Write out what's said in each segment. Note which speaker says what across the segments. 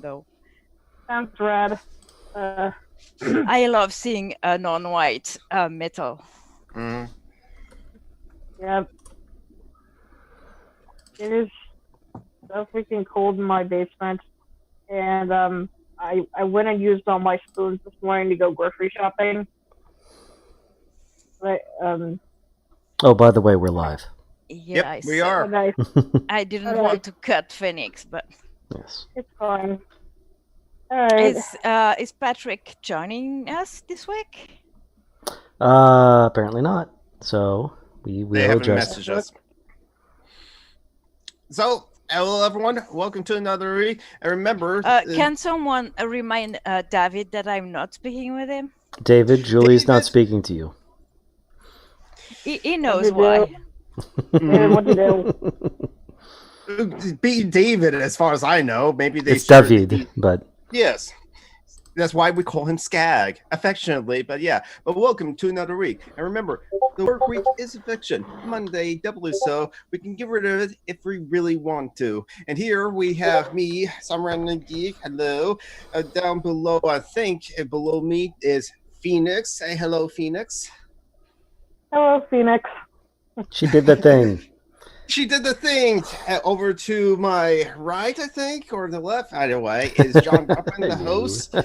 Speaker 1: though.
Speaker 2: Sounds rad.
Speaker 1: I love seeing non-white metal.
Speaker 3: Mm.
Speaker 2: Yeah. It is so freaking cold in my basement, and I went and used all my spoons this morning to go grocery shopping. But
Speaker 4: Oh, by the way, we're live.
Speaker 1: Yeah,
Speaker 3: Yep, we are.
Speaker 1: I didn't
Speaker 2: Okay.
Speaker 1: want to cut Phoenix, but
Speaker 4: Yes.
Speaker 2: It's fine. All right.
Speaker 1: is Patrick joining us this week?
Speaker 4: Apparently not. So we
Speaker 3: They
Speaker 4: will
Speaker 3: haven't
Speaker 4: just.
Speaker 3: messaged us. So, hello everyone. Welcome to another week. And remember,
Speaker 1: Can someone remind David that I'm not speaking with him?
Speaker 4: David, Julie's not
Speaker 3: David?
Speaker 4: speaking to you.
Speaker 1: He knows
Speaker 2: you
Speaker 1: why.
Speaker 2: Hey, what to do?
Speaker 3: be David, as far as I know. Maybe they
Speaker 4: It's
Speaker 3: started-
Speaker 4: David, but
Speaker 3: Yes. That's why we call him Skag, affectionately, but yeah. But welcome to another week. And remember, the work week is a fiction. Monday, doubly so. We can get rid of it if we really want to. And here we have me, some random geek. Hello. Down below, I think, below me is Phoenix. Say hello, Phoenix.
Speaker 2: Hello, Phoenix.
Speaker 4: she did the thing.
Speaker 3: She did the thing. Over to my right, I think, or the left, either way, is John Ruppin, the host. And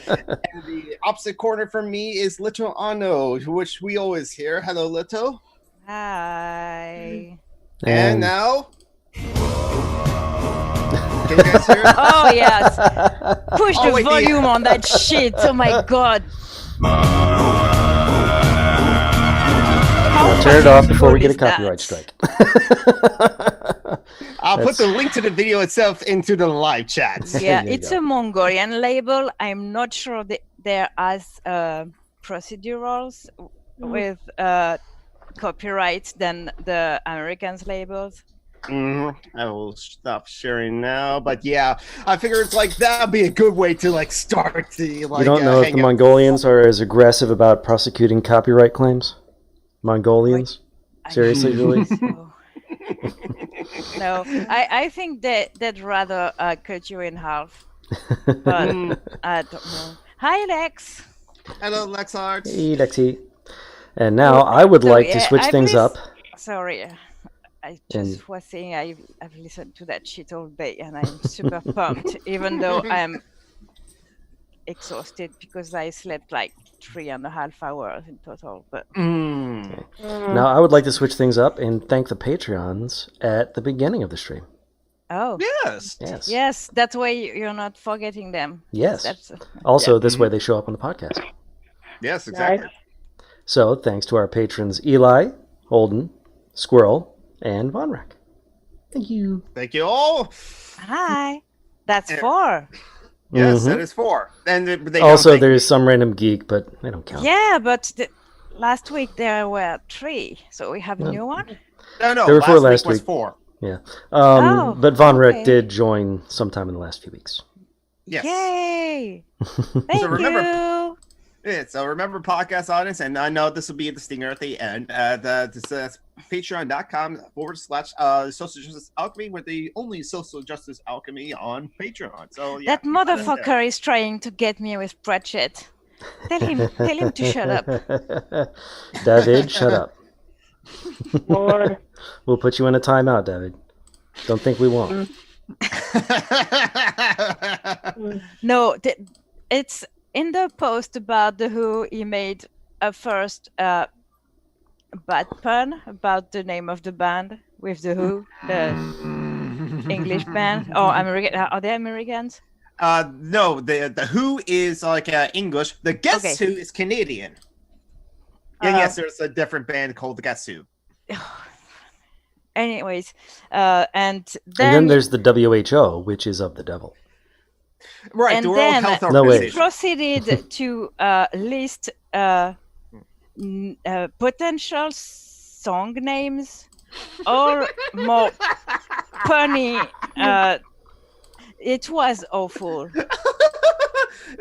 Speaker 3: the opposite corner from me is Lito Ano, which we always hear. Hello, Lito.
Speaker 1: Hi.
Speaker 3: And now... Can you guys hear it?
Speaker 1: Oh yes. Push
Speaker 3: Oh,
Speaker 1: the
Speaker 3: wait,
Speaker 1: volume on that shit. Oh my god.
Speaker 4: We'll turn it off before we
Speaker 1: What
Speaker 4: get a
Speaker 1: is that?
Speaker 4: copyright strike.
Speaker 3: I'll put the link to the video itself into the live chat.
Speaker 1: Yeah,
Speaker 4: There you
Speaker 1: it's
Speaker 4: go.
Speaker 1: a Mongolian label. I'm not sure that they're as procedurals with copyright than the Americans labels.
Speaker 3: I will stop sharing now, but yeah, I figure it's like that'd be a good way to like start the like.
Speaker 4: You don't know if
Speaker 3: hang
Speaker 4: the
Speaker 3: out.
Speaker 4: Mongolians are as aggressive about prosecuting copyright claims? Mongolians? Seriously, Julie?
Speaker 1: No, I think they'd rather cut you in half. But I don't know. Hi, Lex.
Speaker 3: Hello, Lexart.
Speaker 4: Hey, Lexi. And now I would like to switch
Speaker 1: I've
Speaker 4: things up.
Speaker 1: Sorry, I just was saying I've listened to that shit all day and I'm super pumped, even though I'm exhausted because I slept like 3.5 hours in total. But
Speaker 4: Now I would like to switch things up and thank the Patreons at the beginning of the stream.
Speaker 1: oh
Speaker 3: Yes.
Speaker 1: yes, that's why you're not forgetting them.
Speaker 4: Yes.
Speaker 1: That's
Speaker 4: Also, this way they show up on the podcast.
Speaker 3: Yes, exactly.
Speaker 4: So, thanks to our patrons Eli, Holden, Squirrel, and Von Rack. Thank you.
Speaker 3: Thank you all.
Speaker 1: hi. That's 4.
Speaker 3: Yes, that is 4. And they
Speaker 4: Also,
Speaker 3: don't thank
Speaker 4: there's some random geek, but they don't count.
Speaker 1: Yeah, but last week there were 3, so we have a new one.
Speaker 3: me. No,
Speaker 4: There were 4
Speaker 3: last
Speaker 4: last
Speaker 3: week was
Speaker 4: week.
Speaker 3: 4.
Speaker 4: Yeah.
Speaker 1: Oh,
Speaker 4: but Von Rack
Speaker 1: okay.
Speaker 4: did join sometime in the last few weeks.
Speaker 3: Yes.
Speaker 1: Yay! Thank
Speaker 3: remember-
Speaker 1: you.
Speaker 3: Yeah, so remember, podcast audience, and I know this will be the stinger at the end. This is patreon.com/social justice alchemy, with the only social justice alchemy on Patreon. So yeah,
Speaker 1: That motherfucker is trying to get me with Pratchett. Tell him to shut up.
Speaker 4: David, shut up.
Speaker 2: Lord.
Speaker 4: We'll put you in a timeout, David. Don't think we won't.
Speaker 1: No, it's in the post about the Who. He made a first bad pun about the name of the band with the Who, the English band or American. Are they Americans?
Speaker 3: No, the Who is like English. The Guess
Speaker 1: Okay.
Speaker 3: Who is Canadian. Yeah, yes, there's a different band called the Guess Who.
Speaker 1: Anyways, and
Speaker 4: And then there's the WHO, which is of the devil.
Speaker 3: Right,
Speaker 1: And
Speaker 3: the World
Speaker 1: then
Speaker 3: Health
Speaker 4: No, wait.
Speaker 3: Organization.
Speaker 1: proceeded to list potential song names or more punny. It was awful.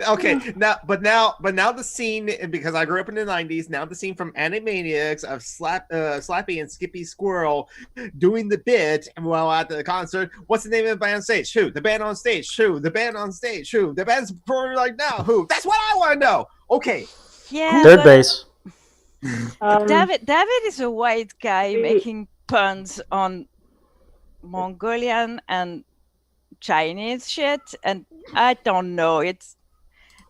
Speaker 3: Okay, now the scene, because I grew up in the '90s. Now the scene from Animaniacs of Slappy and Skippy Squirrel doing the bit while at the concert. What's the name of the band on stage? Who? The band on stage? Who? The band on stage? Who? The band's performing like now? Who? That's what I want to know. Okay.
Speaker 1: Yeah,
Speaker 4: Third
Speaker 1: but
Speaker 4: base.
Speaker 1: David is a white guy making puns on Mongolian and Chinese shit, and I don't know.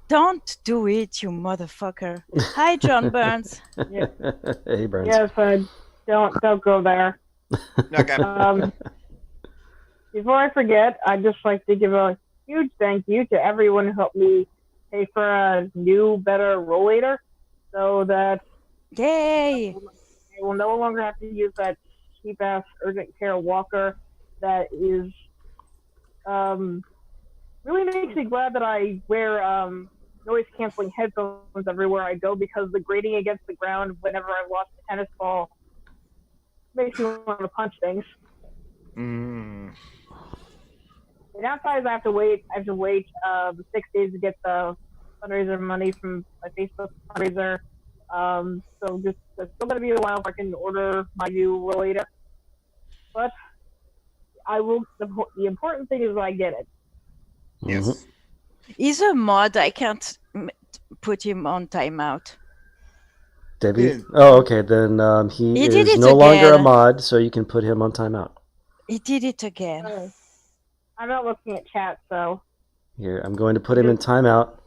Speaker 1: Don't do it, you motherfucker. Hi, John Burns.
Speaker 4: Hey, Burns.
Speaker 2: Yes, don't go there.
Speaker 3: Okay.
Speaker 2: Before I forget, I'd just like to give a huge thank you to everyone who helped me pay for a new, better rollator, so that
Speaker 1: Yay!
Speaker 2: I will no longer have to use that cheap-ass urgent care walker that is really makes me glad that I wear noise-canceling headphones everywhere I go, because the grating against the ground whenever I've lost a tennis ball makes me want to punch things.
Speaker 3: Mm.
Speaker 2: The downside is I have to wait 6 days to get the fundraiser money from my Facebook fundraiser. So it's still gonna be a while before I can order my new rollator. But I will. The important thing is I get it.
Speaker 3: Yes.
Speaker 1: He's a mod. I can't put him on timeout.
Speaker 4: Debbie?
Speaker 3: Yeah.
Speaker 4: Oh, okay. Then he
Speaker 1: did
Speaker 4: is
Speaker 1: it
Speaker 4: no longer a
Speaker 1: again.
Speaker 4: mod, so you can put him on timeout.
Speaker 1: He did it again.
Speaker 2: I'm not looking at chat, so
Speaker 4: Here, I'm going to put him in timeout.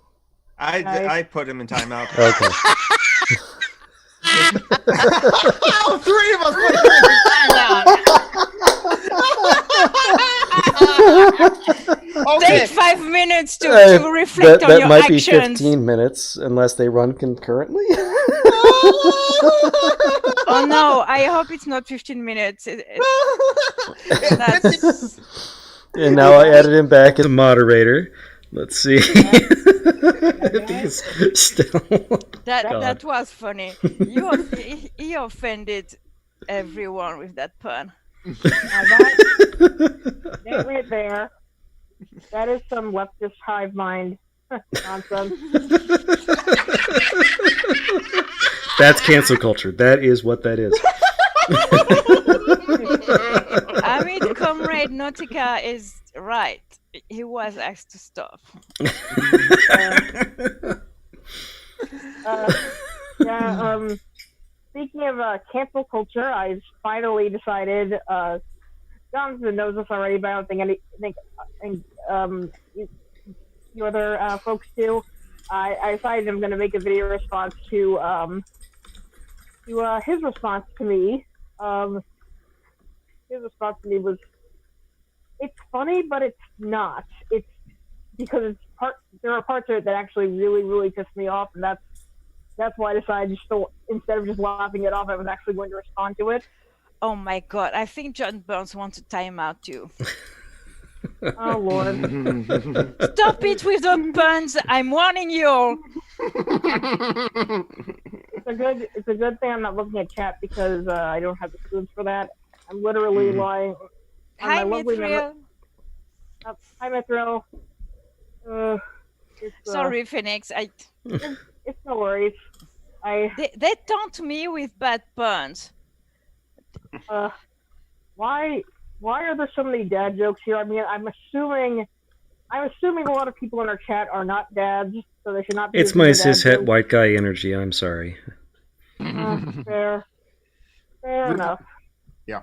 Speaker 3: I put him in timeout.
Speaker 4: Okay.
Speaker 3: All three of us put him in timeout. Okay.
Speaker 1: Take 5 minutes to reflect
Speaker 4: that
Speaker 1: on your
Speaker 4: might
Speaker 1: actions.
Speaker 4: be 15 minutes, unless they run concurrently.
Speaker 1: Oh no, I hope it's not 15 minutes. That's...
Speaker 4: And now I added him back as a moderator. Let's see. If he's still.
Speaker 1: That was funny. He offended everyone with that pun.
Speaker 2: that right there. That is some leftist hive mind nonsense.
Speaker 4: That's cancel culture. That is what that is.
Speaker 1: I mean, Comrade Nautica is right. He was asked to stop.
Speaker 2: Speaking of cancel culture, I've finally decided. Jonathan knows this already, but I don't think you other folks do. I decided I'm going to make a video response to his response to me. His response to me was, it's funny, but it's not. It's because there are parts of it that actually really, really piss me off, and that's why I decided instead of just laughing it off, I was actually going to respond to it.
Speaker 1: Oh my god, I think John Burns wants a timeout too.
Speaker 2: Oh Lord.
Speaker 1: Stop it with the puns, I'm warning you.
Speaker 2: It's a good thing I'm not looking at chat, because I don't have the spoons for that. I'm literally lying on my lovely memory. Hi, Mithril.
Speaker 1: Sorry, Phoenix.
Speaker 2: It's no worries.
Speaker 1: They taunt me with bad puns.
Speaker 2: Why are there so many dad jokes here? I mean, I'm assuming a lot of people in our chat are not dads, so they should not be.
Speaker 4: It's my cishet white guy energy. I'm sorry.
Speaker 2: Fair enough.
Speaker 3: Yeah.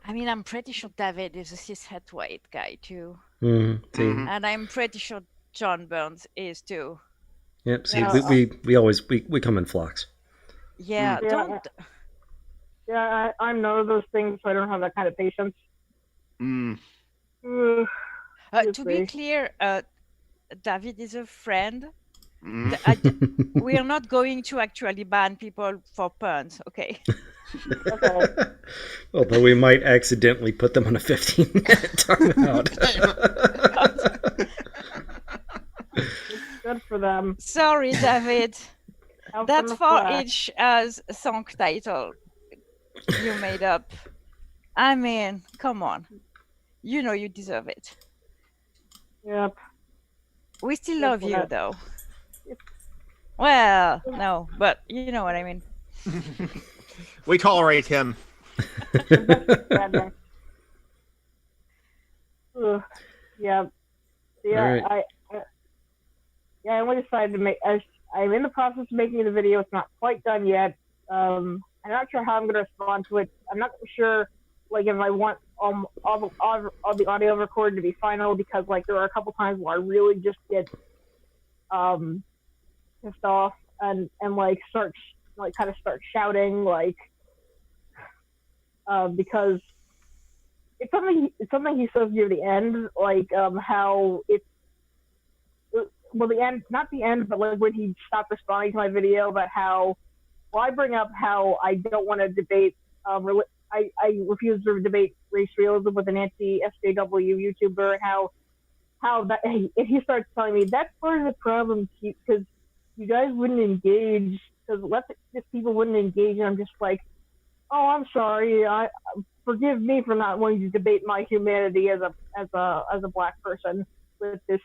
Speaker 1: I mean, I'm pretty sure David is a cishet white guy too,
Speaker 4: Mm-hmm.
Speaker 1: and I'm pretty sure John Burns is too.
Speaker 4: Yep. See, we always come in flocks.
Speaker 1: Yeah. Don't.
Speaker 2: Yeah, I'm none of those things, so I don't have that kind of patience.
Speaker 1: To be clear, David is a friend. We are not going to actually ban people for puns, okay?
Speaker 2: Okay.
Speaker 4: Although we might accidentally put them on a 15-minute timeout.
Speaker 2: Good for them.
Speaker 1: Sorry, David. That's for each song title you made up. I mean, come on. You know you deserve it.
Speaker 2: Yep.
Speaker 1: We still
Speaker 2: That's
Speaker 1: love
Speaker 2: what
Speaker 1: you,
Speaker 2: I-
Speaker 1: though. Well, no, but you know what I mean.
Speaker 5: We tolerate him.
Speaker 2: Ugh, yeah,
Speaker 4: Alright.
Speaker 2: I only decided to make. I'm in the process of making the video. It's not quite done yet. I'm not sure how I'm going to respond to it. I'm not sure, like, if I want all the audio recorded to be final, because like there are a couple times where I really just get pissed off and like start shouting because it's something he says near the end, like how it's the end, not the end, but like when he stopped responding to my video about how, well, I bring up how I don't want to debate, I refuse to debate race realism with an anti-SJW YouTuber, and how that, if he starts telling me that's part of the problem, because you guys wouldn't engage, because if people wouldn't engage, and I'm just like, oh, I'm sorry, forgive me for not wanting to debate my humanity as a black person with this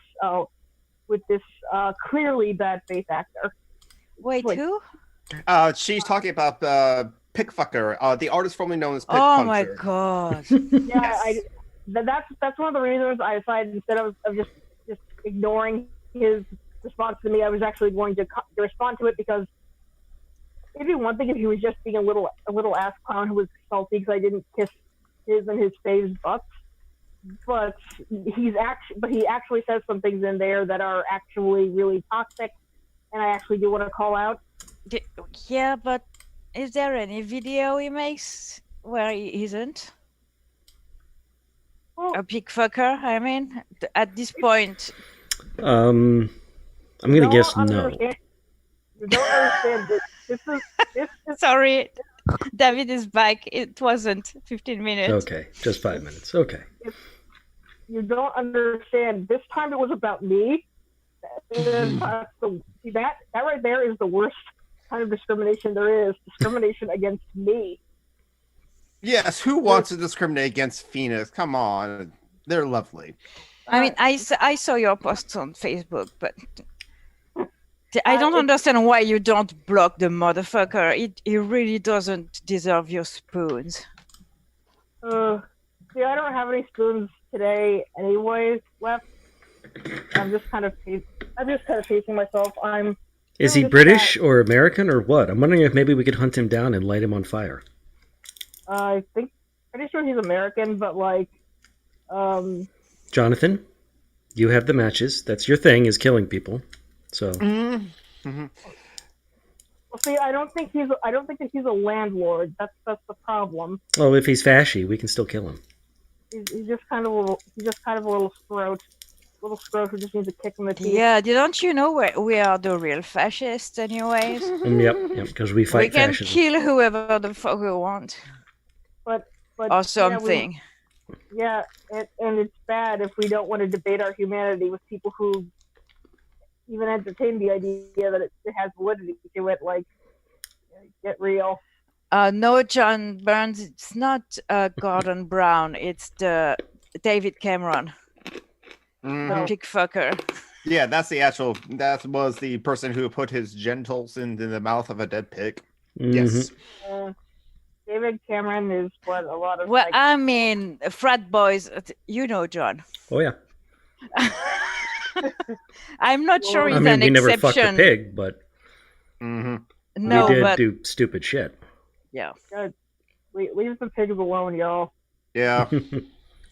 Speaker 2: clearly bad faith actor.
Speaker 1: Wait,
Speaker 2: Wait.
Speaker 1: who?
Speaker 3: She's talking about Pickfucker, the artist formerly known as Pick
Speaker 1: Oh my
Speaker 3: Puncher.
Speaker 1: god.
Speaker 2: Yeah,
Speaker 3: Yes.
Speaker 2: that's one of the reasons I decided, instead of just ignoring his response to me, I was actually going to respond to it, because it'd be one thing if he was just being a little ass clown who was salty because I didn't kiss his and his fave's butts. But he actually says some things in there that are actually really toxic, and I actually do want to call out.
Speaker 1: Yeah, but is there any video he makes where he isn't?
Speaker 2: Well,
Speaker 1: A pig fucker, I mean? At this point.
Speaker 4: I'm gonna guess no.
Speaker 2: You don't understand this. This is
Speaker 1: Sorry, David is back. It wasn't 15 minutes.
Speaker 4: Okay, just 5 minutes. Okay.
Speaker 2: you don't understand. This time it was about me. See, that right there is the worst kind of discrimination there is. Discrimination against me.
Speaker 3: Yes, who wants to discriminate against Phoenix? Come on, they're lovely.
Speaker 1: I mean, I saw your posts on Facebook, but I don't understand why you don't block the motherfucker. He really doesn't deserve your spoons.
Speaker 2: See, I don't have any spoons today, anyways, left. I'm just kind of facing myself.
Speaker 4: Is he British or American or what? I'm wondering if maybe we could hunt him down and light him on fire.
Speaker 2: I think, pretty sure he's American, but like,
Speaker 4: Jonathan, you have the matches. That's your thing, is killing people. So.
Speaker 3: Mm-hmm.
Speaker 2: Well, see, I don't think that he's a landlord. That's the problem.
Speaker 4: Oh, if he's fashy, we can still kill him.
Speaker 2: He's just kind of a little scrote. Little scrote who just needs a kick in the teeth.
Speaker 1: Yeah, don't you know we are the real fascists anyways?
Speaker 4: Yep, because we fight
Speaker 1: we can
Speaker 4: fascism.
Speaker 1: kill whoever the fuck we want.
Speaker 2: But
Speaker 1: or something.
Speaker 2: And it's bad if we don't want to debate our humanity with people who even entertain the idea that it has validity to it. Like, get real.
Speaker 1: No, John Burns, it's not Gordon Brown. It's the David Cameron. The pig fucker.
Speaker 3: Yeah, that was the person who put his genitals into the mouth of a dead pig.
Speaker 4: Mm-hmm.
Speaker 3: Yes.
Speaker 2: David Cameron is what a lot of.
Speaker 1: Well, I mean, frat boys, you know, John.
Speaker 4: Oh yeah.
Speaker 1: I'm not sure he's
Speaker 4: I mean, we never
Speaker 1: exception.
Speaker 4: fucked a pig, but
Speaker 1: no,
Speaker 4: we did
Speaker 1: but
Speaker 4: do stupid shit.
Speaker 1: Yeah.
Speaker 2: God, leave the pigs alone, y'all.
Speaker 3: Yeah.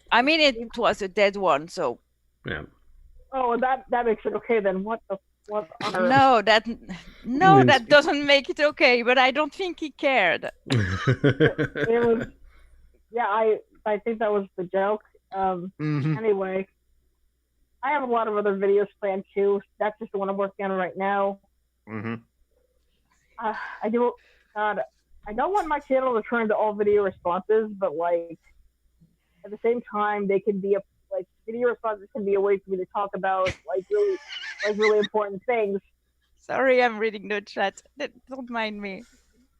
Speaker 1: I mean, it was a dead one, so.
Speaker 4: Yeah.
Speaker 2: Oh, that makes it okay then. What?
Speaker 1: No, that doesn't make it okay. But I don't think he cared.
Speaker 2: It was, yeah, I think that was the joke. Anyway, I have a lot of other videos planned too. That's just the one I'm working on right now. I do. God, I don't want my channel to turn to all video responses, but like at the same time, they can be video responses can be a way for me to talk about really important things.
Speaker 1: Sorry, I'm reading the chat. Don't mind me.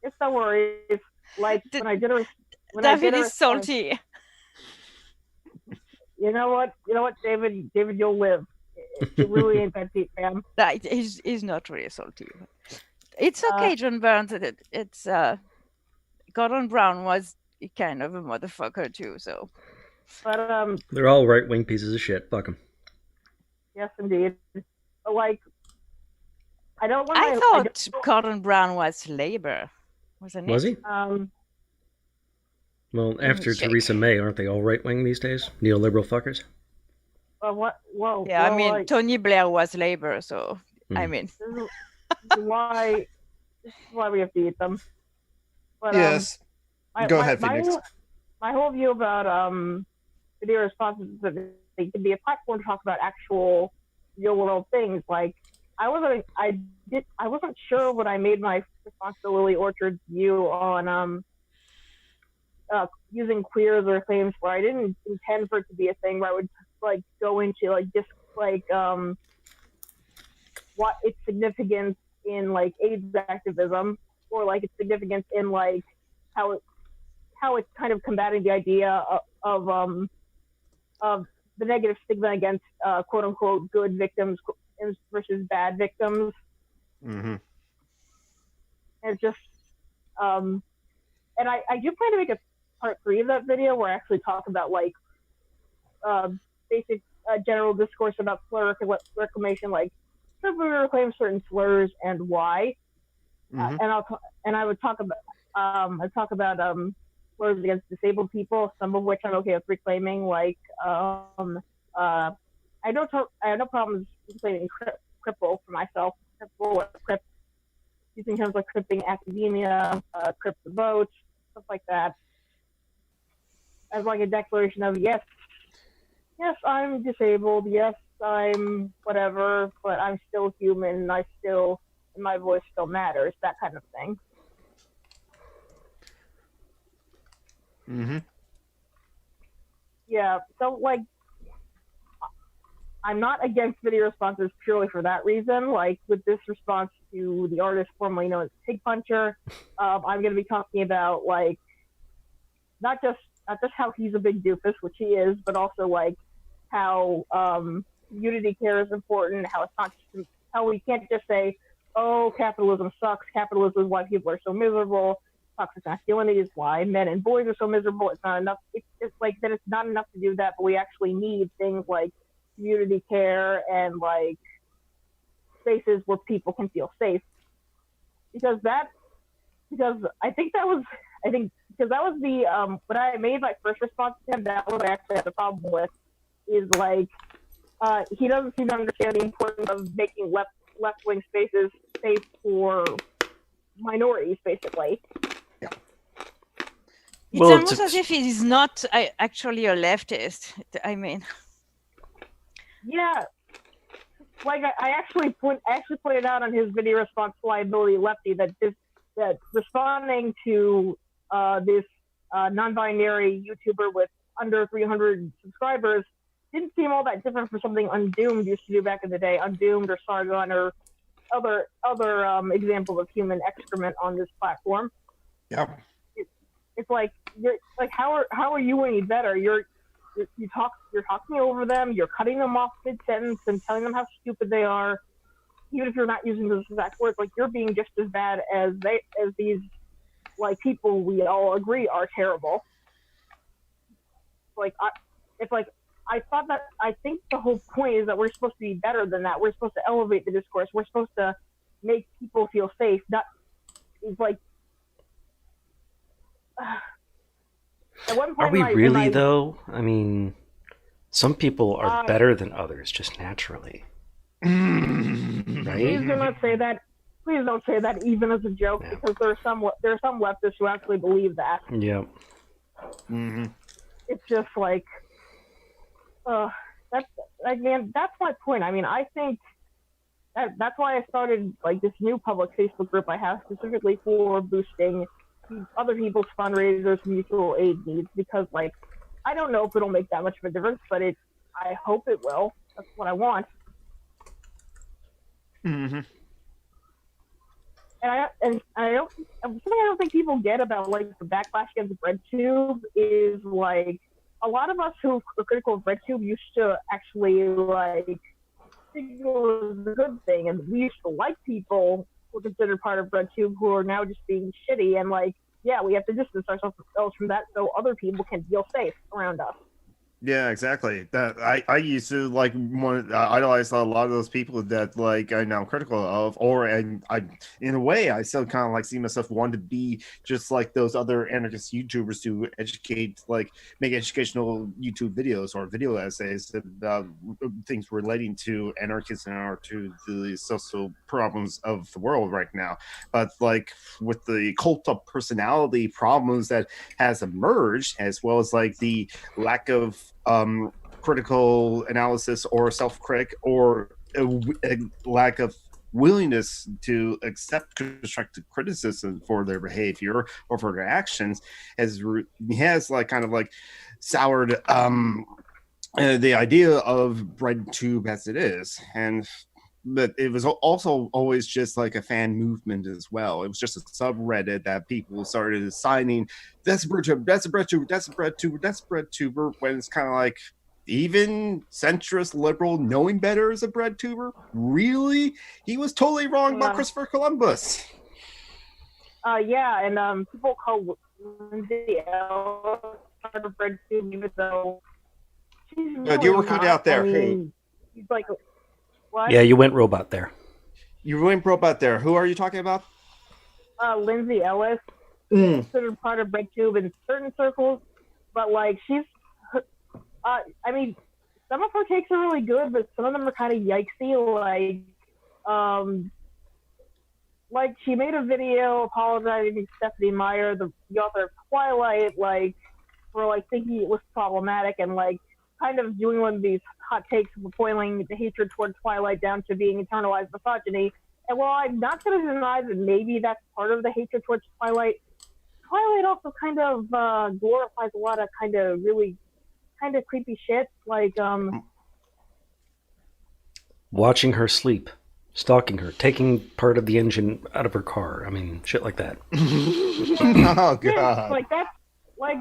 Speaker 2: It's no worries. Like when I did a
Speaker 1: David is salty.
Speaker 2: You know what, David, you'll live. He really ain't that deep, fam.
Speaker 1: That is not really salty. It's okay, John Burns. It's Gordon Brown was kind of a motherfucker too. So,
Speaker 2: but
Speaker 4: They're all right wing pieces of shit. Fuck them.
Speaker 2: yes, indeed. But like, I don't want.
Speaker 1: I thought Gordon Brown was Labour, wasn't it?
Speaker 4: Was he? Well, after
Speaker 1: check.
Speaker 4: Theresa May, aren't they all right wing these days? Neoliberal fuckers.
Speaker 2: What? Whoa.
Speaker 1: Yeah,
Speaker 2: well,
Speaker 1: I mean
Speaker 2: like,
Speaker 1: Tony Blair was Labour, so I mean.
Speaker 2: This is why we have to eat them. But,
Speaker 3: Yes. Go ahead, Phoenix.
Speaker 2: My whole view about video responses is that they can be a platform to talk about actual real world things. Like I wasn't sure when I made my response to Lily Orchard's view on using queers or themes where I didn't intend for it to be a thing where I would like go into like just like what its significance in like AIDS activism or like its significance in like how it's kind of combating the idea of the negative stigma against quote unquote good victims versus bad victims.
Speaker 3: Mm-hmm.
Speaker 2: And it's just and I do plan to make a part 3 of that video where I actually talk about like basic general discourse about slur reclamation, like should we reclaim certain slurs and why. And I would talk about slurs against disabled people, some of which I'm okay with reclaiming. Like I have no problems reclaiming cripple for myself. Cripple or crip, using terms like cripping academia, crip the vote, stuff like that, as like a declaration of yes, I'm disabled. Yes, I'm whatever, but I'm still human. And my voice still matters. That kind of thing.
Speaker 3: Mm-hmm.
Speaker 2: Yeah. So like, I'm not against video responses purely for that reason. Like with this response to the artist formerly known as Pig Puncher, I'm going to be talking about like not just how he's a big doofus, which he is, but also like how community care is important. How it's not just, how we can't just say, "Oh, capitalism sucks. Capitalism is why people are so miserable. Toxic masculinity is why men and boys are so miserable." It's not enough. It's like that. It's not enough to do that, but we actually need things like community care and like spaces where people can feel safe. Because I think that was the when I made my first response to him, that was what I actually had a problem with. Is like he doesn't seem to understand the importance of making left wing spaces safe for minorities, basically.
Speaker 3: Yeah.
Speaker 1: It's
Speaker 4: Well,
Speaker 1: almost as if he's not actually a leftist. I mean,
Speaker 2: yeah, like I actually pointed out on his video response to Liability Lefty that responding to this non-binary YouTuber with under 300 subscribers didn't seem all that different from something Undoomed used to do back in the day. Undoomed or Sargon or other examples of human excrement on this platform.
Speaker 3: Yeah.
Speaker 2: It's like you're like how are you any better? You're talking over them. You're cutting them off mid-sentence and telling them how stupid they are, even if you're not using those exact words. Like you're being just as bad as these like people we all agree are terrible. I think the whole point is that we're supposed to be better than that. We're supposed to elevate the discourse. We're supposed to make people feel safe. It's like at one point
Speaker 4: are we really though? I mean, some people are better than others just naturally. Right?
Speaker 2: Please do not say that. Please don't say that even as a joke, because there are some leftists who actually believe that.
Speaker 4: Yep.
Speaker 3: Mm-hmm.
Speaker 2: It's just like, that's like, man, that's my point. I mean, I think that's why I started like this new public Facebook group I have specifically for boosting other people's fundraisers, mutual aid needs, because like I don't know if it'll make that much of a difference, but I hope it will. That's what I want.
Speaker 3: Mm-hmm.
Speaker 2: And something I don't think people get about like the backlash against RedTube is like a lot of us who are critical of RedTube used to actually like think it was a good thing, and we used to like people who were considered part of BreadTube who are now just being shitty, and like, yeah, we have to distance ourselves from that so other people can feel safe around us.
Speaker 3: Yeah, exactly. That I used to like idolize a lot of those people that like I'm now critical of, and I in a way I still kind of like see myself wanting to be just like those other anarchist YouTubers who educate, like make educational YouTube videos or video essays about things relating to anarchism or to the social problems of the world right now. But like with the cult of personality problems that has emerged, as well as like the lack of critical analysis or self-critic, or a lack of willingness to accept constructive criticism for their behavior or for their actions, has like kind of like soured the idea of BreadTube as it is. But it was also always just like a fan movement as well. It was just a subreddit that people started assigning, that's a BreadTuber, that's a BreadTuber, that's a BreadTuber, that's a BreadTuber, when it's kind of like, even centrist liberal knowing better is a BreadTuber? Really? He was totally wrong about Christopher Columbus.
Speaker 2: Yeah, and people call Lindsay Ellis part of BreadTube, even though she's really
Speaker 3: you were cut out there.
Speaker 2: I mean, she's like, what?
Speaker 4: Yeah, you went robot there.
Speaker 3: You went robot there. Who are you talking about?
Speaker 2: Lindsay Ellis, considered part of BreadTube in certain circles, but like she's, I mean, some of her takes are really good, but some of them are kind of yikesy. Like she made a video apologizing to Stephanie Meyer, the author of Twilight, like for like thinking it was problematic and like kind of doing one of these hot takes boiling the hatred toward Twilight down to being internalized misogyny. And while I'm not going to deny that maybe that's part of the hatred towards Twilight, Twilight also kind of glorifies a lot of kind of really kind of creepy shit, like
Speaker 4: watching her sleep, stalking her, taking part of the engine out of her car. I mean, shit like that.
Speaker 3: Oh god!
Speaker 2: Yeah, like that's like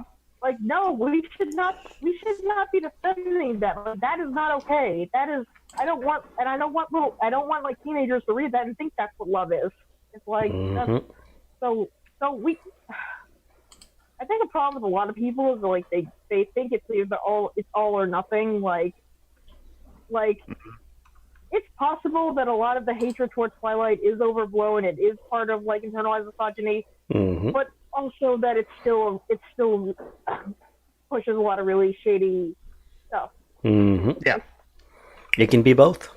Speaker 2: no, we should not be defending that. Like, that is not okay. That is, I don't want like teenagers to read that and think that's what love is. It's like so we. I think the problem with a lot of people is like they think it's either all or nothing. Like it's possible that a lot of the hatred towards Twilight is overblown. It is part of like internalized misogyny, but also that it still pushes a lot of really shady stuff.
Speaker 3: Yeah,
Speaker 4: it can be both.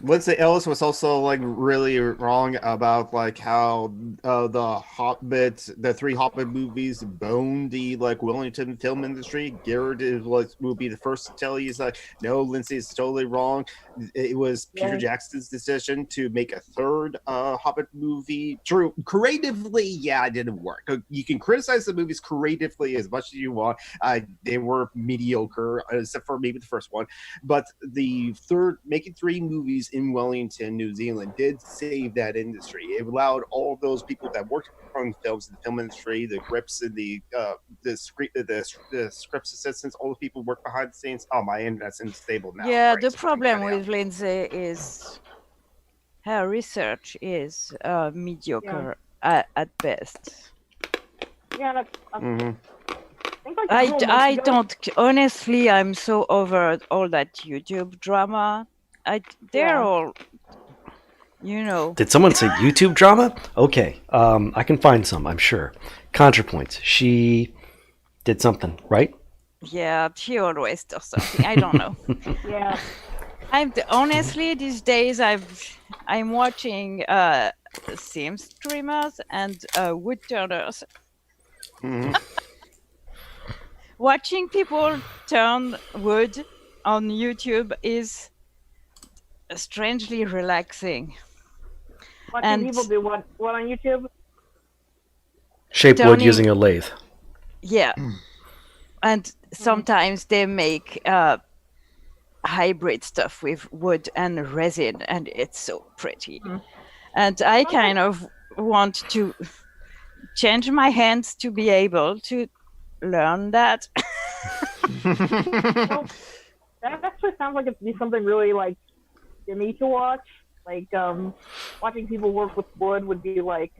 Speaker 3: Lindsay Ellis was also like really wrong about like how the three Hobbit movies boned the like Wellington film industry. Garrett will be the first to tell you, he's like, no, Lindsay is totally wrong. It was Peter Jackson's decision to make a third Hobbit movie. True, creatively, yeah, it didn't work. You can criticize the movies creatively as much as you want. They were mediocre, except for maybe the first one. But the third, making three movies in Wellington, New Zealand, did save that industry. It allowed all those people that worked on films in the film industry, the grips and the scripts assistants, all the people who work behind the scenes. Oh, my internet's unstable now.
Speaker 1: Yeah, the problem with Lindsay is her research is mediocre at best.
Speaker 2: Yeah, that's
Speaker 1: I don't honestly. I'm so over all that YouTube drama. They're all, you know.
Speaker 4: Did someone say YouTube drama? Okay, I can find some, I'm sure. ContraPoints. She did something, right?
Speaker 1: Yeah, she always does something. I don't know.
Speaker 2: Yeah.
Speaker 1: Honestly, these days I'm watching sim streamers and wood turners. Watching people turn wood on YouTube is strangely relaxing.
Speaker 2: Watching people do what on YouTube?
Speaker 4: Shape wood using a lathe.
Speaker 1: Yeah. And sometimes they make hybrid stuff with wood and resin, and it's so pretty. And I kind of want to change my hands to be able to learn that.
Speaker 2: Well, that actually sounds like it'd be something really like stimmy to watch. Like watching people work with wood would be like,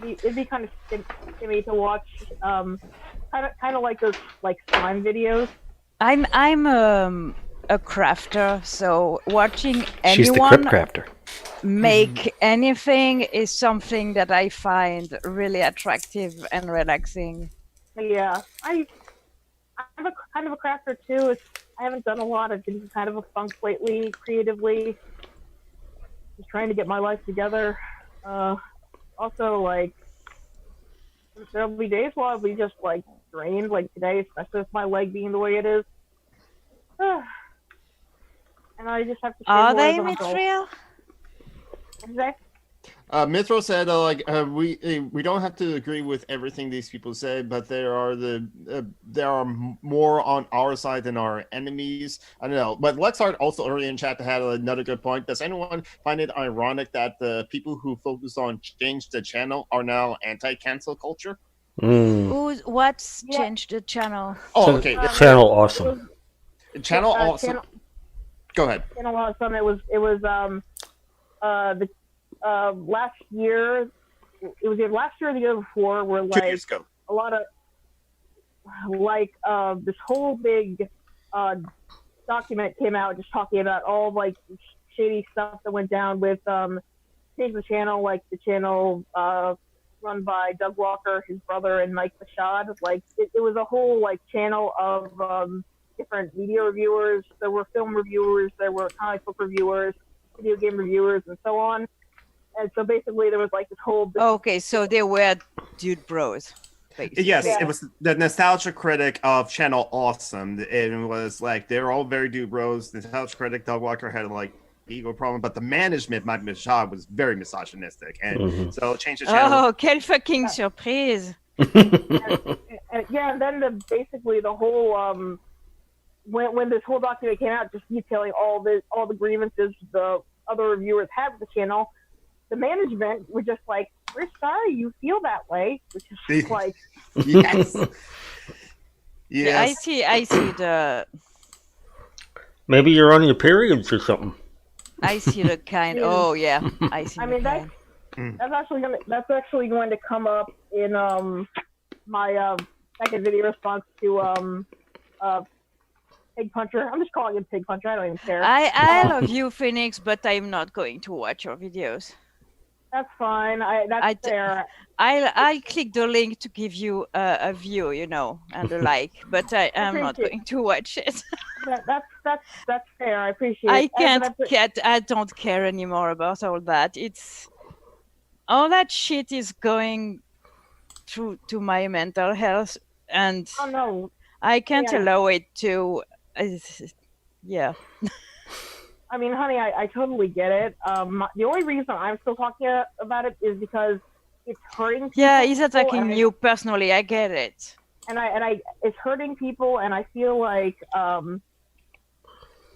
Speaker 2: it'd be kind of stimmy to watch. Kind of like those like slime videos.
Speaker 1: I'm a crafter, so watching
Speaker 4: She's the
Speaker 1: anyone
Speaker 4: crafter.
Speaker 1: make anything is something that I find really attractive and relaxing.
Speaker 2: Yeah, I'm a kind of a crafter too. I haven't done a lot. I've been kind of a funk lately, creatively. Just trying to get my life together. Also, like, there'll be days where I'll be just like drained, like today, especially with my leg being the way it is. And I just have to.
Speaker 1: Are they Mithril?
Speaker 3: Mithril said, we don't have to agree with everything these people say, but there are more on our side than our enemies. I don't know. But Lexart also earlier in chat had another good point. Does anyone find it ironic that the people who focus on change the channel are now anti-cancel culture?
Speaker 1: What's changed the channel?
Speaker 3: Oh, okay.
Speaker 4: Channel awesome.
Speaker 3: Channel awesome. Go ahead.
Speaker 2: Channel awesome. It was last year. It was either last year or the year before, where
Speaker 3: 2
Speaker 2: like
Speaker 3: years ago.
Speaker 2: a lot of like this whole big document came out just talking about all like shady stuff that went down with change the channel, like the channel run by Doug Walker, his brother, and Mike Mashad. Like it was a whole like channel of different media reviewers. There were film reviewers, there were comic book reviewers, video game reviewers, and so on. And so basically there was like this whole...
Speaker 1: Okay, so they were dude bros. Basically.
Speaker 3: Yes, it was the nostalgia critic of Channel Awesome. It was like, they're all very dude bros. The nostalgia critic, Doug Walker, had like ego problem, but the management, Mike Mashad, was very misogynistic. And so change the channel.
Speaker 1: Oh, quelle fucking surprise.
Speaker 2: And then basically the whole... When this whole document came out, just detailing all the grievances the other reviewers had with the channel, the management were just like, "We're sorry you feel that way," which is like,
Speaker 3: yes,
Speaker 1: yeah, I see the.
Speaker 4: Maybe you're on your periods or something.
Speaker 1: I see the kind. Oh yeah, I see.
Speaker 2: I mean that's actually going to come up in my second video response to Pig Puncher. I'm just calling him Pig Puncher. I don't even care.
Speaker 1: I love you, Phoenix, but I'm not going to watch your videos.
Speaker 2: That's fine. That's fair.
Speaker 1: I'll click the link to give you a view, and a like, but I am not going to watch it.
Speaker 2: That's fair. I appreciate it.
Speaker 1: I don't care anymore about all that. All that shit is going through to my mental health, and
Speaker 2: oh no,
Speaker 1: I can't allow it to. Yeah.
Speaker 2: I mean, honey, I totally get it. The only reason I'm still talking about it is because it's hurting people.
Speaker 1: Yeah, he's attacking you personally. I get it.
Speaker 2: And it's hurting people, and I feel like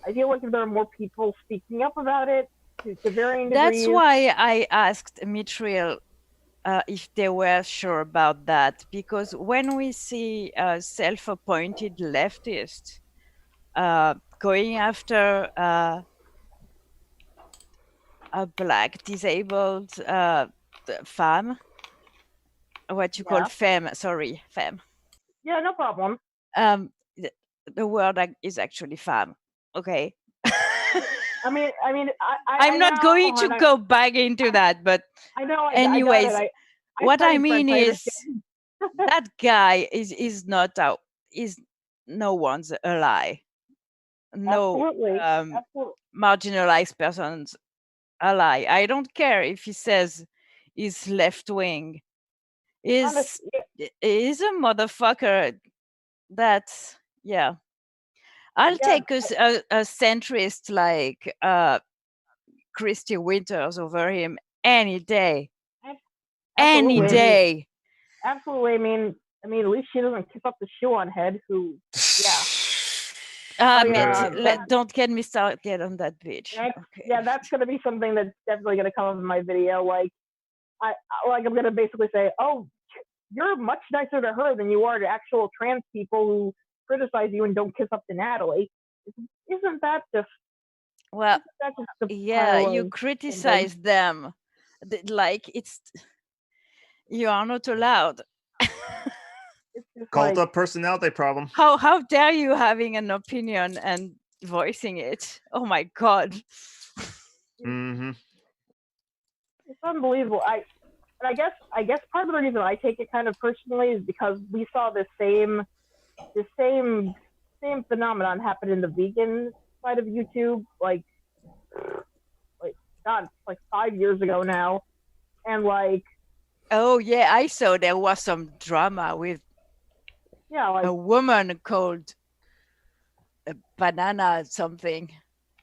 Speaker 2: if there are more people speaking up about it to varying degrees.
Speaker 1: That's why I asked Mithril if they were sure about that, because when we see self-appointed leftists going after a black disabled femme, what you call femme, femme.
Speaker 2: Yeah, no problem.
Speaker 1: The word is actually femme. Okay.
Speaker 2: I mean,
Speaker 1: I'm not going to go back into that, but
Speaker 2: I know.
Speaker 1: Anyways, what I mean is that guy is not out. Is no one's ally. No marginalized person's ally. I don't care if he says he's left wing. Is a motherfucker. That's I'll take a centrist like Christy Winters over him any day.
Speaker 2: Absolutely.
Speaker 1: Any day.
Speaker 2: Absolutely. I mean, at least she doesn't kick up the shoe on head. Who?
Speaker 1: Don't get me started on that bitch.
Speaker 2: Yeah, that's gonna be something that's definitely gonna come up in my video. Like, I'm gonna basically say, "Oh, you're much nicer to her than you are to actual trans people who criticize you and don't kiss up to Natalie. Isn't that just
Speaker 1: Well,
Speaker 2: that's just the
Speaker 1: yeah,
Speaker 2: pile
Speaker 1: you
Speaker 2: of
Speaker 1: criticize them. Like you are not allowed.
Speaker 2: it's just
Speaker 5: Cult
Speaker 2: like
Speaker 5: of personality problem.
Speaker 1: How dare you having an opinion and voicing it? Oh my god.
Speaker 5: Mm-hmm.
Speaker 2: it's unbelievable. I guess part of the reason I take it kind of personally is because we saw the same phenomenon happen in the vegan side of YouTube, like God, like 5 years ago now, and like
Speaker 1: Oh yeah, I saw there was some drama with
Speaker 2: yeah, like
Speaker 1: a woman called Banana something.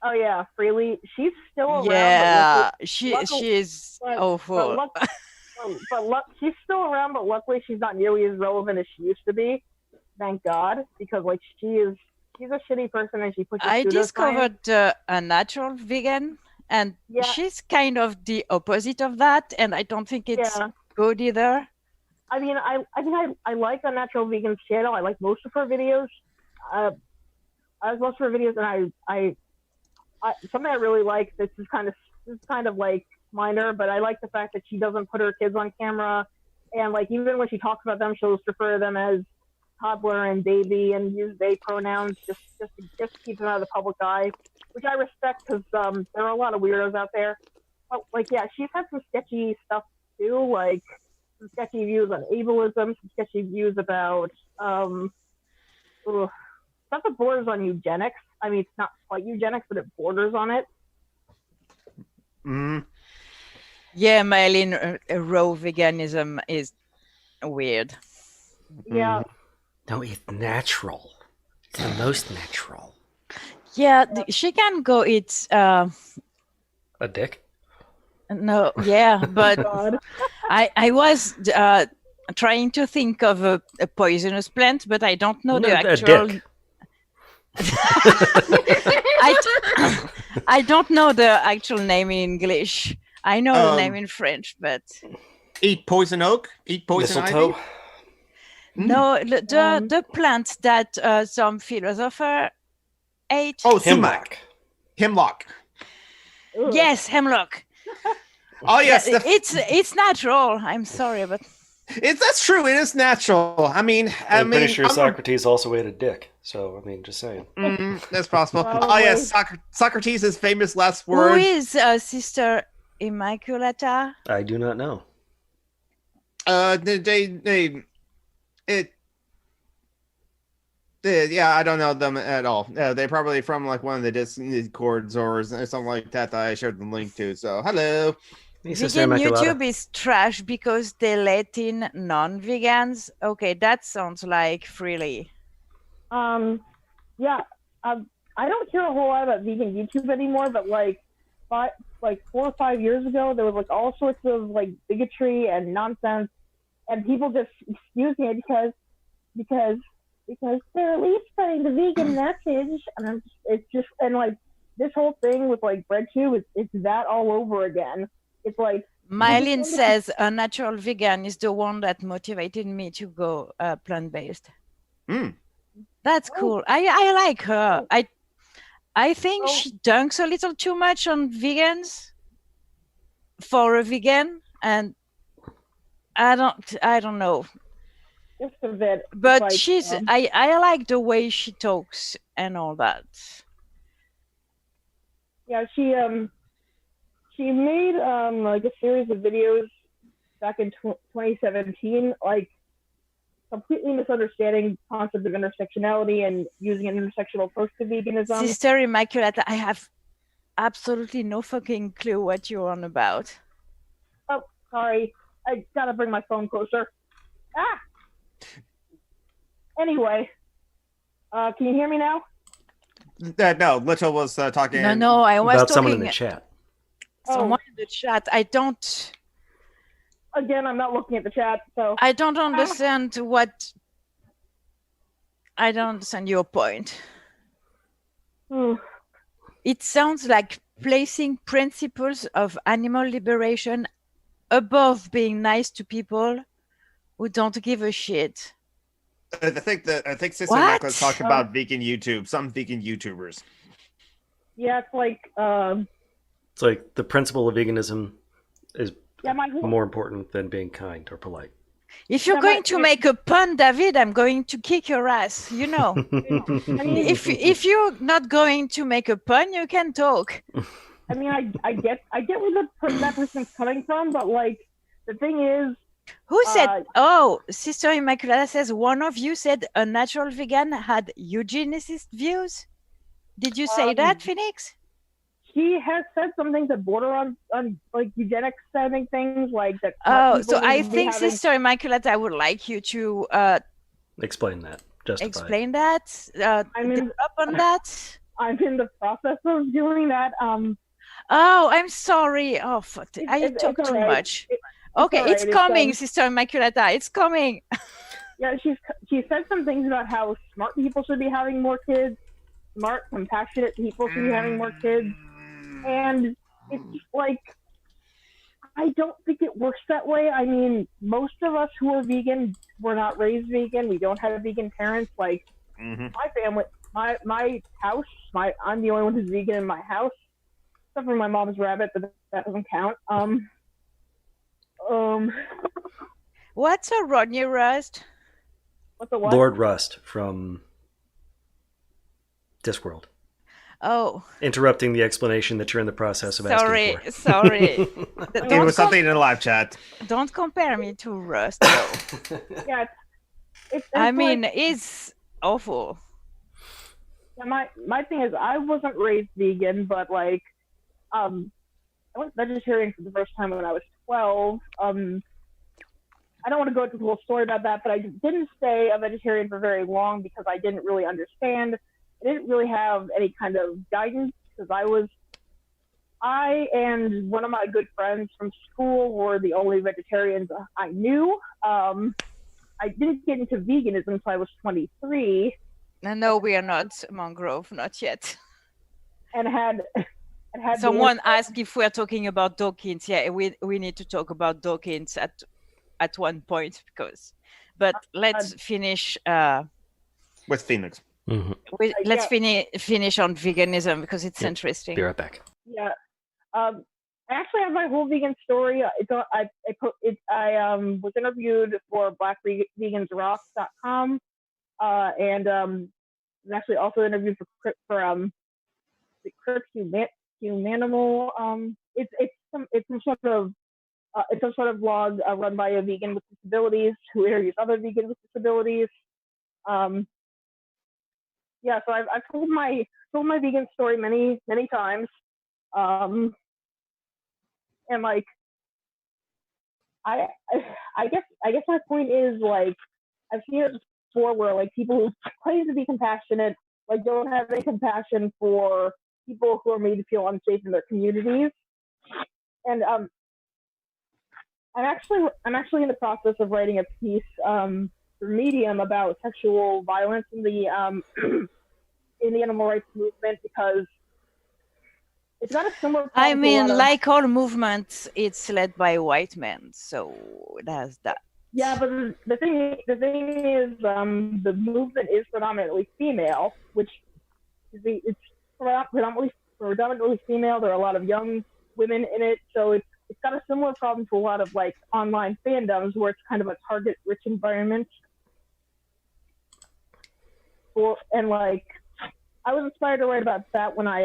Speaker 2: oh yeah, Freely, she's still around.
Speaker 1: Yeah,
Speaker 2: but
Speaker 1: she's awful.
Speaker 2: she's still around, but luckily she's not nearly as relevant as she used to be. Thank God, because like she's a shitty person and she pushes.
Speaker 1: I
Speaker 2: pseudoscience.
Speaker 1: discovered a natural vegan, and
Speaker 2: Yeah.
Speaker 1: she's kind of the opposite of that, and I don't think it's good either.
Speaker 2: I mean, I like Unnatural Vegan's channel. I like most of her videos. I like most of her videos, and I something I really like. This is kind of like minor, but I like the fact that she doesn't put her kids on camera, and like even when she talks about them, she'll refer to them as toddler and baby and use they pronouns just to keep them out of the public eye, which I respect because there are a lot of weirdos out there. But like yeah, she's had some sketchy stuff too, like some sketchy views on ableism, some sketchy views about stuff that borders on eugenics. I mean, it's not quite eugenics, but it borders on it.
Speaker 5: Mm.
Speaker 1: Yeah, Maylin, raw veganism is weird.
Speaker 2: Yeah.
Speaker 4: No, it's natural. It's the most natural.
Speaker 1: Yeah, she can go eat.
Speaker 4: A dick?
Speaker 1: No, yeah, but
Speaker 2: God.
Speaker 1: I was trying to think of a poisonous plant, but I don't know the actual.
Speaker 4: Dick.
Speaker 1: I don't know the actual name in English. I know the name in French, but
Speaker 3: Eat poison oak. Eat poison
Speaker 4: Mistletoe?
Speaker 3: ivy.
Speaker 1: no, the plant that some philosopher ate.
Speaker 3: Oh,
Speaker 4: Hemlock.
Speaker 3: Hemlock.
Speaker 2: Ugh.
Speaker 1: Yes, hemlock.
Speaker 3: Oh yes,
Speaker 1: It's natural. I'm sorry, but
Speaker 3: that's true. It is natural. I mean,
Speaker 4: I'm pretty sure Socrates also ate a dick. So, I mean, just saying.
Speaker 3: That's possible.
Speaker 2: Probably.
Speaker 3: Oh yes, Socrates' famous last
Speaker 1: who
Speaker 3: word.
Speaker 1: is Sister Immaculata?
Speaker 4: I do not know.
Speaker 3: Yeah, I don't know them at all. They're probably from like one of the Discords or something like that I shared the link to. So, hello.
Speaker 4: Hey, Sister
Speaker 1: Vegan
Speaker 4: Immaculata.
Speaker 1: YouTube is trash because they let in non-vegans. Okay, that sounds like Freely.
Speaker 2: Yeah. I don't hear a whole lot about vegan YouTube anymore, but like 4 or 5 years ago, there was like all sorts of like bigotry and nonsense, and people just excusing it because they're at least spreading the vegan message, and and like this whole thing with like BreadTube, it's that all over again. It's like
Speaker 1: Mylene says a natural vegan is the one that motivated me to go plant-based. That's cool. I like her. I think she dunks a little too much on vegans for a vegan, and I don't know.
Speaker 2: just a bit.
Speaker 1: But
Speaker 2: like,
Speaker 1: she's I like the way she talks and all that.
Speaker 2: Yeah, she made like a series of videos back in 2017, like completely misunderstanding concept of intersectionality and using an intersectional approach to veganism.
Speaker 1: Sister Immaculata, I have absolutely no fucking clue what you're on about.
Speaker 2: Oh, sorry. I gotta bring my phone closer. Ah! Anyway, can you hear me now?
Speaker 3: No, Little was talking.
Speaker 1: No, I was
Speaker 4: About
Speaker 1: talking
Speaker 4: someone in the chat.
Speaker 1: Someone in the chat. I don't
Speaker 2: Again, I'm not looking at the chat, so
Speaker 1: I don't understand what. I don't understand your point. It sounds like placing principles of animal liberation above being nice to people who don't give a shit.
Speaker 5: I think Sister
Speaker 1: What?
Speaker 5: Mac was talking about vegan YouTube. Some vegan YouTubers.
Speaker 2: Yeah, it's like
Speaker 4: It's like the principle of veganism is
Speaker 2: yeah,
Speaker 4: more important than being kind or polite.
Speaker 1: If you're going to make a pun, David, I'm going to kick your ass. You know.
Speaker 2: I mean,
Speaker 1: if you're not going to make a pun, you can talk.
Speaker 2: I mean, I get where that person's coming from, but like the thing is,
Speaker 1: Who said? Oh, Sister Immaculata says one of you said a natural vegan had eugenicist views. Did you say that, Phoenix?
Speaker 2: She has said some things that border on like eugenics sounding things like that.
Speaker 1: Oh, so I think Sister Immaculata, I would like you to
Speaker 4: explain that. Justify.
Speaker 1: Explain that.
Speaker 2: I'm
Speaker 1: up on that.
Speaker 2: I'm in the process of doing that.
Speaker 1: Oh, I'm sorry. Oh, fuck. I talk too much. Okay, it's coming, Sister Immaculata. It's coming.
Speaker 2: Yeah, she said some things about how smart people should be having more kids. Smart, compassionate people should be having more kids. And it's just like, I don't think it works that way. I mean, most of us who are vegan, we're not raised vegan. We don't have vegan parents. Like, my family, my house, I'm the only one who's vegan in my house. Except for my mom's rabbit, but that doesn't count.
Speaker 1: What's a Rodney Rust?
Speaker 2: What's a what?
Speaker 4: Lord Rust from Discworld.
Speaker 1: Oh.
Speaker 4: Interrupting the explanation that you're in the process of asking for.
Speaker 1: Sorry.
Speaker 5: It was something in the live chat.
Speaker 1: Don't compare me to Rust, though.
Speaker 2: Yeah.
Speaker 1: I mean, it's awful.
Speaker 2: Yeah, my thing is, I wasn't raised vegan, but like, I went vegetarian for the first time when I was 12. I don't want to go into the whole story about that, but I didn't stay a vegetarian for very long because I didn't really understand. I didn't really have any kind of guidance because I and one of my good friends from school were the only vegetarians I knew. I didn't get into veganism until I was 23.
Speaker 1: No, we are not, Mangrove, not yet.
Speaker 2: And had
Speaker 1: someone asked if we're talking about Dawkins. Yeah, we need to talk about Dawkins at one point but let's finish
Speaker 5: with Phoenix.
Speaker 1: Let's finish on veganism because it's interesting.
Speaker 4: Be right back.
Speaker 2: Yeah. I actually have my whole vegan story. I was interviewed for blackvegansrock.com and was actually also interviewed for the Crip Humanimal. It's some sort of blog run by a vegan with disabilities who interviews other vegans with disabilities. Yeah, so I've told my vegan story many times, and like I guess my point is, like, I've seen it before where like people who claim to be compassionate like don't have any compassion for people who are made to feel unsafe in their communities. And I'm actually in the process of writing a piece for Medium about sexual violence in the animal rights movement because it's got a similar problem.
Speaker 1: I mean, like all movements, it's led by white men, so it has that.
Speaker 2: Yeah, but the thing is, the movement is predominantly female, which it's predominantly female. There are a lot of young women in it, so it's got a similar problem to a lot of like online fandoms where it's kind of a target-rich environment. And like, I was inspired to write about that when I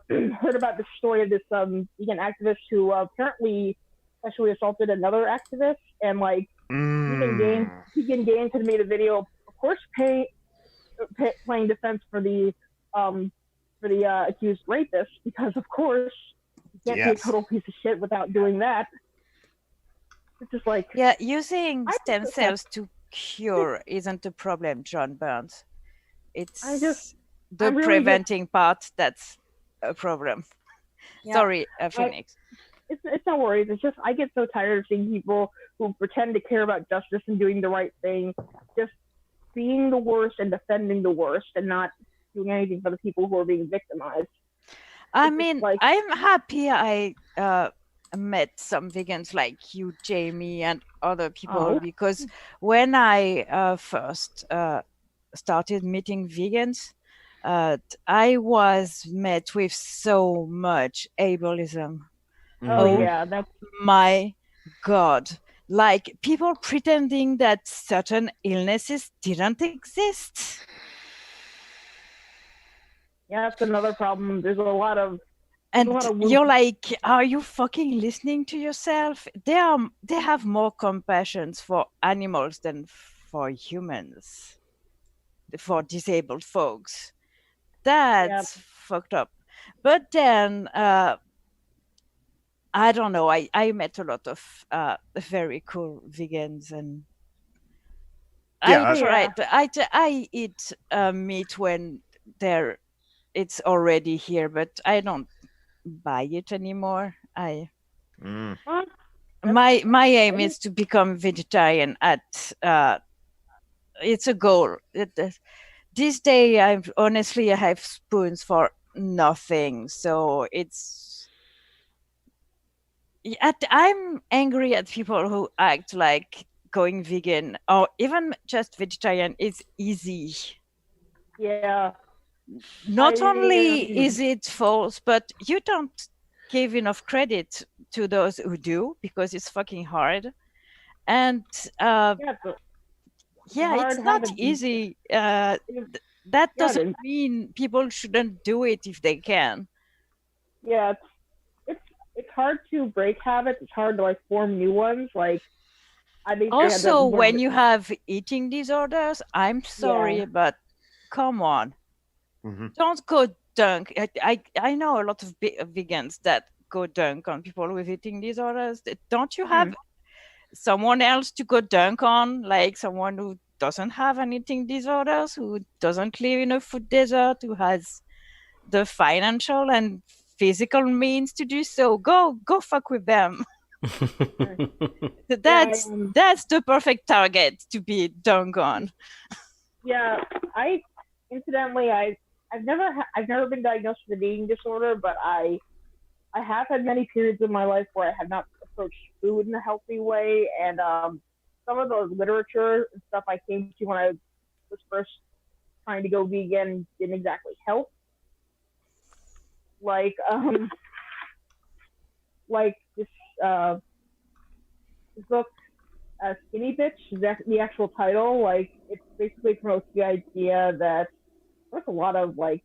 Speaker 2: heard about the story of this vegan activist who apparently sexually assaulted another activist, and like Vegan Games had made a video, of course, playing defense for the accused rapist, because of course you can't be a total piece of shit without doing that. It's just like,
Speaker 1: yeah, using stem cells to cure isn't a problem, John Burns. It's the preventing part that's a problem. Yeah. Sorry, Phoenix.
Speaker 2: It's no worries. It's just I get so tired of seeing people who pretend to care about justice and doing the right thing, just being the worst and defending the worst and not doing anything for the people who are being victimized.
Speaker 1: I mean, like, I'm happy I met some vegans like you, Jamie, and other people
Speaker 2: Oh.
Speaker 1: because when I first started meeting vegans, I was met with so much ableism.
Speaker 2: Oh
Speaker 1: Oh
Speaker 2: yeah, that's
Speaker 1: my God. Like people pretending that certain illnesses didn't exist.
Speaker 2: that's another problem. There's a lot of
Speaker 1: And
Speaker 2: lot of
Speaker 1: you're like, are you fucking listening to yourself? They have more compassion for animals than for humans, for disabled folks. That's fucked up. But then I don't know. I met a lot of very cool vegans, and
Speaker 5: Yeah,
Speaker 1: I tried. I eat meat when it's already here, but I don't buy it anymore.
Speaker 5: Mm.
Speaker 1: My aim is to become vegetarian at it's a goal. This day I honestly have spoons for nothing, so I'm angry at people who act like going vegan or even just vegetarian is easy.
Speaker 2: yeah.
Speaker 1: Not only is it false, but you don't give enough credit to those who do because it's fucking hard. And it's not easy. That doesn't mean people shouldn't do it if they can.
Speaker 2: Yeah, it's hard to break habits. It's hard to like form new ones. Like I think
Speaker 1: also when you have eating disorders, I'm sorry, but come on, don't go dunk. I know a lot of vegans that go dunk on people with eating disorders. Don't you have someone else to go dunk on, like someone who doesn't have an eating disorders, who doesn't live in a food desert, who has the financial and physical means to do so? Go fuck with them. That's the perfect target to be dunked on.
Speaker 2: Yeah, incidentally I've never been diagnosed with an eating disorder, but I have had many periods in my life where I have not approached food in a healthy way, and some of the literature and stuff I came to when I was first trying to go vegan didn't exactly help. Like this book, Skinny Bitch, is the actual title. Like it basically promotes the idea that there's a lot of really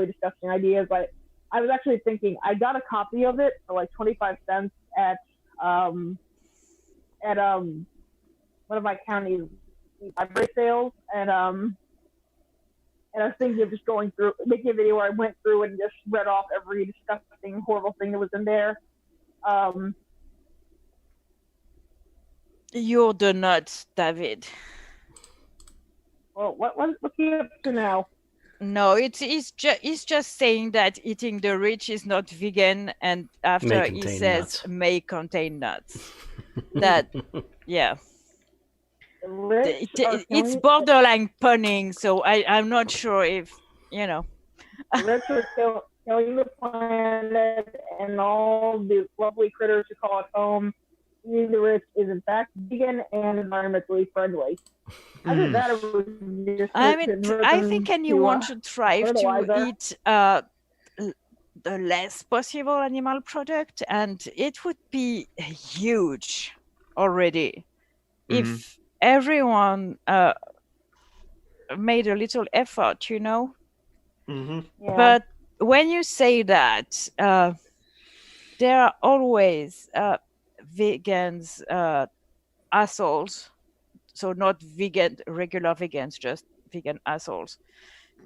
Speaker 2: disgusting ideas. Like I was actually thinking, I got a copy of it for like 25 cents at one of my county's library sales, and I was thinking of just making a video where I went through and just read off every disgusting, horrible thing that was in there.
Speaker 1: You're the nuts, David.
Speaker 2: Well, what's he up to now?
Speaker 1: No, it's just saying that eating the rich is not vegan, and after he says may contain nuts. That it's borderline punning, so I'm not sure if
Speaker 2: the rich are killing the planet and all the lovely critters who call it home. Eating the rich is in fact vegan and environmentally friendly.
Speaker 1: I think anyone should strive to eat the less possible animal product, and it would be huge already if everyone made a little effort, But when you say that, there are always vegans assholes. So not regular vegans, just vegan assholes,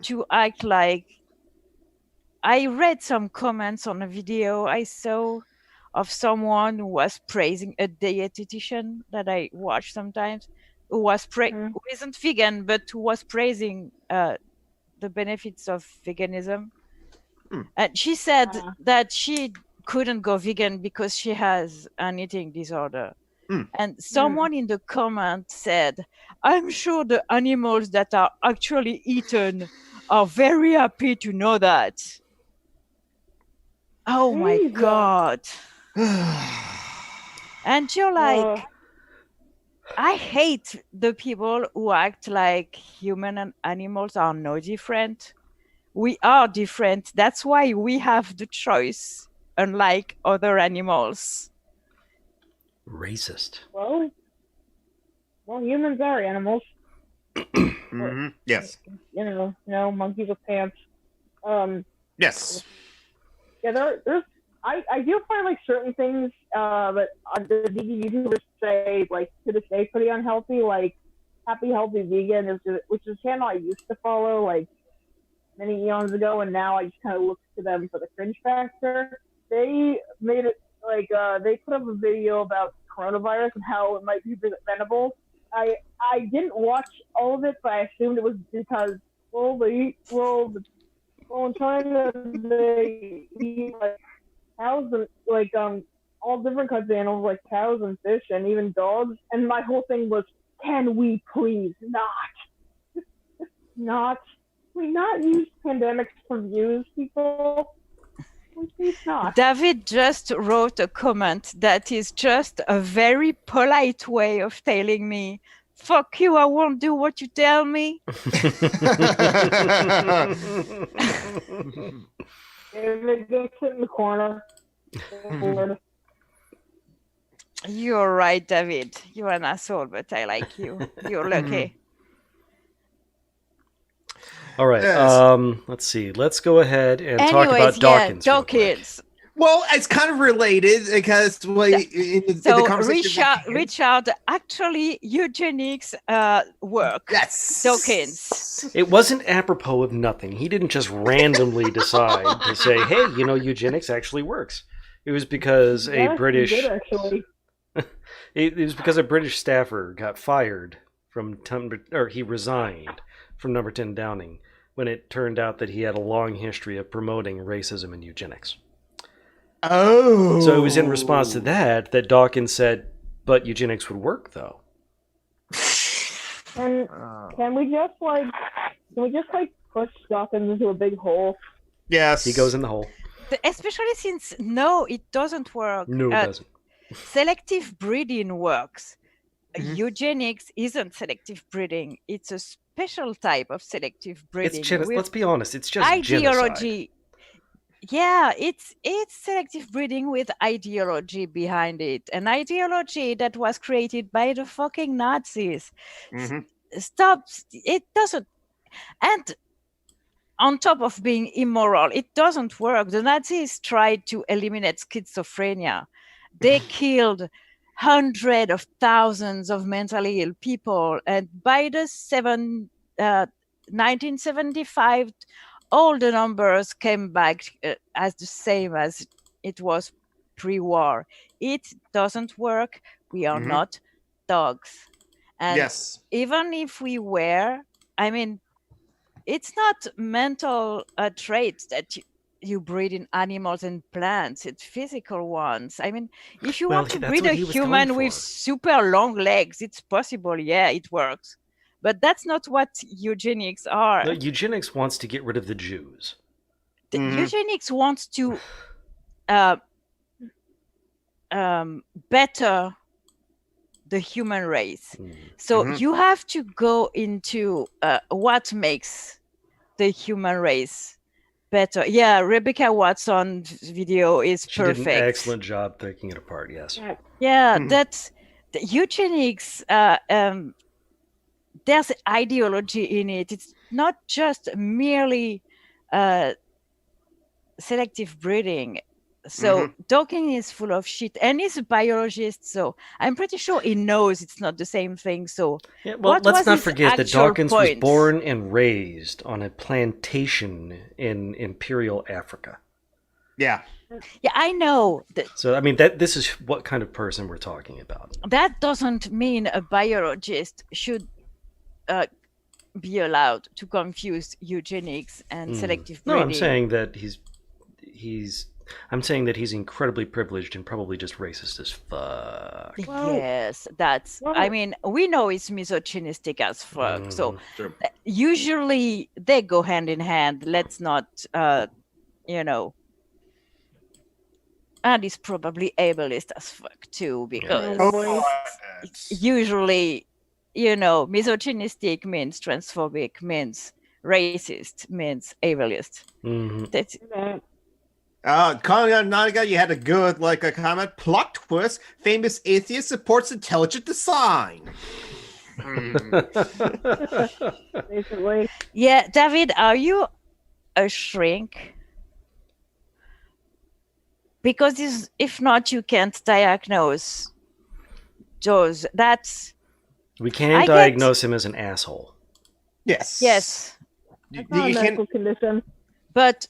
Speaker 1: to act like. I read some comments on a video I saw of someone who was praising a dietitian that I watch sometimes, who isn't vegan, but who was praising the benefits of veganism. And she said that she couldn't go vegan because she has an eating disorder. And someone in the comment said, I'm sure the animals that are actually eaten are very happy to know that. Oh my
Speaker 2: Jesus.
Speaker 1: god. And you're like, I hate the people who act like human and animals are no different. We are different. That's why we have the choice, unlike other animals.
Speaker 4: Racist.
Speaker 2: well, humans are animals.
Speaker 3: Yes.
Speaker 2: You know, monkeys with pants.
Speaker 3: Yes.
Speaker 2: Yeah, there's. I do find like certain things that the vegan YouTubers say like to this day pretty unhealthy. Like Happy Healthy Vegan which is a channel I used to follow like many eons ago, and now I just kind of look to them for the cringe factor. They made it like they put up a video about coronavirus and how it might be preventable. I didn't watch all of it, but I assumed it was because in China they eat like cows and like all different kinds of animals like cows and fish and even dogs. And my whole thing was, can we please not use pandemics for views, people? Please not.
Speaker 1: David just wrote a comment that is just a very polite way of telling me, fuck you, I won't do what you tell me.
Speaker 2: David, go sit in the corner.
Speaker 1: You're right, David. You're an asshole, but I like you. You're lucky.
Speaker 4: All right.
Speaker 3: Yes.
Speaker 4: Let's see. Let's go ahead and talk about Dawkins.
Speaker 1: Yeah, Dawkins.
Speaker 3: Well, it's kind of related because in the conversation.
Speaker 1: Richard, actually, eugenics work.
Speaker 3: Yes.
Speaker 1: Dawkins.
Speaker 4: It wasn't apropos of nothing. He didn't just randomly decide to say, "Hey, you know, eugenics actually works." It was because a British.
Speaker 2: He did, actually.
Speaker 4: It was because a British staffer got fired from he resigned from Number 10 Downing when it turned out that he had a long history of promoting racism and eugenics.
Speaker 3: Oh.
Speaker 4: So it was in response to that Dawkins said, but eugenics would work, though.
Speaker 2: And can we just push Dawkins into a big hole?
Speaker 3: Yes.
Speaker 4: He goes in the hole.
Speaker 1: Especially since, no, it doesn't work.
Speaker 4: No, it doesn't.
Speaker 1: Selective breeding works. Eugenics isn't selective breeding. It's a special type of selective breeding.
Speaker 4: Let's be honest, it's just
Speaker 1: ideology.
Speaker 4: Genocide.
Speaker 1: Yeah, it's selective breeding with ideology behind it. An ideology that was created by the fucking Nazis. Stop. It doesn't. And on top of being immoral, it doesn't work. The Nazis tried to eliminate schizophrenia. They killed hundreds of thousands of mentally ill people. And by the 1975, all the numbers came back as the same as it was pre-war. It doesn't work. We are not dogs. And even if we were, I mean, it's not mental traits that you breed in animals and plants. It's physical ones. I mean, if you want to breed a human with super long legs, it's possible. Yeah, it works. But that's not what eugenics are.
Speaker 4: No, eugenics wants to get rid of the Jews.
Speaker 1: Eugenics wants to better the human race. So you have to go into what makes the human race better. Yeah, Rebecca Watson's video is perfect.
Speaker 4: She did an excellent job taking it apart, yes.
Speaker 1: Yeah, that's the eugenics. There's ideology in it. It's not just merely selective breeding. So Dawkins is full of shit, and he's a biologist, so I'm pretty sure he knows it's not the same thing. So
Speaker 4: yeah, well, let's not forget that Dawkins was born and raised on a plantation in Imperial Africa.
Speaker 3: Yeah.
Speaker 1: Yeah, I know.
Speaker 4: So I mean, this is what kind of person we're talking about.
Speaker 1: That doesn't mean a biologist should be allowed to confuse eugenics and selective breeding.
Speaker 4: No, I'm saying that I'm saying that he's incredibly privileged and probably just racist as fuck.
Speaker 1: Yes, that's. I mean, we know he's misogynistic as fuck. So usually they go hand in hand. Let's not, And he's probably ableist as fuck too, because
Speaker 2: Probably.
Speaker 1: usually, misogynistic means transphobic, means racist, means ableist.
Speaker 4: Hmm.
Speaker 1: That's
Speaker 3: Calling out Naga, you had a good a comment. Plot twist: famous atheist supports intelligent design.
Speaker 2: Basically.
Speaker 1: yeah. David, are you a shrink? Because if not, you can't diagnose those. That's
Speaker 4: We can
Speaker 1: I get-
Speaker 4: diagnose him as an asshole.
Speaker 3: Yes.
Speaker 1: yes,
Speaker 3: You,
Speaker 2: It's not a
Speaker 3: you
Speaker 2: medical
Speaker 3: can.
Speaker 2: condition.
Speaker 1: but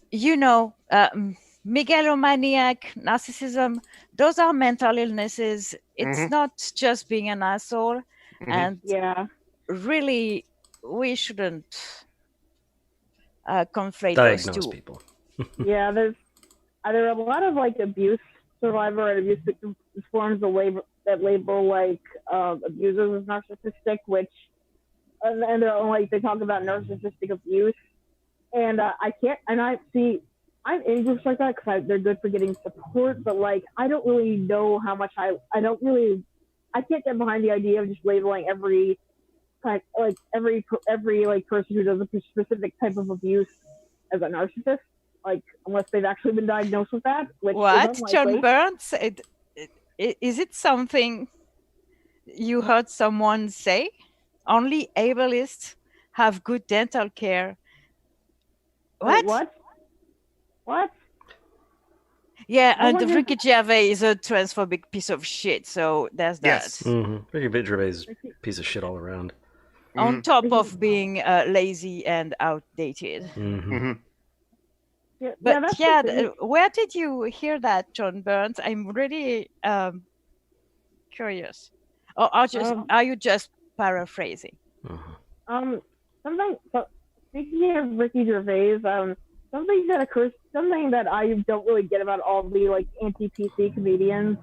Speaker 1: megalomaniac, narcissism, those are mental illnesses. It's
Speaker 3: Mhm.
Speaker 1: not just being an asshole.
Speaker 3: Mhm.
Speaker 1: And
Speaker 2: Yeah.
Speaker 1: really, we shouldn't conflate those
Speaker 4: Diagnose
Speaker 1: two.
Speaker 4: people.
Speaker 2: Yeah, there are a lot of abuse survivor and abuse victim forms of labor that label abusers as narcissistic, which and they're they talk about narcissistic abuse, and I can't, and I'm in groups like that because they're good for getting support, but I don't really know how much I can't get behind the idea of just labeling every every person who does a specific type of abuse as a narcissist, unless they've actually been diagnosed with that. Which
Speaker 1: What,
Speaker 2: is
Speaker 1: John Burns? Is it something you heard someone say? Only ableists have good dental care.
Speaker 2: Wait,
Speaker 1: What?
Speaker 2: What?
Speaker 1: Yeah,
Speaker 2: I
Speaker 1: and
Speaker 2: wonder-
Speaker 1: Ricky Gervais is a transphobic piece of shit, so there's that.
Speaker 3: Yes.
Speaker 4: Ricky Gervais is a piece of shit all around.
Speaker 1: On top of being lazy and outdated.
Speaker 2: Yeah,
Speaker 1: But
Speaker 2: that's the thing.
Speaker 1: where did you hear that, John Burns? I'm really curious. Or are you just paraphrasing?
Speaker 2: Something. Speaking of Ricky Gervais, something that I don't really get about all the anti-PC comedians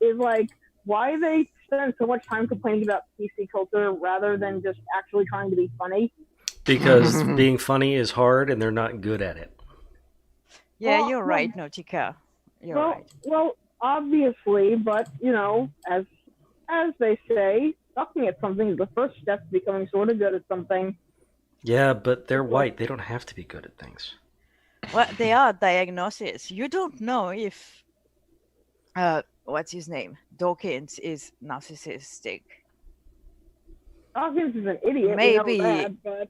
Speaker 2: is why they spend so much time complaining about PC culture rather than just actually trying to be funny.
Speaker 4: Because being funny is hard and they're not good at it.
Speaker 1: Yeah,
Speaker 2: Well,
Speaker 1: you're right, Nautica. You're right.
Speaker 2: Well, obviously, but as they say, sucking at something is the first step to becoming sort of good at something.
Speaker 4: Yeah, but they're white. They don't have to be good at things.
Speaker 1: Well, they are diagnoses. You don't know if what's his name? Dawkins is narcissistic.
Speaker 2: Dawkins is an idiot.
Speaker 1: Maybe.
Speaker 2: We know that, but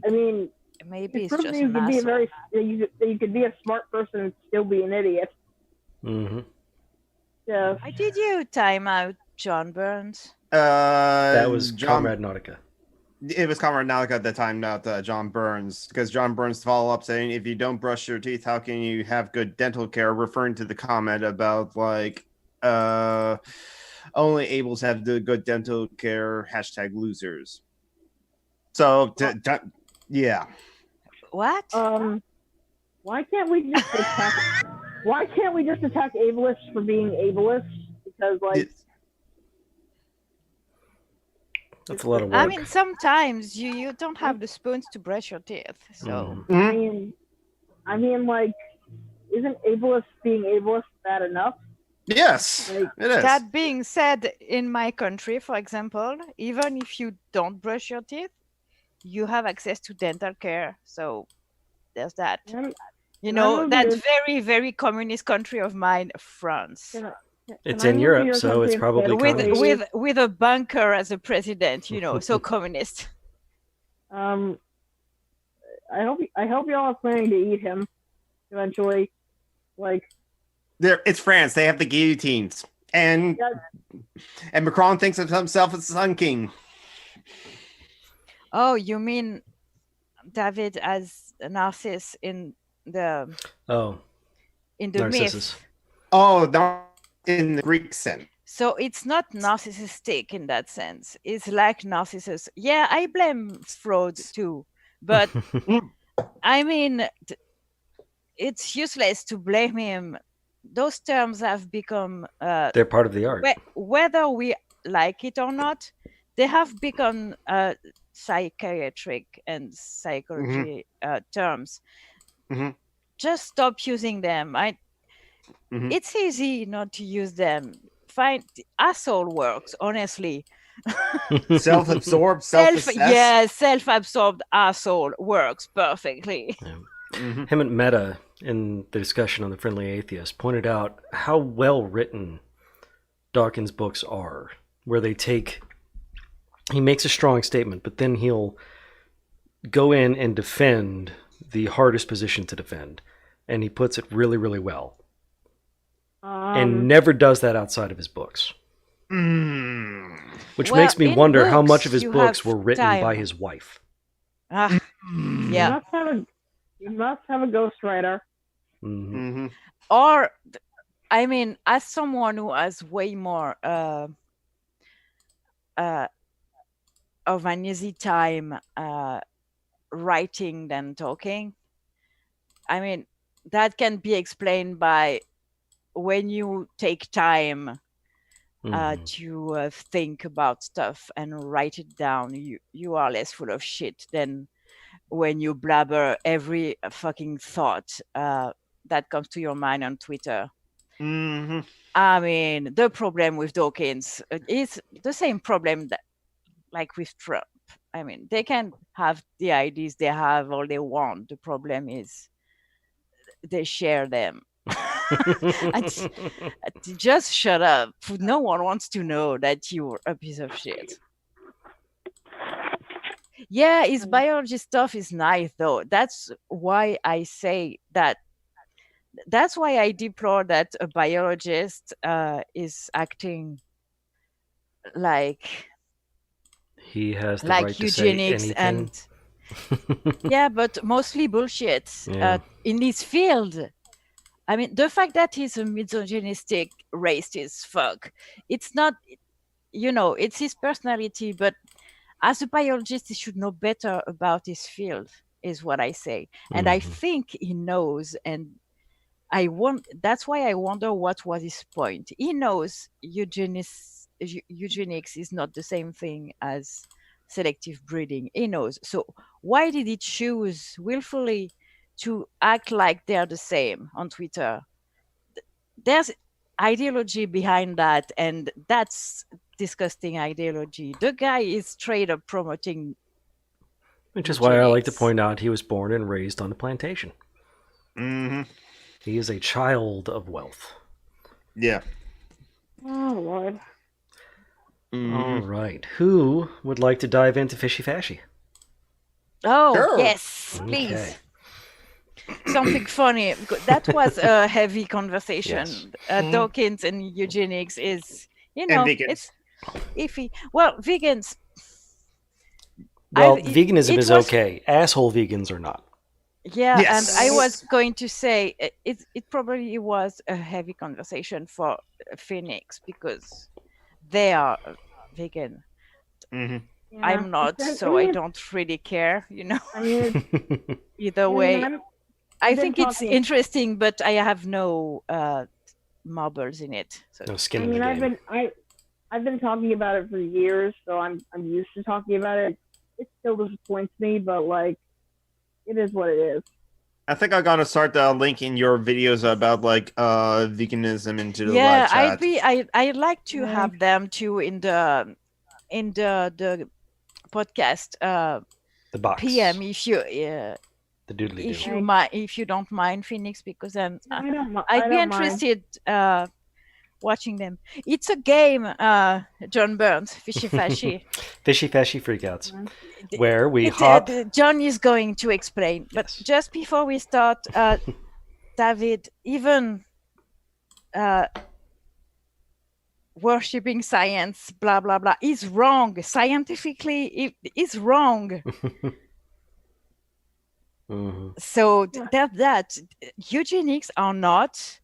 Speaker 2: I mean,
Speaker 1: maybe it's
Speaker 2: proves
Speaker 1: just
Speaker 2: you
Speaker 1: an
Speaker 2: could be
Speaker 1: asshole.
Speaker 2: you could be a smart person and still be an idiot.
Speaker 4: Mm-hmm.
Speaker 2: Yeah.
Speaker 1: Why did you time out John Burns?
Speaker 4: That was
Speaker 3: John.
Speaker 4: Comrade Nautica.
Speaker 3: It was Comrade Nautica at the time, not John Burns, because John Burns followed up saying, "If you don't brush your teeth, how can you have good dental care?" Referring to the comment about only able to have the good dental care. #losers. So yeah.
Speaker 1: What?
Speaker 2: Why can't we just attack? Why can't we just attack ableists for being ableists? Because
Speaker 4: That's a lot of work.
Speaker 1: I mean, sometimes you don't have the spoons to brush your teeth. So
Speaker 2: I mean, isn't ableist being ableist bad enough?
Speaker 3: Yes, it is.
Speaker 1: That being said, in my country, for example, even if you don't brush your teeth, you have access to dental care. So there's that. That very, very communist country of mine, France.
Speaker 4: It's in Europe, so it's probably
Speaker 1: with a banker as a president, so communist.
Speaker 2: I hope y'all are planning to eat him eventually.
Speaker 3: It's France. They have the guillotines, and Macron thinks of himself as Sun King.
Speaker 1: Oh, you mean David as a narcissist in the
Speaker 4: Narcissus.
Speaker 1: myth?
Speaker 3: Oh, no, in the Greek sense.
Speaker 1: So it's not narcissistic in that sense. It's like Narcissus. Yeah, I blame Freud too, but I mean, it's useless to blame him. Those terms have become
Speaker 4: they're part of the art.
Speaker 1: Whether we like it or not, they have become psychiatric and psychology terms. Just stop using them.
Speaker 3: Mhm.
Speaker 1: It's easy not to use them. Find asshole works, honestly.
Speaker 3: Self-absorbed, self-obsessed.
Speaker 1: Self-absorbed asshole works perfectly.
Speaker 3: Mhm.
Speaker 4: Him and Meta, in the discussion on The Friendly Atheist, pointed out how well written Dawkins' books are, where he makes a strong statement, but then he'll go in and defend the hardest position to defend, and he puts it really, really well, and never does that outside of his books. Which
Speaker 1: Well,
Speaker 4: makes me
Speaker 1: in
Speaker 4: wonder how
Speaker 1: books,
Speaker 4: much of his
Speaker 1: you
Speaker 4: books
Speaker 1: have
Speaker 4: were written
Speaker 1: time.
Speaker 4: by his wife.
Speaker 1: Ah, yeah.
Speaker 2: You must have a ghostwriter.
Speaker 3: Mm-hmm.
Speaker 1: Or, I mean, as someone who has way more of an easy time writing than talking, I mean, that can be explained by when you take time to think about stuff and write it down, you are less full of shit than when you blabber every fucking thought that comes to your mind on Twitter.
Speaker 3: Mm-hmm.
Speaker 1: I mean, the problem with Dawkins is the same problem that, like with Trump. I mean, they can have the ideas they have all they want. The problem is they share them. Just shut up. No one wants to know that you're a piece of shit. Yeah, his biology stuff is nice, though. That's why I say that. That's why I deplore that a biologist is acting like
Speaker 4: he has the right to say
Speaker 1: eugenics
Speaker 4: anything.
Speaker 1: Yeah, but mostly bullshit in his field. I mean, the fact that he's a misogynistic racist fuck, it's not, it's his personality, but as a biologist, he should know better about his field, is what I say. And I think he knows, and that's why I wonder what was his point. He knows eugenics is not the same thing as selective breeding. He knows. So why did he choose willfully to act like they're the same on Twitter? There's ideology behind that, and that's disgusting ideology. The guy is straight up promoting
Speaker 4: which is why I like to point out he was born and raised on a plantation.
Speaker 3: Mm-hmm.
Speaker 4: He is a child of wealth.
Speaker 3: Yeah.
Speaker 2: Oh, Lord.
Speaker 4: All right. Who would like to dive into Fishy Fashy?
Speaker 1: Oh,
Speaker 3: Sure.
Speaker 1: yes, please.
Speaker 4: Okay.
Speaker 1: Something funny. That was a heavy conversation.
Speaker 4: Yes.
Speaker 1: Dawkins and eugenics is,
Speaker 3: And vegans.
Speaker 1: it's iffy. Well, vegans.
Speaker 4: Well, veganism is okay. Asshole vegans are not.
Speaker 1: Yeah,
Speaker 3: Yes.
Speaker 1: and I was going to say it probably was a heavy conversation for Phoenix because they are vegan.
Speaker 3: Mm-hmm.
Speaker 2: Yeah.
Speaker 1: I'm not, so I don't really care,
Speaker 2: I mean,
Speaker 1: either way. I think it's
Speaker 2: talking-
Speaker 1: interesting, but I have no marbles in it. So.
Speaker 4: No skin
Speaker 2: I
Speaker 4: in
Speaker 2: mean,
Speaker 4: the game.
Speaker 2: I've been talking about it for years, so I'm used to talking about it. It still disappoints me, but it is what it is.
Speaker 3: I think I'm gonna start linking your videos about veganism into the live chat.
Speaker 1: I'd like to have them too in the podcast
Speaker 4: The box.
Speaker 1: PM if you
Speaker 4: the doodly-doo.
Speaker 1: if you don't mind, Phoenix, because then
Speaker 2: I
Speaker 1: I'd be
Speaker 2: don't mind.
Speaker 1: interested watching them. It's a game, John Burns, Fishy Fashy.
Speaker 4: Fishy Fashy Freakouts, where we hop.
Speaker 1: John is going to explain, but just before we start, David, even worshipping science, blah blah blah, is wrong. Scientifically, it is wrong. So that eugenics are not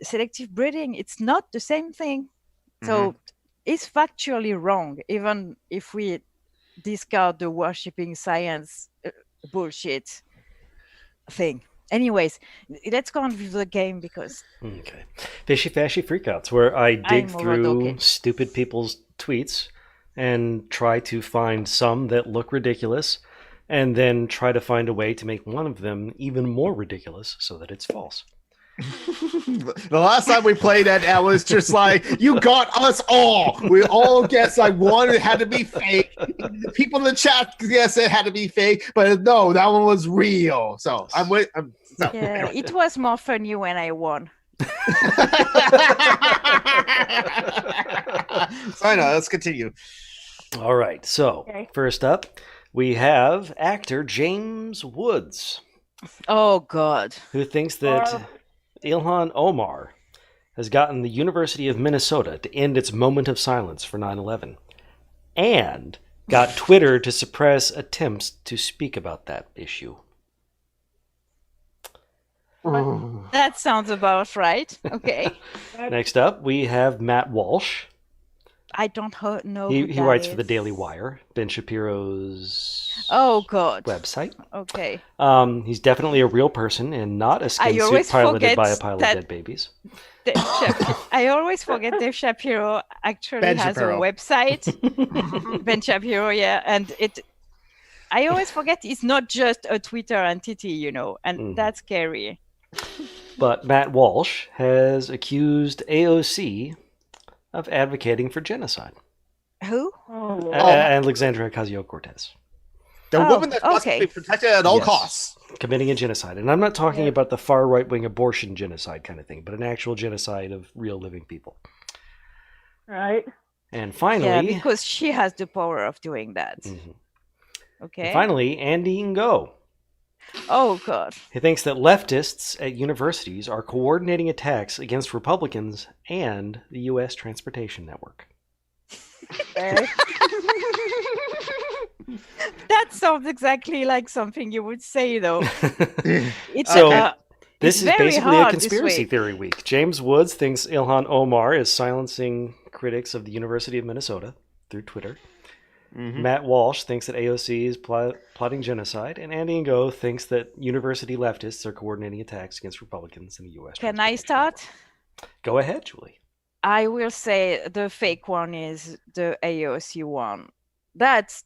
Speaker 1: selective breeding. It's not the same thing. So it's factually wrong, even if we discard the worshipping science bullshit thing. Anyways, let's go on with the game because...
Speaker 4: Okay. Fishy Fashy Freakouts, where I dig through stupid people's tweets and try to find some that look ridiculous and then try to find a way to make one of them even more ridiculous so that it's false.
Speaker 3: The last time we played that, I was just like, you got us all. We all guessed like one it had to be fake. The people in the chat guessed it had to be fake, but no, that one was real. So I'm with. So,
Speaker 1: Yeah, it was more funny when I won.
Speaker 3: so I know. Let's continue.
Speaker 4: All right. So
Speaker 2: Okay.
Speaker 4: first up, we have actor James Woods,
Speaker 1: Oh God.
Speaker 4: who thinks that Ilhan Omar has gotten the University of Minnesota to end its moment of silence for 9/11, and got Twitter to suppress attempts to speak about that issue.
Speaker 1: That sounds about right. Okay.
Speaker 4: Next up, we have Matt Walsh.
Speaker 1: I don't know.
Speaker 4: He
Speaker 1: who that
Speaker 4: writes for the
Speaker 1: is.
Speaker 4: Daily Wire, Ben Shapiro's
Speaker 1: Oh God.
Speaker 4: website.
Speaker 1: Okay.
Speaker 4: He's definitely a real person and not a skin suit
Speaker 1: always
Speaker 4: piloted
Speaker 1: forget
Speaker 4: by a pile of
Speaker 1: that-
Speaker 4: dead babies.
Speaker 1: I always forget Dave Shapiro actually
Speaker 3: Ben
Speaker 1: has
Speaker 3: Shapiro.
Speaker 1: a website. Ben Shapiro, yeah, and I always forget it's not just a Twitter entity, and that's scary.
Speaker 4: But Matt Walsh has accused AOC of advocating for genocide.
Speaker 1: Who?
Speaker 2: Oh,
Speaker 4: Alexandria Ocasio-Cortez.
Speaker 3: The
Speaker 1: Oh,
Speaker 3: woman that must
Speaker 1: okay.
Speaker 3: be protected at all
Speaker 4: Yes.
Speaker 3: costs.
Speaker 4: Committing a genocide. And I'm not talking about the far right-wing abortion genocide kind of thing, but an actual genocide of real living people.
Speaker 2: right.
Speaker 4: And finally...
Speaker 1: Yeah, because she has the power of doing that.
Speaker 4: Mhm.
Speaker 1: Okay.
Speaker 4: And finally, Andy Ngo.
Speaker 1: Oh God.
Speaker 4: He thinks that leftists at universities are coordinating attacks against Republicans and the U.S. transportation network.
Speaker 2: Okay.
Speaker 1: That sounds exactly like something you would say, though. It's
Speaker 4: So,
Speaker 1: it's
Speaker 4: This is
Speaker 1: very
Speaker 4: basically a
Speaker 1: hard this
Speaker 4: conspiracy
Speaker 1: week.
Speaker 4: theory week. James Woods thinks Ilhan Omar is silencing critics of the University of Minnesota through Twitter.
Speaker 3: Mhm.
Speaker 4: Matt Walsh thinks that AOC is plotting genocide, and Andy Ngo thinks that university leftists are coordinating attacks against Republicans in the U.S.
Speaker 1: Can I
Speaker 4: transportation
Speaker 1: start?
Speaker 4: network. Go ahead, Julie.
Speaker 1: I will say the fake one is the AOC one. That's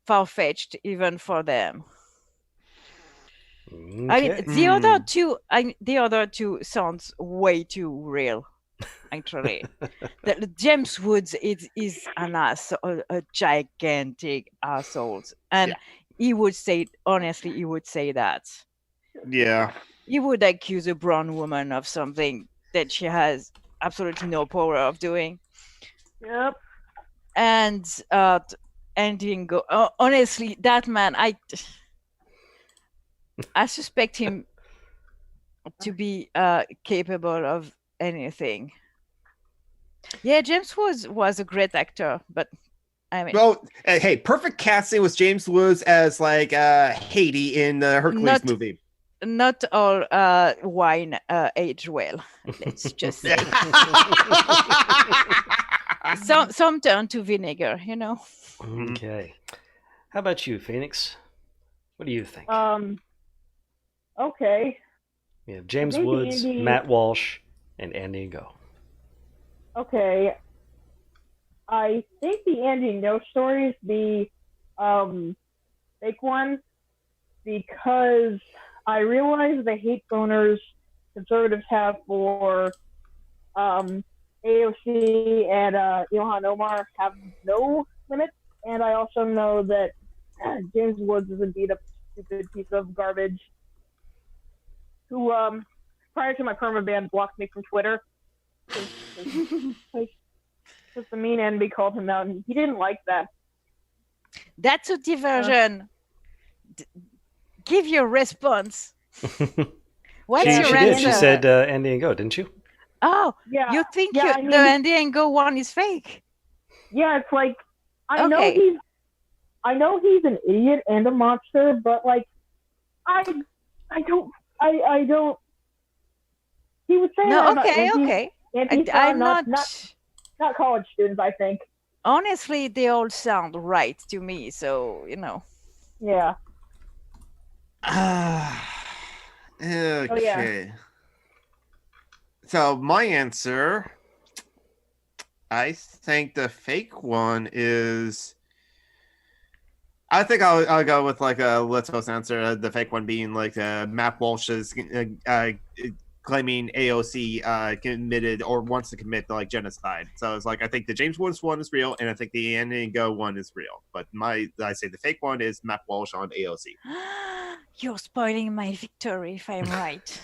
Speaker 1: far-fetched even for them. I mean,
Speaker 4: Okay.
Speaker 1: the other two sounds way too real, actually. The James Woods is an ass, a gigantic asshole, and he would say, honestly, he would say that.
Speaker 3: Yeah.
Speaker 1: He would accuse a brown woman of something that she has absolutely no power of doing.
Speaker 2: Yep.
Speaker 1: And Dingo, honestly, that man, I suspect him to be capable of anything. Yeah, James was a great actor, but I mean,
Speaker 3: Well, hey, perfect casting was James Woods as like Haiti in the Hercules movie.
Speaker 1: not all wine age well. Let's just say some turn to vinegar,
Speaker 4: Okay. How about you, Phoenix? What do you think?
Speaker 2: Okay.
Speaker 4: We have James
Speaker 2: Maybe
Speaker 4: Woods,
Speaker 2: Andy-
Speaker 4: Matt Walsh, and Andy Ngo.
Speaker 2: Okay. I think the Andy No story is the fake one because I realize the hate boners conservatives have for AOC and Ilhan Omar have no limit, and I also know that James Woods is indeed a stupid piece of garbage who, prior to my permaban, blocked me from Twitter. Because the mean enemy called him out, and he didn't like that.
Speaker 1: That's a diversion. Give your response. What's
Speaker 2: Yeah,
Speaker 1: your
Speaker 4: she
Speaker 1: answer?
Speaker 4: did. She said Andy Ngo, didn't you?
Speaker 1: Oh,
Speaker 2: Yeah,
Speaker 1: you think
Speaker 2: yeah, I
Speaker 1: the
Speaker 2: mean-
Speaker 1: Andy and Go one is fake?
Speaker 2: yeah, it's like I
Speaker 1: Okay.
Speaker 2: know he's an idiot and a monster, but like I don't. He would say that
Speaker 1: No,
Speaker 2: about
Speaker 1: okay,
Speaker 2: anti-
Speaker 1: okay.
Speaker 2: anti-Islam,
Speaker 1: I'm
Speaker 2: not
Speaker 1: not.
Speaker 2: college students. I think.
Speaker 1: Honestly, they all sound right to me. So
Speaker 2: Yeah.
Speaker 3: Okay. So my answer, I think the fake one is I think I'll go with like let's host answer. The fake one being like Matt Walsh is claiming AOC committed or wants to commit like genocide. So it's like I think the James Woods one is real, and I think the Andy Go one is real. But I say the fake one is Matt Walsh on AOC.
Speaker 1: You're spoiling my victory if I'm right.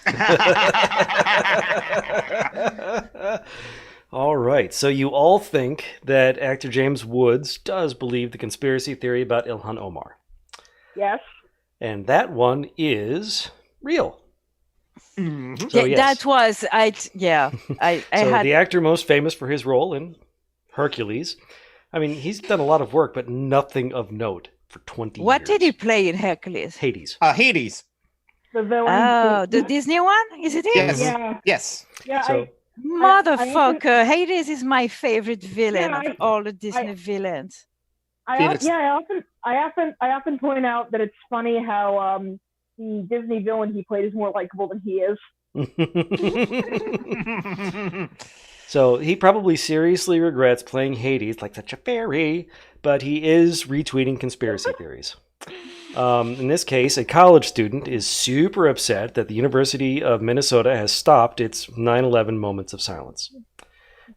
Speaker 4: All right, so you all think that actor James Woods does believe the conspiracy theory about Ilhan Omar.
Speaker 2: Yes.
Speaker 4: And that one is real.
Speaker 3: Mm-hmm.
Speaker 4: So,
Speaker 1: Yeah,
Speaker 4: yes.
Speaker 1: that was I
Speaker 4: So
Speaker 1: had
Speaker 4: the actor most famous for his role in Hercules. I mean, he's done a lot of work, but nothing of note for 20 years.
Speaker 1: what did he play in Hercules?
Speaker 4: Hades.
Speaker 3: Hades.
Speaker 2: The villain.
Speaker 1: Oh, the Disney one? Is it him?
Speaker 3: Yes.
Speaker 2: Yeah.
Speaker 3: Yes.
Speaker 2: Yeah.
Speaker 4: So-
Speaker 1: Motherfucker, Hades is my favorite villain
Speaker 2: Yeah,
Speaker 1: of all the Disney villains.
Speaker 2: I often point out that it's funny how the Disney villain he played is more likable than he is.
Speaker 4: So he probably seriously regrets playing Hades like such a fairy, but he is retweeting conspiracy theories. In this case, a college student is super upset that the University of Minnesota has stopped its 9/11 moments of silence.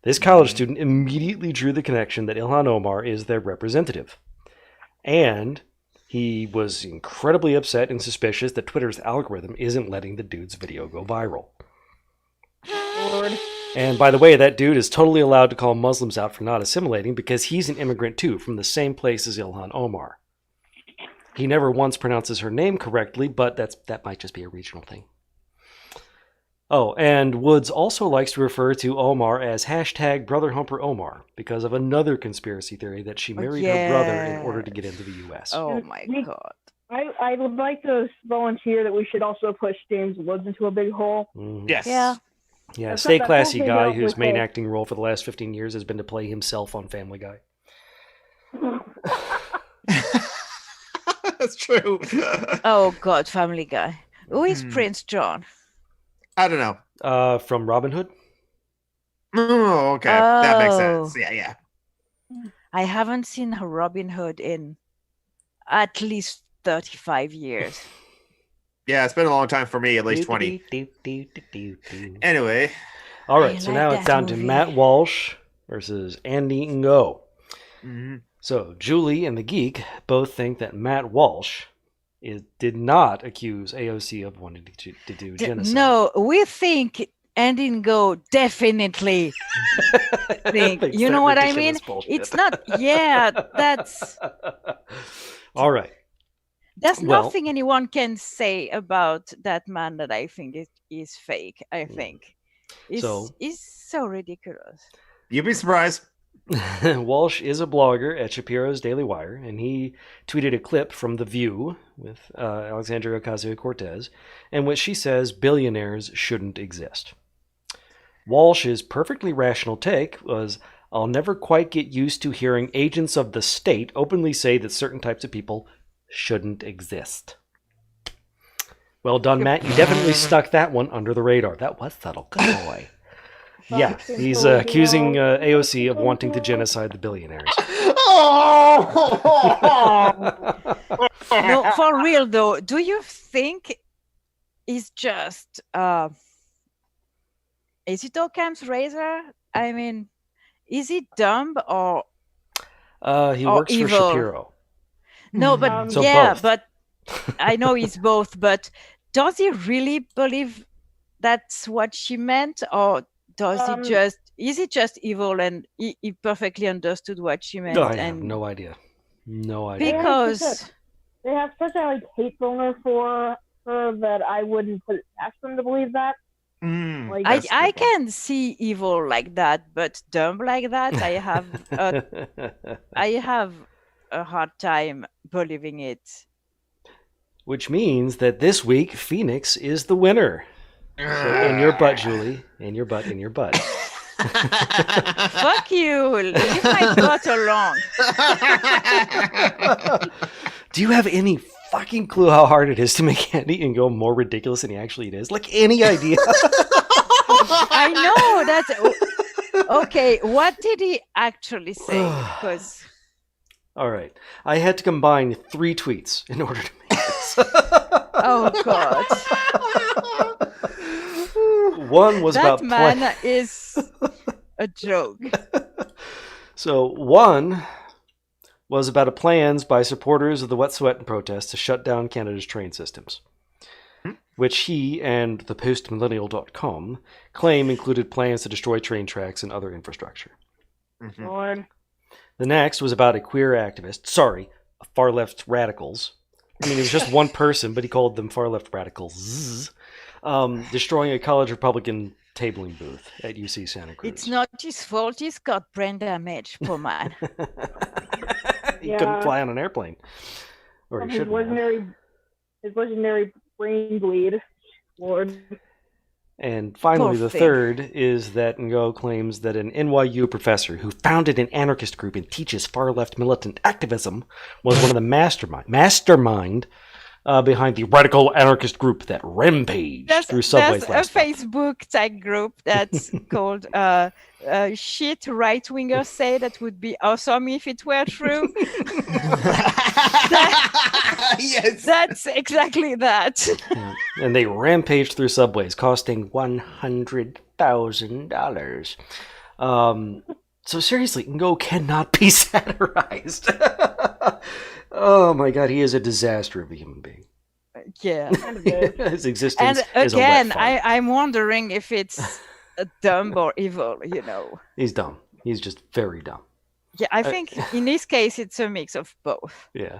Speaker 4: This college student immediately drew the connection that Ilhan Omar is their representative. And he was incredibly upset and suspicious that Twitter's algorithm isn't letting the dude's video go viral.
Speaker 2: Lord.
Speaker 4: And by the way, that dude is totally allowed to call Muslims out for not assimilating because he's an immigrant too, from the same place as Ilhan Omar. He never once pronounces her name correctly, but that might just be a regional thing. Oh, and Woods also likes to refer to Omar as #BrotherHumperOmar because of another conspiracy theory that she married her brother in order to get into the U.S.
Speaker 1: Oh my god.
Speaker 2: I would like to volunteer that we should also push James Woods into a big hole.
Speaker 4: Mhm.
Speaker 3: Yes.
Speaker 1: Yeah.
Speaker 4: Yeah,
Speaker 2: That's
Speaker 4: stay
Speaker 2: not-
Speaker 4: classy
Speaker 2: that's
Speaker 4: guy
Speaker 2: not
Speaker 4: whose
Speaker 2: with
Speaker 4: main
Speaker 2: it.
Speaker 4: acting role for the last 15 years has been to play himself on Family Guy.
Speaker 3: That's true.
Speaker 1: Oh god, Family Guy. Who is
Speaker 3: Hmm.
Speaker 1: Prince John?
Speaker 3: I don't know.
Speaker 4: From Robin Hood?
Speaker 3: Oh, okay. That makes
Speaker 1: Oh.
Speaker 3: sense. Yeah.
Speaker 1: I haven't seen Robin Hood in at least 35 years.
Speaker 3: Yeah, it's been a long time for me, at least 20. Anyway.
Speaker 4: All right,
Speaker 1: I
Speaker 4: so
Speaker 1: like
Speaker 4: now
Speaker 1: that
Speaker 4: it's down to
Speaker 1: movie.
Speaker 4: Matt Walsh versus Andy Ngo.
Speaker 3: Mhm.
Speaker 4: So Julie and the Geek both think that Matt Walsh did not accuse AOC of wanting to do genocide.
Speaker 1: No, we think Endingo definitely think.
Speaker 4: Thinks
Speaker 1: You
Speaker 4: that
Speaker 1: know what I
Speaker 4: ridiculous
Speaker 1: mean?
Speaker 4: bullshit.
Speaker 1: It's not. Yeah, that's.
Speaker 4: All right.
Speaker 1: There's
Speaker 4: Well-
Speaker 1: nothing anyone can say about that man that I think is fake. I think.
Speaker 4: So-
Speaker 1: It's so ridiculous.
Speaker 3: You'd be surprised.
Speaker 4: Walsh is a blogger at Shapiro's Daily Wire, and he tweeted a clip from The View with Alexandria Ocasio-Cortez, in which she says billionaires shouldn't exist. Walsh's perfectly rational take was, "I'll never quite get used to hearing agents of the state openly say that certain types of people shouldn't exist." Well done, Matt. You definitely stuck that one under the radar. That was subtle. Good boy. Yeah, he's accusing AOC of wanting to genocide the billionaires.
Speaker 1: No, for real though. Do you think it's just is it Occam's razor? I mean, is he dumb or
Speaker 4: He
Speaker 1: Or
Speaker 4: works for
Speaker 1: evil.
Speaker 4: Shapiro.
Speaker 1: no? But
Speaker 4: So
Speaker 1: yeah,
Speaker 4: both.
Speaker 1: but I know he's both. But does he really believe that's what she meant, or does
Speaker 2: Um,
Speaker 1: he just is he just evil and he perfectly understood what she meant?
Speaker 4: I have
Speaker 1: and
Speaker 4: no idea. No idea.
Speaker 1: because
Speaker 2: They have such a hatefulness for her that I wouldn't put it past them to believe that.
Speaker 3: Mm,
Speaker 2: Like,
Speaker 3: that's a
Speaker 1: I
Speaker 3: good point.
Speaker 1: can see evil like that, but dumb like that, I have a hard time believing it.
Speaker 4: Which means that this week, Phoenix is the winner. So, in your butt, Julie. In your butt, in your butt.
Speaker 1: Fuck you! Leave my butt alone.
Speaker 4: Do you have any fucking clue how hard it is to make Andy Ngo more ridiculous than he actually is? Like, any idea?
Speaker 1: I know that's okay. What did he actually say? Because
Speaker 4: All right. I had to combine 3 tweets in order to make this.
Speaker 1: Oh God,
Speaker 4: One was
Speaker 1: that
Speaker 4: about
Speaker 1: man is a joke.
Speaker 4: So one was about plans by supporters of the Wet Sweat and protest to shut down Canada's train systems, which he and the postmillennial.com claim included plans to destroy train tracks and other infrastructure.
Speaker 3: Mhm.
Speaker 2: Lord.
Speaker 4: The next was about a queer activist, far left radicals. I mean, it was just one person, but he called them far left radicals, destroying a college Republican tabling booth at UC Santa Cruz.
Speaker 1: It's not his fault. He's got brain damage, poor man.
Speaker 4: He couldn't fly on an airplane. Or
Speaker 2: From
Speaker 4: he
Speaker 2: his
Speaker 4: shouldn't have.
Speaker 2: legendary brain bleed. Lord.
Speaker 4: And finally,
Speaker 1: Poor
Speaker 4: the
Speaker 1: thing.
Speaker 4: third is that Ngo claims that an NYU professor who founded an anarchist group and teaches far-left militant activism was one of the mastermind behind the radical anarchist group that rampaged through subways
Speaker 1: There's
Speaker 4: last
Speaker 1: a
Speaker 4: month.
Speaker 1: Facebook tag group that's called "Shit Right-Wingers Say That Would Be Awesome If It Were True."
Speaker 3: Yes.
Speaker 1: That's exactly that.
Speaker 4: Yeah. And they rampaged through subways, costing $100,000. So seriously, Ngo cannot be satirized. Oh my God, he is a disaster of a human being.
Speaker 1: Yeah.
Speaker 2: Kind of is.
Speaker 4: His existence
Speaker 1: And
Speaker 4: is a wet
Speaker 1: again,
Speaker 4: fart.
Speaker 1: I'm wondering if it's dumb or evil, you know.
Speaker 4: He's dumb. He's just very dumb.
Speaker 1: Yeah, I think in this case, it's a mix of both.
Speaker 4: Yeah.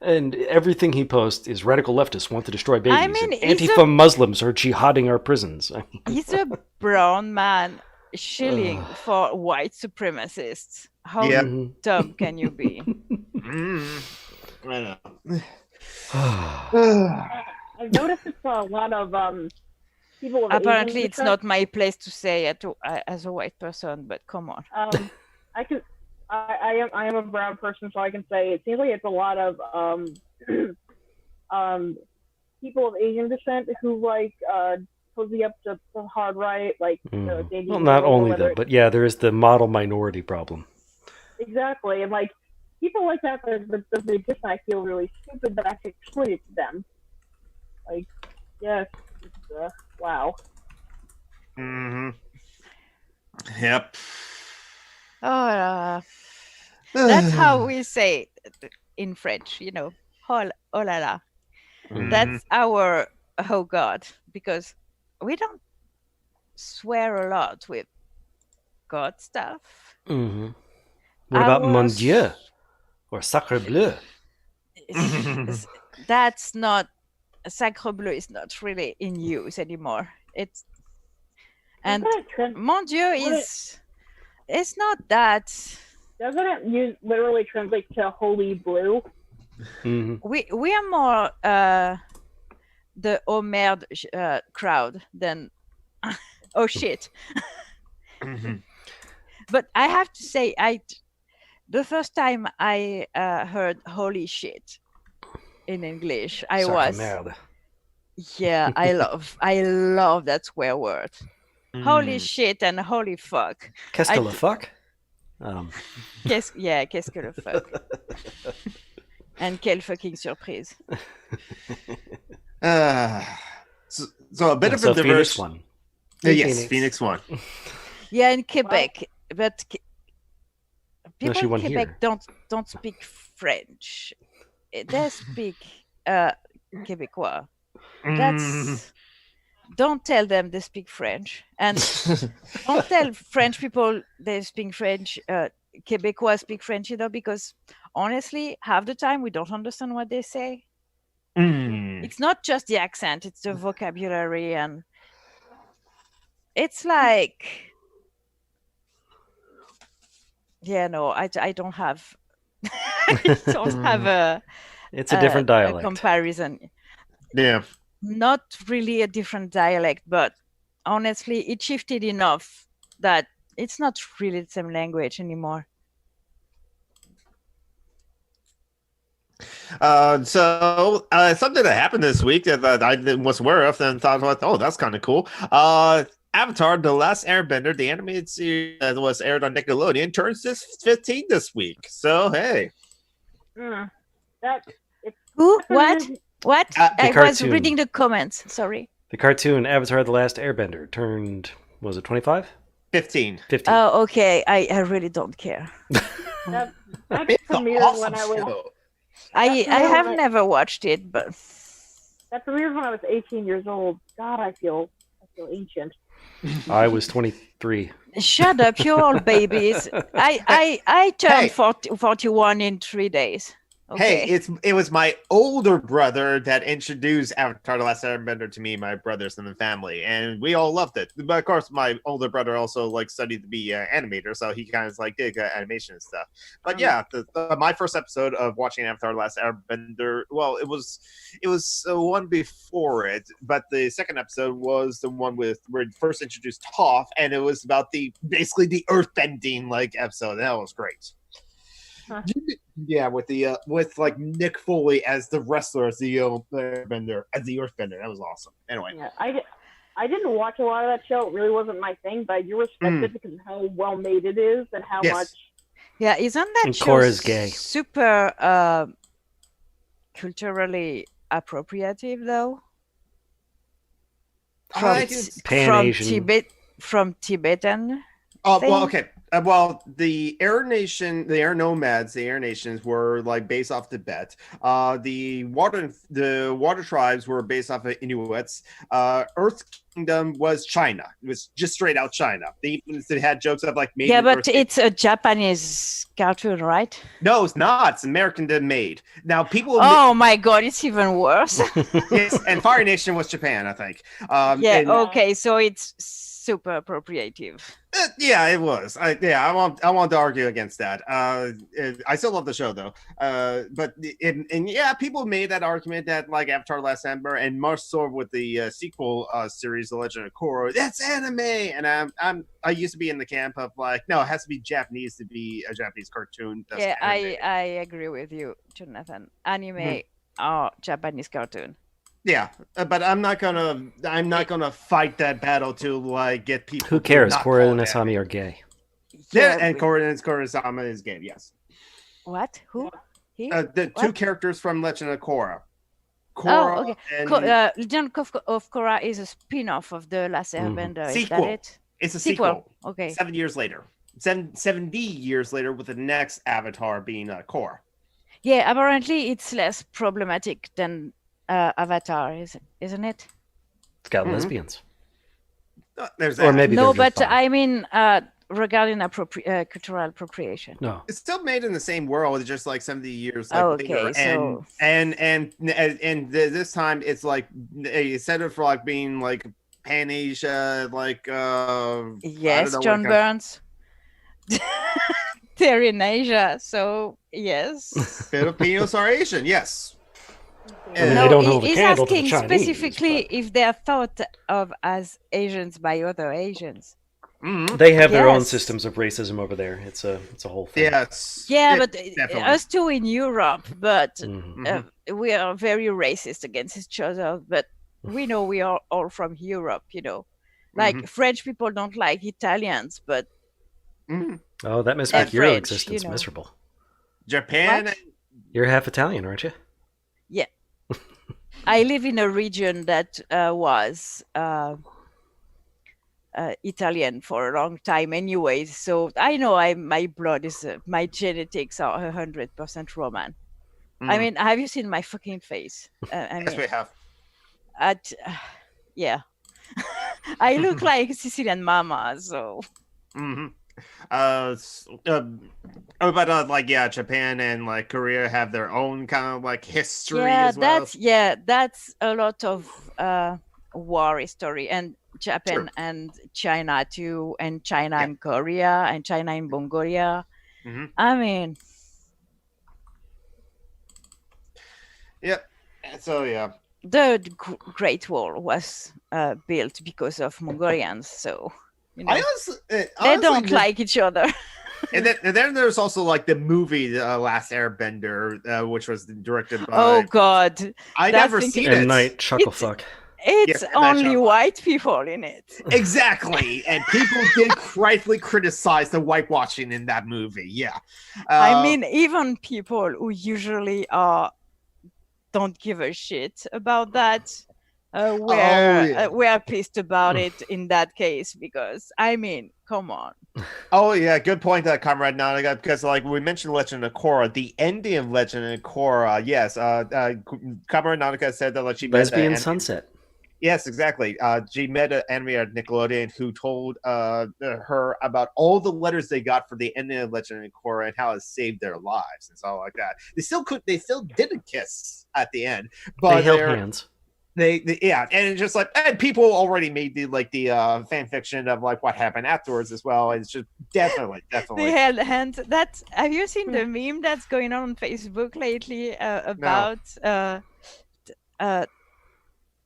Speaker 4: And everything he posts is radical leftists want to destroy babies.
Speaker 1: I mean,
Speaker 4: and
Speaker 1: he's
Speaker 4: Antifa Muslims are jihading our prisons.
Speaker 1: He's a brown man shilling for white supremacists. How
Speaker 3: Yeah.
Speaker 4: Mhm.
Speaker 1: dumb can you be?
Speaker 3: I know.
Speaker 2: I've noticed it's a lot of people of
Speaker 1: Apparently,
Speaker 2: Asian
Speaker 1: it's
Speaker 2: descent.
Speaker 1: not my place to say it as a white person, but come on.
Speaker 2: I am a brown person, so I can say it seems like it's a lot of people of Asian descent who like cozy up to the hard right, like they
Speaker 4: Well, not only that, but yeah, there is the model minority problem.
Speaker 2: exactly, and like people like that they just I feel really stupid that I have to explain it to them. Like, yes, wow.
Speaker 3: Mm-hmm. Yep.
Speaker 1: Oh, that's how we say it in French, you know. Oh la la.
Speaker 3: Mhm.
Speaker 1: That's our oh God, because we don't swear a lot with God stuff.
Speaker 4: Mm-hmm. What about
Speaker 1: Our
Speaker 4: Mon Dieu or Sacre Bleu?
Speaker 1: That's not Sacre Bleu is not really in use anymore. It's and Mon Dieu is it's not that
Speaker 2: Doesn't it literally translate to holy blue?
Speaker 4: Mm-hmm.
Speaker 1: we are more the oh merde crowd than oh shit.
Speaker 3: Mhm.
Speaker 1: But I have to say, the first time I heard "holy shit" in English, I
Speaker 4: Sacre
Speaker 1: was
Speaker 4: merde.
Speaker 1: yeah, I love that swear word. Holy
Speaker 3: Mm.
Speaker 1: shit and holy fuck.
Speaker 4: Qu'est-ce que
Speaker 1: I
Speaker 4: le
Speaker 1: d-
Speaker 4: fuck?
Speaker 1: Qu'est-ce que le fuck? And quelle fucking surprise.
Speaker 3: So a bit of
Speaker 4: So
Speaker 3: a
Speaker 4: Phoenix
Speaker 3: diverse.
Speaker 4: one.
Speaker 3: Yes, Phoenix won.
Speaker 1: Yeah, in Quebec, but
Speaker 4: No, she
Speaker 1: people in
Speaker 4: won
Speaker 1: Quebec
Speaker 4: here.
Speaker 1: don't speak French. They speak Québécois.
Speaker 3: Mm.
Speaker 1: That's don't tell them they speak French, and don't tell French people they speak French. Québécois speak French, you know, because honestly, half the time we don't understand what they say.
Speaker 3: Mm.
Speaker 1: It's not just the accent; it's the vocabulary, and it's like, yeah, no, I don't have, I don't have
Speaker 4: It's a different dialect.
Speaker 1: a comparison.
Speaker 3: Yeah.
Speaker 1: Not really a different dialect, but honestly, it shifted enough that it's not really the same language anymore.
Speaker 3: So something that happened this week that I was aware of and thought, oh, that's kind of cool. Avatar: The Last Airbender, the animated series that was aired on Nickelodeon, turns 15 this week. So hey,
Speaker 2: That
Speaker 1: Who? What? What?
Speaker 3: The
Speaker 1: I was
Speaker 4: cartoon.
Speaker 1: reading the comments. Sorry.
Speaker 4: The cartoon Avatar: The Last Airbender turned, was it 25?
Speaker 3: 15.
Speaker 4: 15.
Speaker 1: Oh, okay. I really don't care.
Speaker 2: that
Speaker 3: It's an
Speaker 2: premiered
Speaker 3: awesome
Speaker 2: when I was
Speaker 3: show.
Speaker 1: I have
Speaker 2: right.
Speaker 1: never watched it, but
Speaker 2: that premiered when I was 18 years old. God, I feel ancient.
Speaker 4: I was 23.
Speaker 1: shut up, you're all babies. I turned
Speaker 3: Hey.
Speaker 1: 41 in 3 days. Okay.
Speaker 3: Hey, it was my older brother that introduced Avatar: The Last Airbender to me, my brothers, and the family, and we all loved it. But of course, my older brother also studied to be an animator, so he kind of did animation and stuff. But yeah, my first episode of watching Avatar: The Last Airbender, well, it was the one before it, but the second episode was the one where it first introduced Toph, and it was about basically the earthbending episode. And that was great.
Speaker 2: Huh.
Speaker 3: Yeah, with Nick Foley as the wrestler, as the Earthbender, that was awesome. Anyway,
Speaker 2: Yeah, I didn't watch a lot of that show. It really wasn't my thing, but I do respect it because of how well made it is and how much.
Speaker 1: Yeah, isn't that
Speaker 4: And
Speaker 1: show
Speaker 4: Korra's gay.
Speaker 1: super culturally appropriative though?
Speaker 4: Pan-Asian.
Speaker 1: From Tibetan.
Speaker 3: oh
Speaker 1: thing?
Speaker 3: well, okay. Well, the Air Nation, the Air Nomads, the Air Nations were based off Tibet. The water tribes were based off of Inuits. Earth Kingdom was China. It was just straight out China. They had jokes of made.
Speaker 1: Yeah,
Speaker 3: in
Speaker 1: but
Speaker 3: Earth
Speaker 1: it's a Japanese cartoon, right?
Speaker 3: No, it's not. It's American made. Now people.
Speaker 1: Oh my god, it's even worse.
Speaker 3: Yes, and Fire Nation was Japan, I think.
Speaker 1: Yeah.
Speaker 3: and-
Speaker 1: Okay, so it's super appropriative.
Speaker 3: Yeah, it was. I want to argue against that. I still love the show though. But people made that argument that Avatar: Last Ember and much so with the sequel series, The Legend of Korra, that's anime. And I used to be in the camp of no, it has to be Japanese to be a Japanese cartoon. That's
Speaker 1: Yeah,
Speaker 3: anime.
Speaker 1: I agree with you, Jonathan. Anime or Japanese cartoon.
Speaker 3: Yeah, but I'm not gonna fight that battle to get people.
Speaker 4: Who
Speaker 3: to
Speaker 4: cares?
Speaker 3: not
Speaker 4: Korra
Speaker 3: call
Speaker 4: and
Speaker 3: it
Speaker 4: Asami
Speaker 3: anime.
Speaker 4: are gay.
Speaker 3: Yeah, and Korra is game. Yes.
Speaker 1: What? Who? He?
Speaker 3: The two
Speaker 1: What?
Speaker 3: characters from Legend of Korra.
Speaker 1: Oh, okay.
Speaker 3: And
Speaker 1: Legend of Korra is a spin-off of The Last Airbender. Is
Speaker 3: Sequel.
Speaker 1: that it?
Speaker 3: it's a
Speaker 1: Sequel.
Speaker 3: sequel.
Speaker 1: Okay.
Speaker 3: 7 years later. 70 years later, with the next Avatar being Korra.
Speaker 1: Yeah, apparently it's less problematic than Avatar, isn't it?
Speaker 4: It's got
Speaker 3: Mhm.
Speaker 4: lesbians.
Speaker 3: There's
Speaker 4: Or
Speaker 3: that.
Speaker 4: maybe
Speaker 1: No,
Speaker 4: they're
Speaker 1: but
Speaker 4: just bi.
Speaker 1: I mean regarding cultural appropriation.
Speaker 4: No.
Speaker 3: It's still made in the same world, it's just 70 years
Speaker 1: Oh,
Speaker 3: later.
Speaker 1: okay, so-
Speaker 3: And this time it's instead of being Pan Asia,
Speaker 1: Yes,
Speaker 3: know
Speaker 1: John
Speaker 3: what kind-
Speaker 1: Burns. They're in Asia, so yes.
Speaker 3: Filipinos are Asian, yes.
Speaker 4: I mean,
Speaker 3: No,
Speaker 4: they don't hold a
Speaker 1: he's
Speaker 4: candle to the
Speaker 1: asking
Speaker 4: Chinese,
Speaker 1: specifically
Speaker 4: but-
Speaker 1: if they are thought of as Asians by other Asians.
Speaker 3: Mhm.
Speaker 4: They have their own
Speaker 1: Yes.
Speaker 4: systems of racism over there. It's a whole thing.
Speaker 3: Yes.
Speaker 1: Yeah,
Speaker 3: It-
Speaker 1: but
Speaker 3: definitely.
Speaker 1: us too in Europe, but
Speaker 4: Mhm.
Speaker 1: we are very racist against each other. But we know we are all from Europe, Like French people don't like Italians, but
Speaker 3: Mhm.
Speaker 4: Oh, that must
Speaker 1: And
Speaker 4: make your
Speaker 1: French,
Speaker 4: existence
Speaker 1: you know.
Speaker 4: miserable.
Speaker 3: Japan.
Speaker 1: What?
Speaker 4: You're half Italian, aren't you?
Speaker 1: I live in a region that was Italian for a long time, anyways. So I know my blood is my genetics are 100% Roman. I
Speaker 3: Mhm.
Speaker 1: mean, have you seen my fucking face? I
Speaker 3: Yes,
Speaker 1: mean,
Speaker 3: we have.
Speaker 1: yeah, I look like Sicilian mama. So
Speaker 3: Mm-hmm. Japan and Korea have their own kind of history
Speaker 1: yeah,
Speaker 3: as well.
Speaker 1: that's a lot of war history, and Japan
Speaker 3: Sure.
Speaker 1: and China too, and China
Speaker 3: Yeah.
Speaker 1: and Korea, and China and Mongolia.
Speaker 3: Mhm.
Speaker 1: I mean,
Speaker 3: Yep. So yeah.
Speaker 1: the Great Wall was built because of Mongolians, so
Speaker 3: I
Speaker 1: they don't like each other.
Speaker 3: And then there's also the movie The Last Airbender, which was directed by.
Speaker 1: Oh God,
Speaker 3: I
Speaker 1: that
Speaker 3: never
Speaker 1: thing-
Speaker 3: seen
Speaker 4: And
Speaker 3: it.
Speaker 4: Night Chucklefuck.
Speaker 1: It's
Speaker 3: Yeah,
Speaker 1: only
Speaker 3: matchup.
Speaker 1: white people in it.
Speaker 3: Exactly, and people did rightfully criticize the whitewashing in that movie. Yeah,
Speaker 1: I mean, even people who usually don't give a shit about that were pissed about it in that case, because I mean, come on.
Speaker 3: Oh yeah, good point, Comrade Nanaga. Because like we mentioned, Legend of Korra, the ending of Legend of Korra. Yes, Comrade Nanaga said that like she met
Speaker 4: Lesbian Sunset.
Speaker 3: Yes, exactly. She met an anime at Nickelodeon who told her about all the letters they got for the ending of Legend of Korra and how it saved their lives and stuff like that. They still didn't kiss at the end, but
Speaker 4: they held hands.
Speaker 3: They yeah, and it's just like, and people already made the fan fiction of like what happened afterwards as well. It's just definitely.
Speaker 1: They held hands. Have you seen the meme that's going on Facebook lately about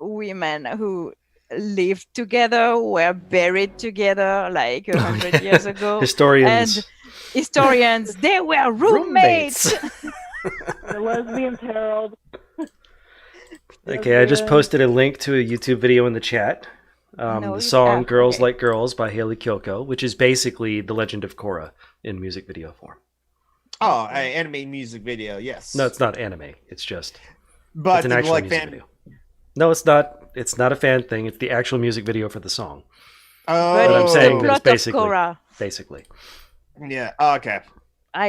Speaker 1: women who lived together, were buried together like 100 years ago?
Speaker 4: Historians,
Speaker 1: they were roommates.
Speaker 2: The lesbians herald.
Speaker 4: Okay, I just posted a link to a YouTube video in the chat. The song Girls Like Girls by Hayley Kiyoko, which is basically The Legend of Korra in music video form.
Speaker 3: Oh, an anime music video, yes.
Speaker 4: No, it's not anime. It's just
Speaker 3: it's
Speaker 4: an actual music video. No, it's not. It's not a fan thing. It's the actual music video for the song.
Speaker 3: Oh,
Speaker 4: but I'm saying
Speaker 1: that
Speaker 4: it's basically.
Speaker 3: Yeah. Okay.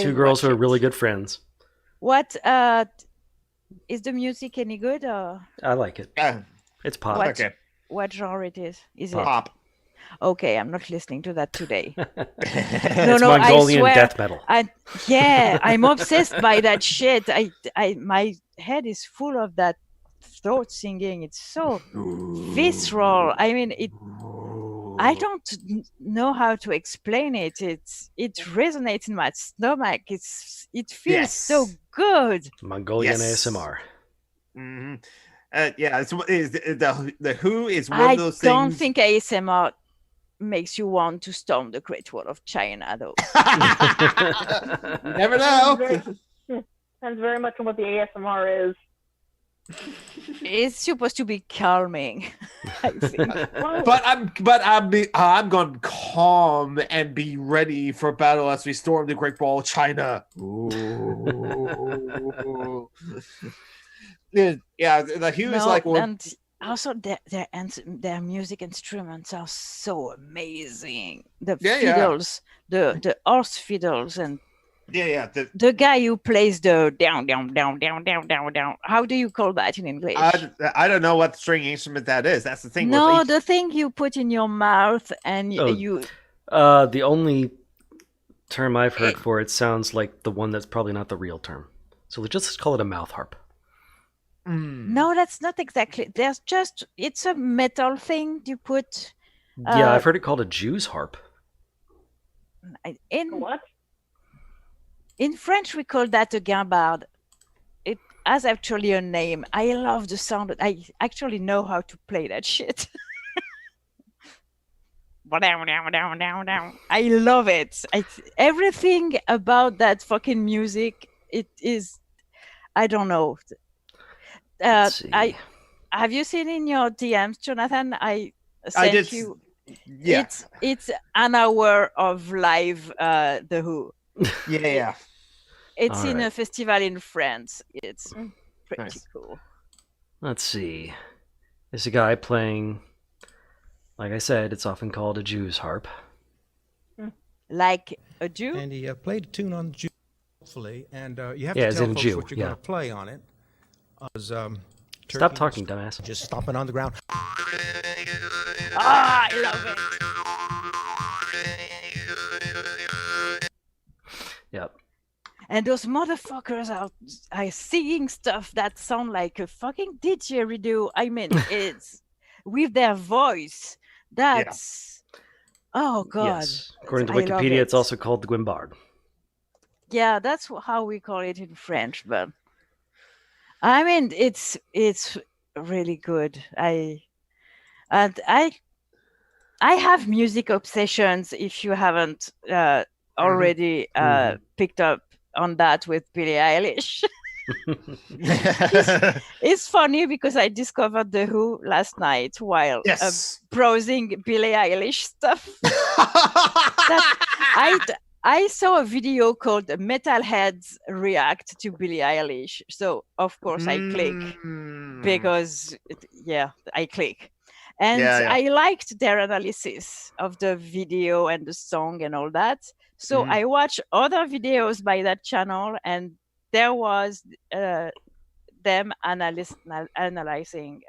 Speaker 4: Two girls who are really good friends.
Speaker 1: What is the music any good? Or?
Speaker 4: I like it. It's pop.
Speaker 1: What genre it is? Is it
Speaker 3: pop?
Speaker 1: Okay, I'm not listening to that today.
Speaker 4: It's Mongolian death metal.
Speaker 1: I'm obsessed by that shit. My head is full of that throat singing. It's so visceral. I mean, I don't know how to explain it. It resonates in my stomach. It feels so good.
Speaker 4: Mongolian ASMR.
Speaker 3: Mm-hmm. The Who is one of those things.
Speaker 1: I don't think ASMR makes you want to storm the Great Wall of China, though.
Speaker 3: You never know.
Speaker 2: Depends very much on what the ASMR is.
Speaker 1: It's supposed to be calming, I think.
Speaker 3: But I'm going to calm and be ready for battle as we storm the Great Wall of China. Yeah, the Who is like one.
Speaker 1: And also their music instruments are so amazing. The fiddles, the horse fiddles, and the guy who plays the down. How do you call that in English?
Speaker 3: I don't know what string instrument that is. That's the thing.
Speaker 1: No, the thing you put in your mouth and you.
Speaker 4: The only term I've heard for it sounds like the one that's probably not the real term. So let's just call it a mouth harp.
Speaker 1: No, that's not exactly. It's a metal thing you put.
Speaker 4: Yeah, I've heard it called a Jew's harp.
Speaker 2: What?
Speaker 1: In French, we call that a guimbarde. It has actually a name. I love the sound. I actually know how to play that shit. I love it. Everything about that fucking music, it is. I don't know. Have you seen in your DMs, Jonathan? I sent you.
Speaker 3: Yeah.
Speaker 1: It's an hour of live The Who.
Speaker 3: Yeah.
Speaker 1: It's in a festival in France. It's pretty cool.
Speaker 4: Let's see. There's a guy playing, like I said, it's often called a Jew's harp.
Speaker 1: Like a Jew?
Speaker 6: And he played a tune on Jew, hopefully, and you have
Speaker 4: to
Speaker 6: tell folks what you're going to play on it.
Speaker 4: Stop talking, dumbass.
Speaker 6: Just stomping on the ground.
Speaker 1: I love it.
Speaker 4: Yep.
Speaker 1: And those motherfuckers are singing stuff that sound like a fucking didgeridoo. I mean, it's with their voice. That's oh god.
Speaker 4: Yes. According to Wikipedia, it's also called the guimbarde.
Speaker 1: Yeah, that's how we call it in French. But I mean, it's really good. I have music obsessions. If you haven't already picked up on that with Billie Eilish. It's funny because I discovered The Who last night while
Speaker 3: Yes.
Speaker 1: browsing Billie Eilish stuff. I saw a video called Metalheads React to Billie Eilish. So, of course, I click because, I click. And I liked their analysis of the video and the song and all that. So I watched other videos by that channel, and there was them analyzing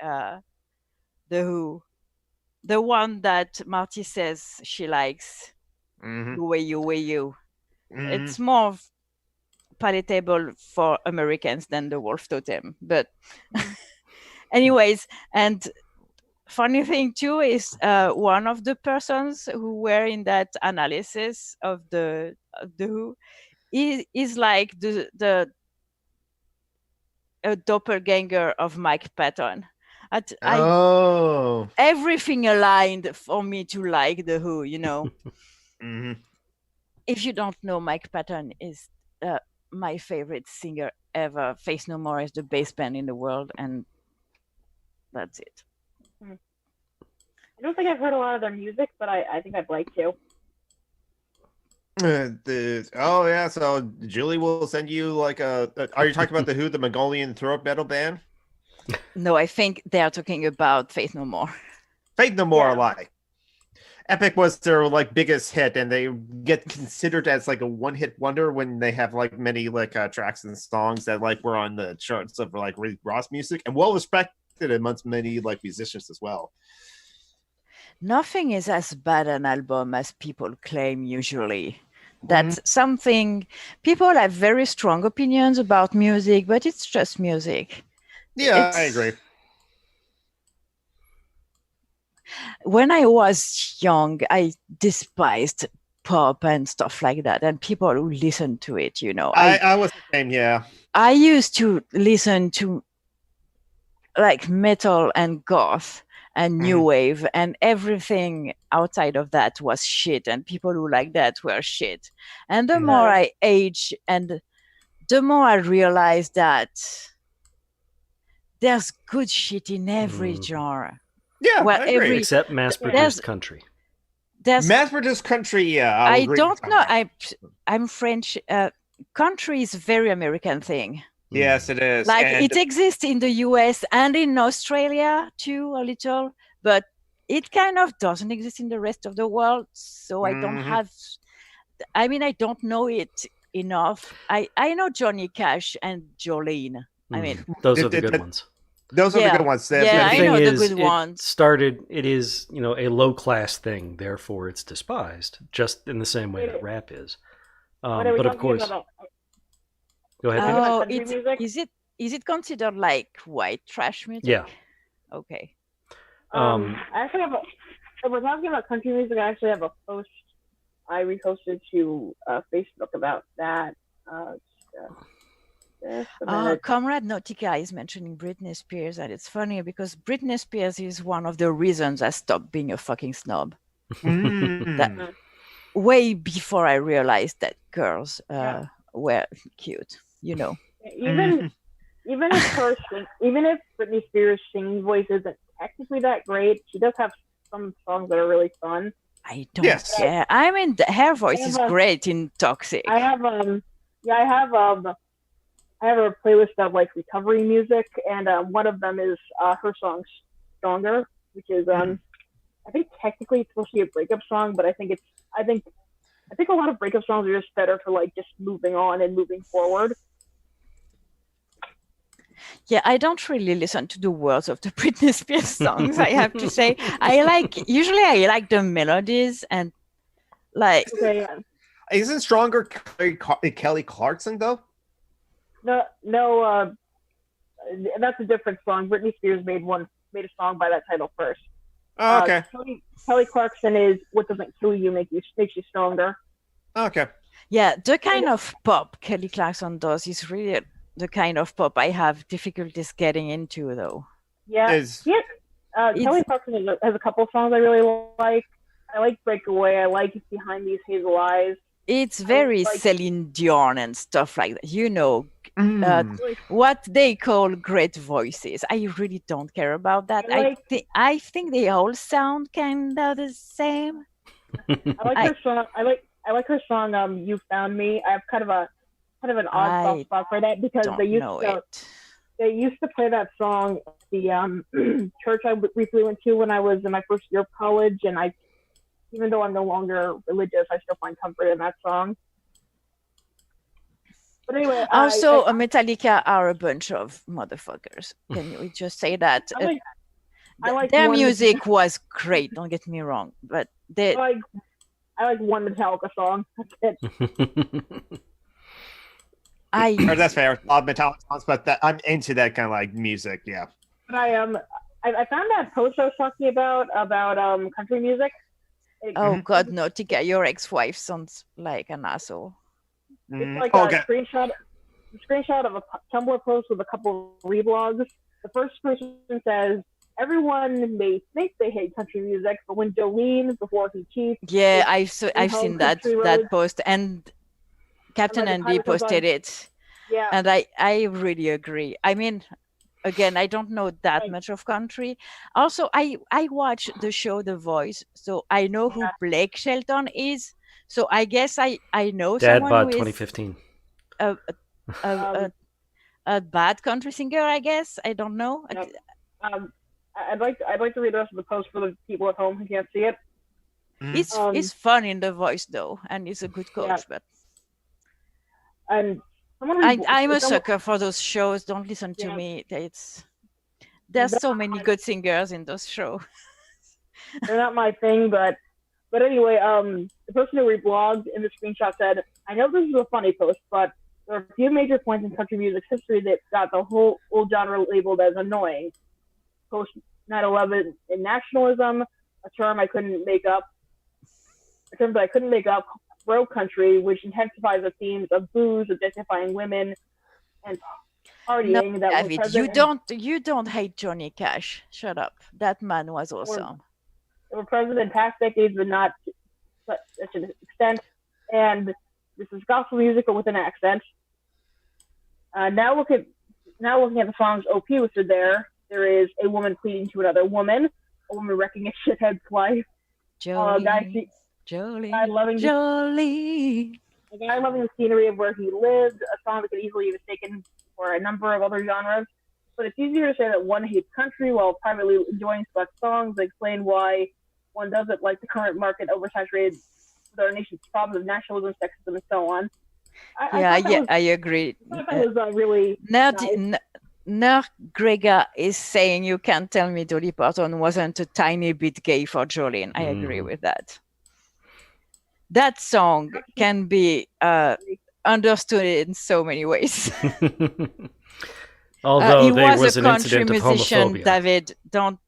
Speaker 1: The Who. The one that Marty says she likes. Way you. It's more palatable for Americans than the Wolf Totem. But anyways, and funny thing too is one of the persons who were in that analysis of the Who is like the a doppelganger of Mike Patton. Everything aligned for me to like The Who, you know. If you don't know, Mike Patton is my favorite singer ever. Faith No More is the best band in the world, and that's it.
Speaker 2: I don't think I've heard a lot of their music, but I think I'd like to.
Speaker 3: So Julie will send you like are you talking about The Who, the Mongolian throat metal band?
Speaker 1: No, I think they are talking about Faith No More.
Speaker 3: Faith No More, like Epic was their like biggest hit, and they get considered as like a one-hit wonder when they have like many like tracks and songs that like were on the charts of like Rick Ross music and well respected amongst many like musicians as well.
Speaker 1: Nothing is as bad an album as people claim usually. That's something people have very strong opinions about music, but it's just music.
Speaker 3: Yeah, I agree.
Speaker 1: When I was young, I despised pop and stuff like that, and people who listen to it, you know.
Speaker 3: I was the same, yeah.
Speaker 1: I used to listen to like metal and goth and new wave, and everything outside of that was shit, and people who like that were shit. And the more I age, and the more I realize that there's good shit in every genre.
Speaker 3: Yeah, I agree.
Speaker 4: Except mass-produced country.
Speaker 3: Mass-produced country, yeah.
Speaker 1: I don't know. I'm French. Country is a very American thing.
Speaker 3: Yes, it is.
Speaker 1: Like it exists in the US and in Australia too, a little, but it kind of doesn't exist in the rest of the world. So I don't have. I mean, I don't know it enough. I know Johnny Cash and Jolene. I mean,
Speaker 4: those are the good ones.
Speaker 3: Those are the good ones.
Speaker 1: I know the good ones.
Speaker 4: It is, a low class thing, therefore it's despised, just in the same way that rap is. But of course, go ahead.
Speaker 1: Oh, is it considered like white trash music?
Speaker 4: Yeah.
Speaker 1: Okay.
Speaker 2: I actually have if we're talking about country music, I actually have a post I reposted to Facebook about that.
Speaker 1: Comrade Nautica is mentioning Britney Spears, and it's funny because Britney Spears is one of the reasons I stopped being a fucking snob. That, way before I realized that girls were cute, you know.
Speaker 2: Even if Britney Spears' singing voice isn't technically that great, she does have some songs that are really fun.
Speaker 1: I don't care. I mean, her voice is great in Toxic.
Speaker 2: I have a playlist of like recovery music, and one of them is her song "Stronger," which is I think technically it's supposed to be a breakup song, but I think a lot of breakup songs are just better for like just moving on and moving forward.
Speaker 1: Yeah, I don't really listen to the words of the Britney Spears songs, I have to say. Usually I like the melodies and like.
Speaker 2: Okay,
Speaker 3: Isn't Stronger Kelly Clarkson though?
Speaker 2: No, that's a different song. Britney Spears made a song by that title first.
Speaker 3: Oh, okay.
Speaker 2: Kelly Clarkson is "What Doesn't Kill You Makes You Stronger."
Speaker 3: Okay.
Speaker 1: Yeah, the kind of pop Kelly Clarkson does is really the kind of pop I have difficulties getting into, though.
Speaker 2: Yeah. Kelly Clarkson has a couple songs I really like. I like "Breakaway." I like "Behind These Hazel Eyes."
Speaker 1: It's very Celine Dion and stuff like that. You know, what they call great voices. I really don't care about that. I think they all sound kind of the same.
Speaker 2: I like her song. I like her song. You Found Me. I have kind of an odd soft spot for that because they used to play that song at the church I briefly went to when I was in my first year of college, and even though I'm no longer religious, I still find comfort in that song. But anyway,
Speaker 1: also, Metallica are a bunch of motherfuckers. Can we just say that? Their music was great. Don't get me wrong, but
Speaker 2: I like one Metallica song. That's it.
Speaker 3: That's fair. A lot of Metallica songs, but I'm into that kind of like music. Yeah.
Speaker 2: But I found that post I was talking about country music.
Speaker 1: Oh God, no, Tika, your ex-wife sounds like an asshole.
Speaker 2: It's like a screenshot of a Tumblr post with a couple of reblogs. The first person says, everyone may think they hate country music, but when Jolene, before he cheats...
Speaker 1: Yeah, I've seen that post, and Captain Andy posted it.
Speaker 2: Yeah.
Speaker 1: And I really agree. I mean, again, I don't know that much of country. Also, I watch the show The Voice, so I know who Blake Shelton is. So I guess I know
Speaker 4: Dad
Speaker 1: someone
Speaker 4: bod
Speaker 1: who
Speaker 4: 2015.
Speaker 1: is a bad country singer. I guess I don't know.
Speaker 2: I'd like to read the rest of the post for the people at home who can't see it.
Speaker 1: It's fun in The Voice though, and he's a good coach. But
Speaker 2: and
Speaker 1: I'm a sucker for those shows. Don't listen to me. There's so many good singers in those shows.
Speaker 2: They're not my thing, but anyway, the person who reblogged in the screenshot said, I know this is a funny post, but there are a few major points in country music history that got the whole old genre labeled as annoying. Post 9/11 in nationalism, a term I couldn't make up, bro country, which intensifies the themes of booze, objectifying women, and partying.
Speaker 1: No, David, you don't hate Johnny Cash. Shut up. That man was awesome.
Speaker 2: They were present in past decades, but not to such an extent. And this is gospel music, but with an accent. Now looking at the songs OP listed there is a woman pleading to another woman, a woman wrecking a shithead's wife,
Speaker 1: Jolie,
Speaker 2: a guy loving the scenery of where he lived, a song that could easily be mistaken for a number of other genres. But it's easier to say that one hates country while privately enjoying select songs that explain why one doesn't like the current market oversaturated with our nation's problems of nationalism, sexism, and so on.
Speaker 1: I agree.
Speaker 2: That was really
Speaker 1: Nerd Gregor is saying you can't tell me Dolly Parton wasn't a tiny bit gay for Jolene. I agree with that. That song can be understood in so many ways.
Speaker 4: Although
Speaker 1: he
Speaker 4: there
Speaker 1: was
Speaker 4: an
Speaker 1: a country
Speaker 4: incident of
Speaker 1: musician,
Speaker 4: homophobia.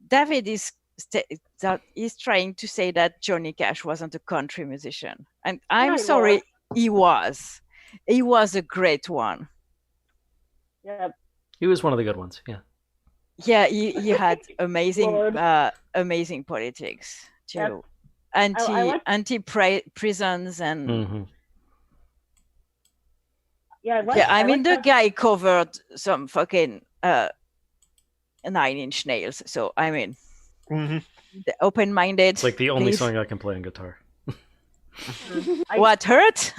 Speaker 1: David is trying to say that Johnny Cash wasn't a country musician. And I'm sorry, he was. He was a great one.
Speaker 2: Yeah.
Speaker 4: He was one of the good ones, yeah.
Speaker 1: Yeah, he had amazing politics too. Anti-prisons and the guy covered some fucking 9 Inch Nails. So I mean, the open-minded.
Speaker 4: It's like the only song I can play on guitar.
Speaker 1: What hurt?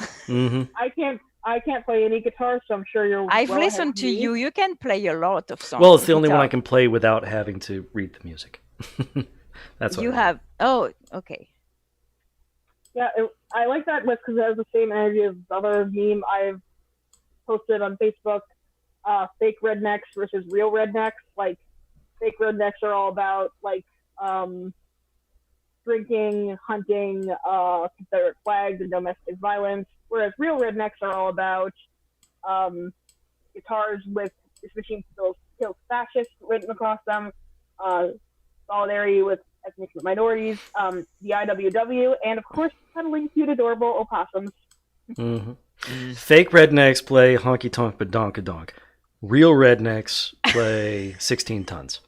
Speaker 2: I can't play any guitar, so I'm sure you're.
Speaker 1: I've listened to you. You can play a lot of songs.
Speaker 4: Well, it's the only one I can play without having to read the music. That's what
Speaker 2: you
Speaker 1: have. Oh, okay.
Speaker 2: Yeah, I like that because it has the same energy as the other meme I've posted on Facebook. Fake rednecks versus real rednecks. Like, fake rednecks are all about drinking, hunting, Confederate flags, and domestic violence. Whereas real rednecks are all about guitars with "This machine kills fascists" written across them, solidarity with ethnic minorities, the IWW, and of course, cuddling cute, adorable opossums.
Speaker 4: Fake rednecks play honky tonk badonkadonk. Real rednecks play 16 tons.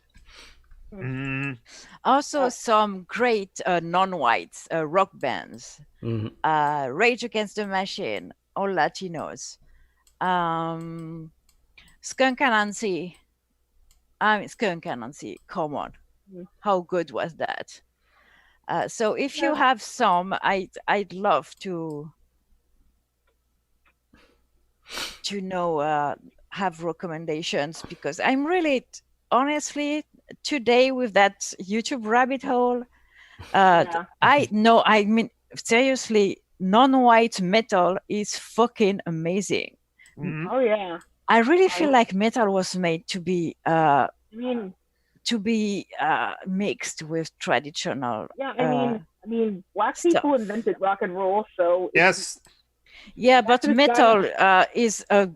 Speaker 1: Also, some great non-whites rock bands. Rage Against the Machine, all Latinos. Skunk Anansi. Skunk Anansi. Come on, how good was that? So if you have some, I'd love to know have recommendations, because I'm really honestly today with that YouTube rabbit hole. I mean seriously, non-white metal is fucking amazing.
Speaker 2: Oh yeah.
Speaker 1: I really feel like metal was made to be
Speaker 2: I mean,
Speaker 1: mixed with traditional.
Speaker 2: yeah. I mean, black
Speaker 1: stuff.
Speaker 2: people invented rock and roll, so
Speaker 3: Yes.
Speaker 1: Yeah, but
Speaker 2: this
Speaker 1: metal is a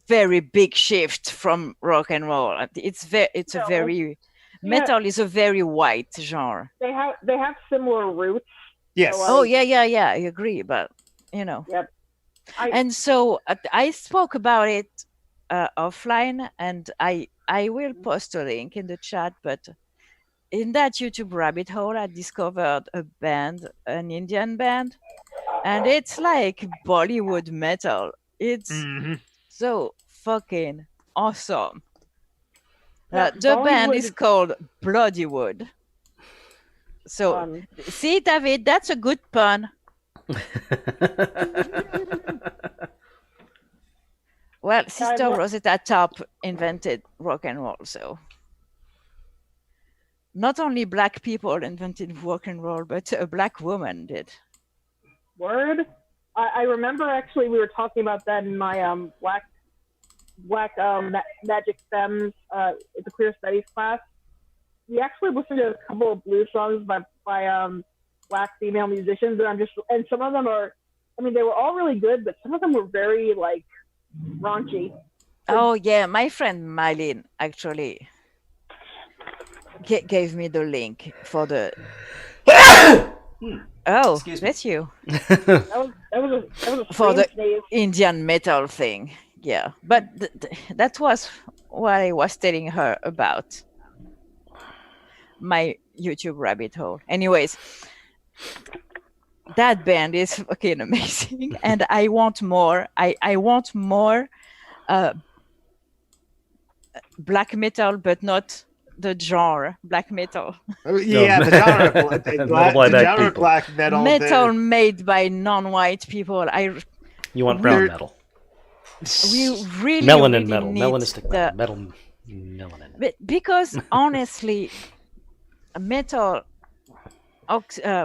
Speaker 1: very big shift from rock and roll. Metal is a very white genre.
Speaker 2: they have similar roots.
Speaker 3: Yes.
Speaker 2: So,
Speaker 1: Oh yeah, I agree, but you know.
Speaker 2: Yep.
Speaker 1: And so I spoke about it offline, and I will post a link in the chat. But in that YouTube rabbit hole, I discovered a band, an Indian band, and it's like Bollywood metal. It's so fucking awesome. The band is called Bloodywood. So, see, David, that's a good pun. Well, Sister Rosetta Tarp invented rock and roll, so not only black people invented rock and roll, but a black woman did.
Speaker 2: Word. I remember actually we were talking about that in my black magic stems the queer studies class. We actually listened to a couple of blues songs by black female musicians, and some of them are, I mean, they were all really good, but some of them were very like raunchy.
Speaker 1: Oh yeah, my friend Mylene actually gave me the link for the. Oh, bless you.
Speaker 2: That was a
Speaker 1: for the
Speaker 2: sneeze.
Speaker 1: Indian metal thing, yeah. But that was what I was telling her about my YouTube rabbit hole. Anyways, that band is fucking amazing, and I want more. I want more black metal, but not the genre black metal.
Speaker 3: Yeah, the genre black metal.
Speaker 1: Metal made by non-white people.
Speaker 4: You want brown metal?
Speaker 1: We really
Speaker 4: melanin
Speaker 1: really
Speaker 4: metal,
Speaker 1: need
Speaker 4: melanistic metal, melanin.
Speaker 1: But because honestly, metal,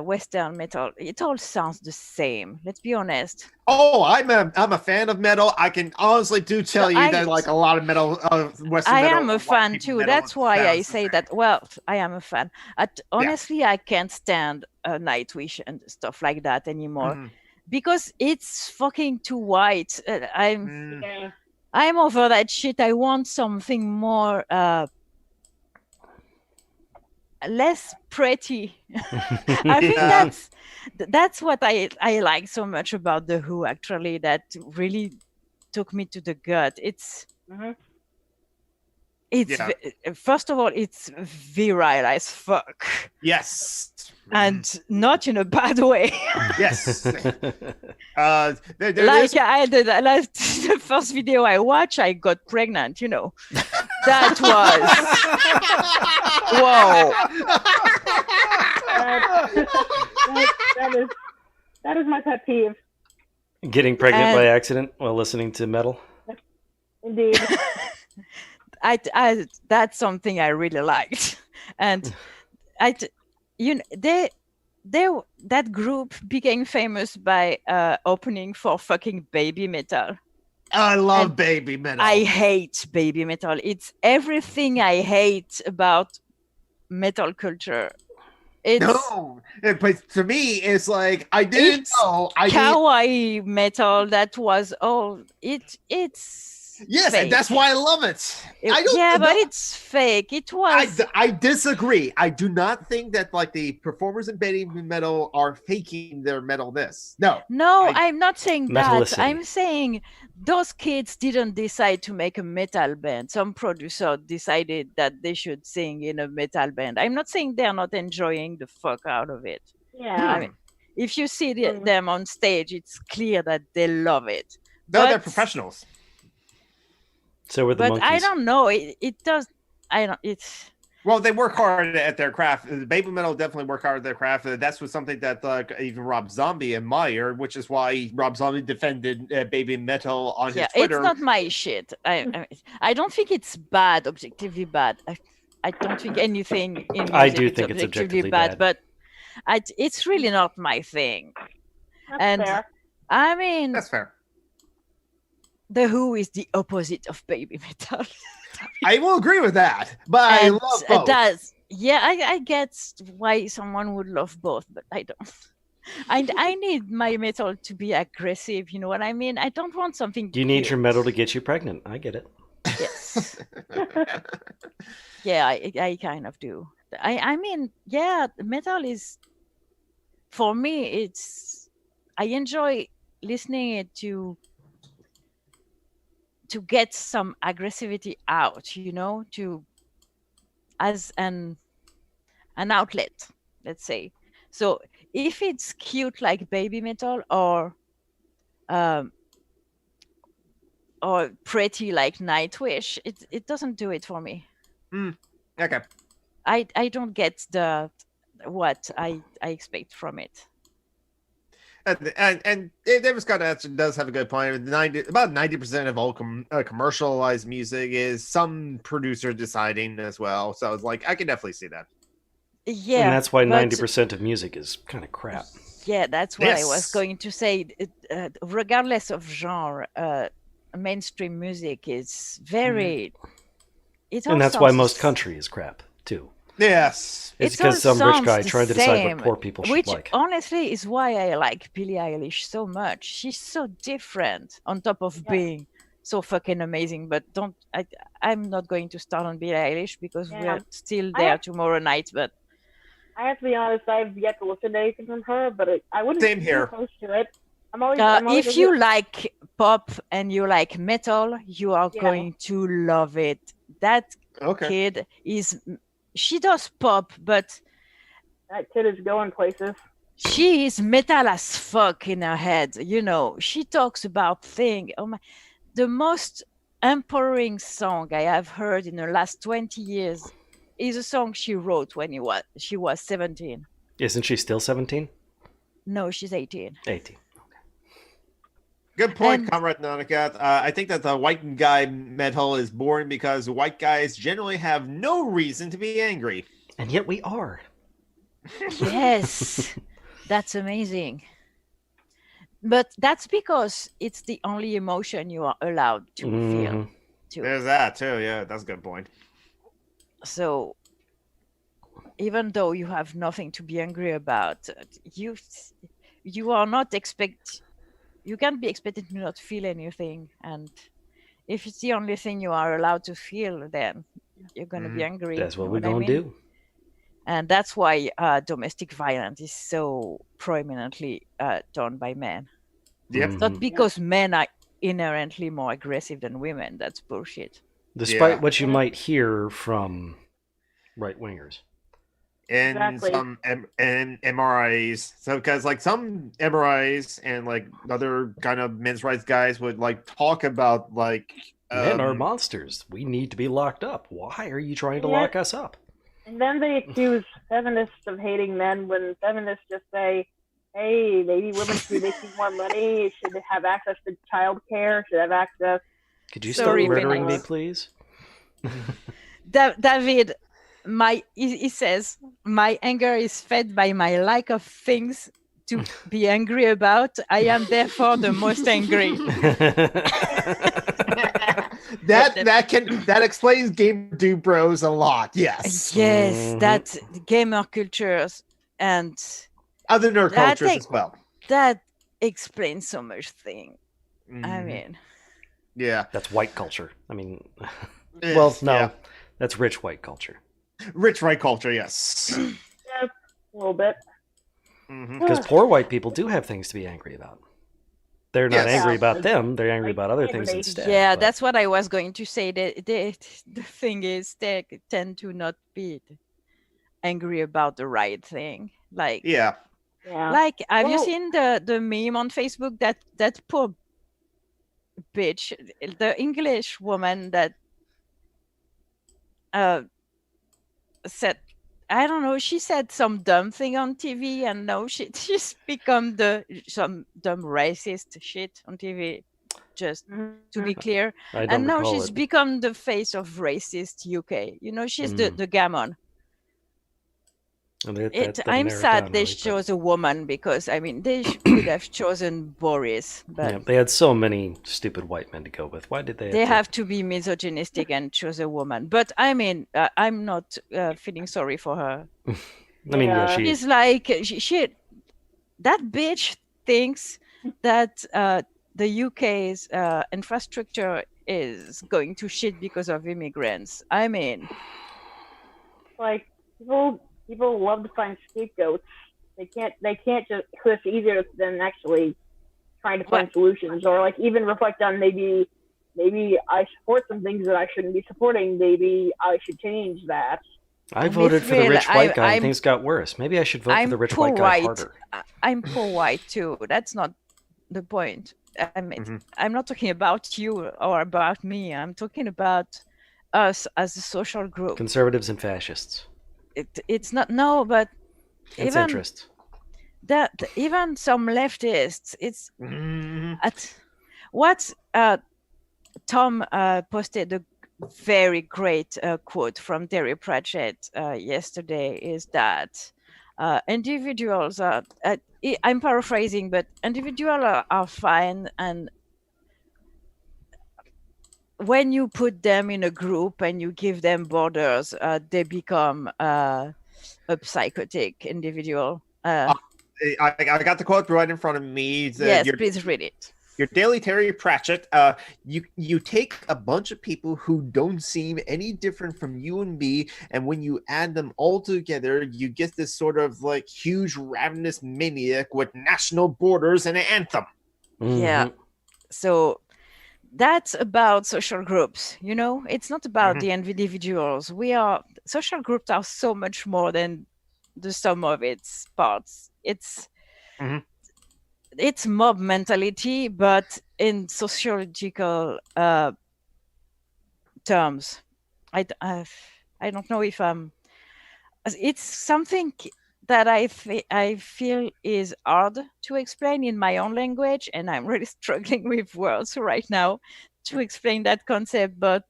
Speaker 1: Western metal, it all sounds the same. Let's be honest.
Speaker 3: Oh, I'm a fan of metal. I can honestly tell you that like a lot of metal, Western
Speaker 1: I
Speaker 3: metal.
Speaker 1: am a fan too. That's why I say that. Well, I am a fan. Honestly, I can't stand Nightwish and stuff like that anymore because it's fucking too white. I'm over that shit. I want something more. Less pretty. I think that's what I like so much about the Who. Actually, that really took me to the gut. It's first of all, it's virile as fuck.
Speaker 3: Yes.
Speaker 1: And not in a bad way.
Speaker 3: Yes.
Speaker 1: I did the first video I watched, I got pregnant, you know. That was whoa.
Speaker 2: That is my pet peeve.
Speaker 4: Getting pregnant by accident while listening to metal.
Speaker 2: Indeed.
Speaker 1: That's something I really liked, and that group became famous by opening for fucking baby metal.
Speaker 3: I love baby metal.
Speaker 1: I hate baby metal. It's everything I hate about metal culture.
Speaker 3: But to me, it's like I didn't know.
Speaker 1: Kawaii metal. That was it's.
Speaker 3: Yes,
Speaker 1: fake.
Speaker 3: And that's why I love it.
Speaker 1: But it's fake. It was.
Speaker 3: I disagree. I do not think that like the performers in baby metal are faking their metalness. No,
Speaker 1: I'm not saying that. I'm saying those kids didn't decide to make a metal band. Some producer decided that they should sing in a metal band. I'm not saying they're not enjoying the fuck out of it.
Speaker 2: Yeah.
Speaker 1: I mean, if you see them on stage, it's clear that they love it.
Speaker 3: No, they're professionals.
Speaker 4: So were the
Speaker 1: But
Speaker 4: monkeys.
Speaker 1: I don't know. It does. I don't. It's.
Speaker 3: Well, they work hard at their craft. Baby metal definitely work hard at their craft. That's was something that even Rob Zombie admired, which is why Rob Zombie defended baby metal on his Twitter.
Speaker 1: It's not my shit. I don't think it's bad, objectively bad. I don't think anything in music
Speaker 4: I do
Speaker 1: is
Speaker 4: think it's objectively
Speaker 1: bad,
Speaker 4: bad.
Speaker 1: but it's really not my thing.
Speaker 2: That's fair.
Speaker 1: I mean,
Speaker 3: That's fair.
Speaker 1: The Who is the opposite of baby metal.
Speaker 3: I will agree with that, but I love both.
Speaker 1: I get why someone would love both, but I don't. I need my metal to be aggressive. You know what I mean? I don't want something.
Speaker 4: You need your metal to get you pregnant. I get it.
Speaker 1: Yes. Yeah, I kind of do. I mean, yeah, metal is, for me, it's, I enjoy listening it to get some aggressivity out, you know, as an outlet, let's say. So if it's cute like baby metal or pretty like Nightwish, it doesn't do it for me.
Speaker 3: Okay.
Speaker 1: I don't get what I expect from it.
Speaker 3: And David Scott actually does have a good point. About 90% of all commercialized music is some producer deciding as well. So it's like, I can definitely see that.
Speaker 1: Yeah.
Speaker 4: And that's why 90% of music is kind of crap.
Speaker 1: Yeah, that's what I was going to say. Regardless of genre, mainstream music is very...
Speaker 4: And that's why most country is crap, too.
Speaker 3: Yes.
Speaker 4: It's because some rich guy trying to decide what poor people should like.
Speaker 1: Which honestly is why I like Billie Eilish so much. She's so different on top of being so fucking amazing. But I'm not going to start on Billie Eilish because we're still there tomorrow night. But
Speaker 2: I have to be honest, I've yet to listen to anything from her, but I wouldn't
Speaker 3: Same
Speaker 2: be
Speaker 3: here.
Speaker 2: opposed to it. I'm always
Speaker 1: if you like pop and you like metal, you are going to love it. That kid is... She does pop, but
Speaker 2: that kid is going places.
Speaker 1: She is metal as fuck in her head. You know, she talks about things. Oh my! The most empowering song I have heard in the last 20 years is a song she wrote when she was 17.
Speaker 4: Isn't she still 17?
Speaker 1: No, she's 18.
Speaker 4: 18.
Speaker 3: Good point, Comrade Nanakat. I think that the white guy metal is boring because white guys generally have no reason to be angry.
Speaker 4: And yet we are.
Speaker 1: Yes, that's amazing. But that's because it's the only emotion you are allowed to feel.
Speaker 3: There's that too. Yeah, that's a good point.
Speaker 1: So even though you have nothing to be angry about, you are not you can't be expected to not feel anything, and if it's the only thing you are allowed to feel, then you're going to be angry.
Speaker 4: That's what we're going to do.
Speaker 1: And that's why domestic violence is so prominently done by men.
Speaker 3: Yep.
Speaker 1: It's not because men are inherently more aggressive than women. That's bullshit.
Speaker 4: Despite what you might hear from right-wingers.
Speaker 3: And some MRIs. So because like some MRIs and like other kind of men's rights guys would like talk about like
Speaker 4: men are monsters. We need to be locked up. Why are you trying to lock us up?
Speaker 2: And then they accuse feminists of hating men when feminists just say, hey, maybe women should be making more money, should have access to childcare, should have access.
Speaker 4: Could you start murdering me, please?
Speaker 1: David, he says, my anger is fed by my lack of things to be angry about. I am therefore the most angry.
Speaker 3: that explains Gamer Dude Bros a lot. Yes.
Speaker 1: Yes, that gamer cultures and
Speaker 3: other nerd cultures as well.
Speaker 1: That explains so much thing. I mean,
Speaker 3: yeah,
Speaker 4: that's white culture. I mean, well, no, that's rich white culture.
Speaker 3: Rich white culture, yes.
Speaker 2: Yeah, a little bit.
Speaker 4: Because poor white people do have things to be angry about. They're not angry about them. They're angry about other things instead.
Speaker 1: Yeah, that's what I was going to say. The thing is, they tend to not be angry about the right thing. Like, like, have you seen the meme on Facebook that poor bitch, the English woman that said, I don't know, she said some dumb thing on TV, and now she's become some dumb racist shit on TV, just to be clear.
Speaker 4: I don't
Speaker 1: And now
Speaker 4: recall
Speaker 1: she's
Speaker 4: it.
Speaker 1: become the face of racist UK. She's the gammon.
Speaker 4: And that
Speaker 1: I'm
Speaker 4: narrowed
Speaker 1: sad
Speaker 4: down
Speaker 1: they
Speaker 4: really quick.
Speaker 1: chose a woman, because I mean they could have chosen Boris, but
Speaker 4: Yeah, they had so many stupid white men to go with. Why did they?
Speaker 1: they have to be misogynistic and choose a woman. But I mean, I'm not feeling sorry for her.
Speaker 4: I mean, yeah,
Speaker 1: She's like she that bitch thinks that the UK's infrastructure is going to shit because of immigrants. I mean,
Speaker 2: Like people love to find scapegoats. They can't just, because it's easier than actually trying to find solutions, or like even reflect on maybe I support some things that I shouldn't be supporting. Maybe I should change that.
Speaker 4: I voted for the rich white guy and things got worse. Maybe I should vote for the rich white guy harder.
Speaker 1: I'm poor white too. That's not the point. I mean, I'm not talking about you or about me. I'm talking about us as a social group.
Speaker 4: Conservatives and fascists.
Speaker 1: It's not, no, but
Speaker 4: it's interest.
Speaker 1: That even some leftists, it's what Tom posted a very great quote from Terry Pratchett yesterday, is that individuals are, I'm paraphrasing, but individuals are fine, and when you put them in a group and you give them borders, they become a psychotic individual.
Speaker 3: I got the quote right in front of me.
Speaker 1: Yes, please read it.
Speaker 3: Your Daily Terry Pratchett. You take a bunch of people who don't seem any different from you and me, and when you add them all together, you get this sort of like huge ravenous maniac with national borders and an anthem.
Speaker 1: Yeah. So that's about social groups. It's not about the individuals. Social groups are so much more than the sum of its parts. It's mob mentality, but in sociological terms. I don't know if it's something that I feel is hard to explain in my own language, and I'm really struggling with words right now to explain that concept. But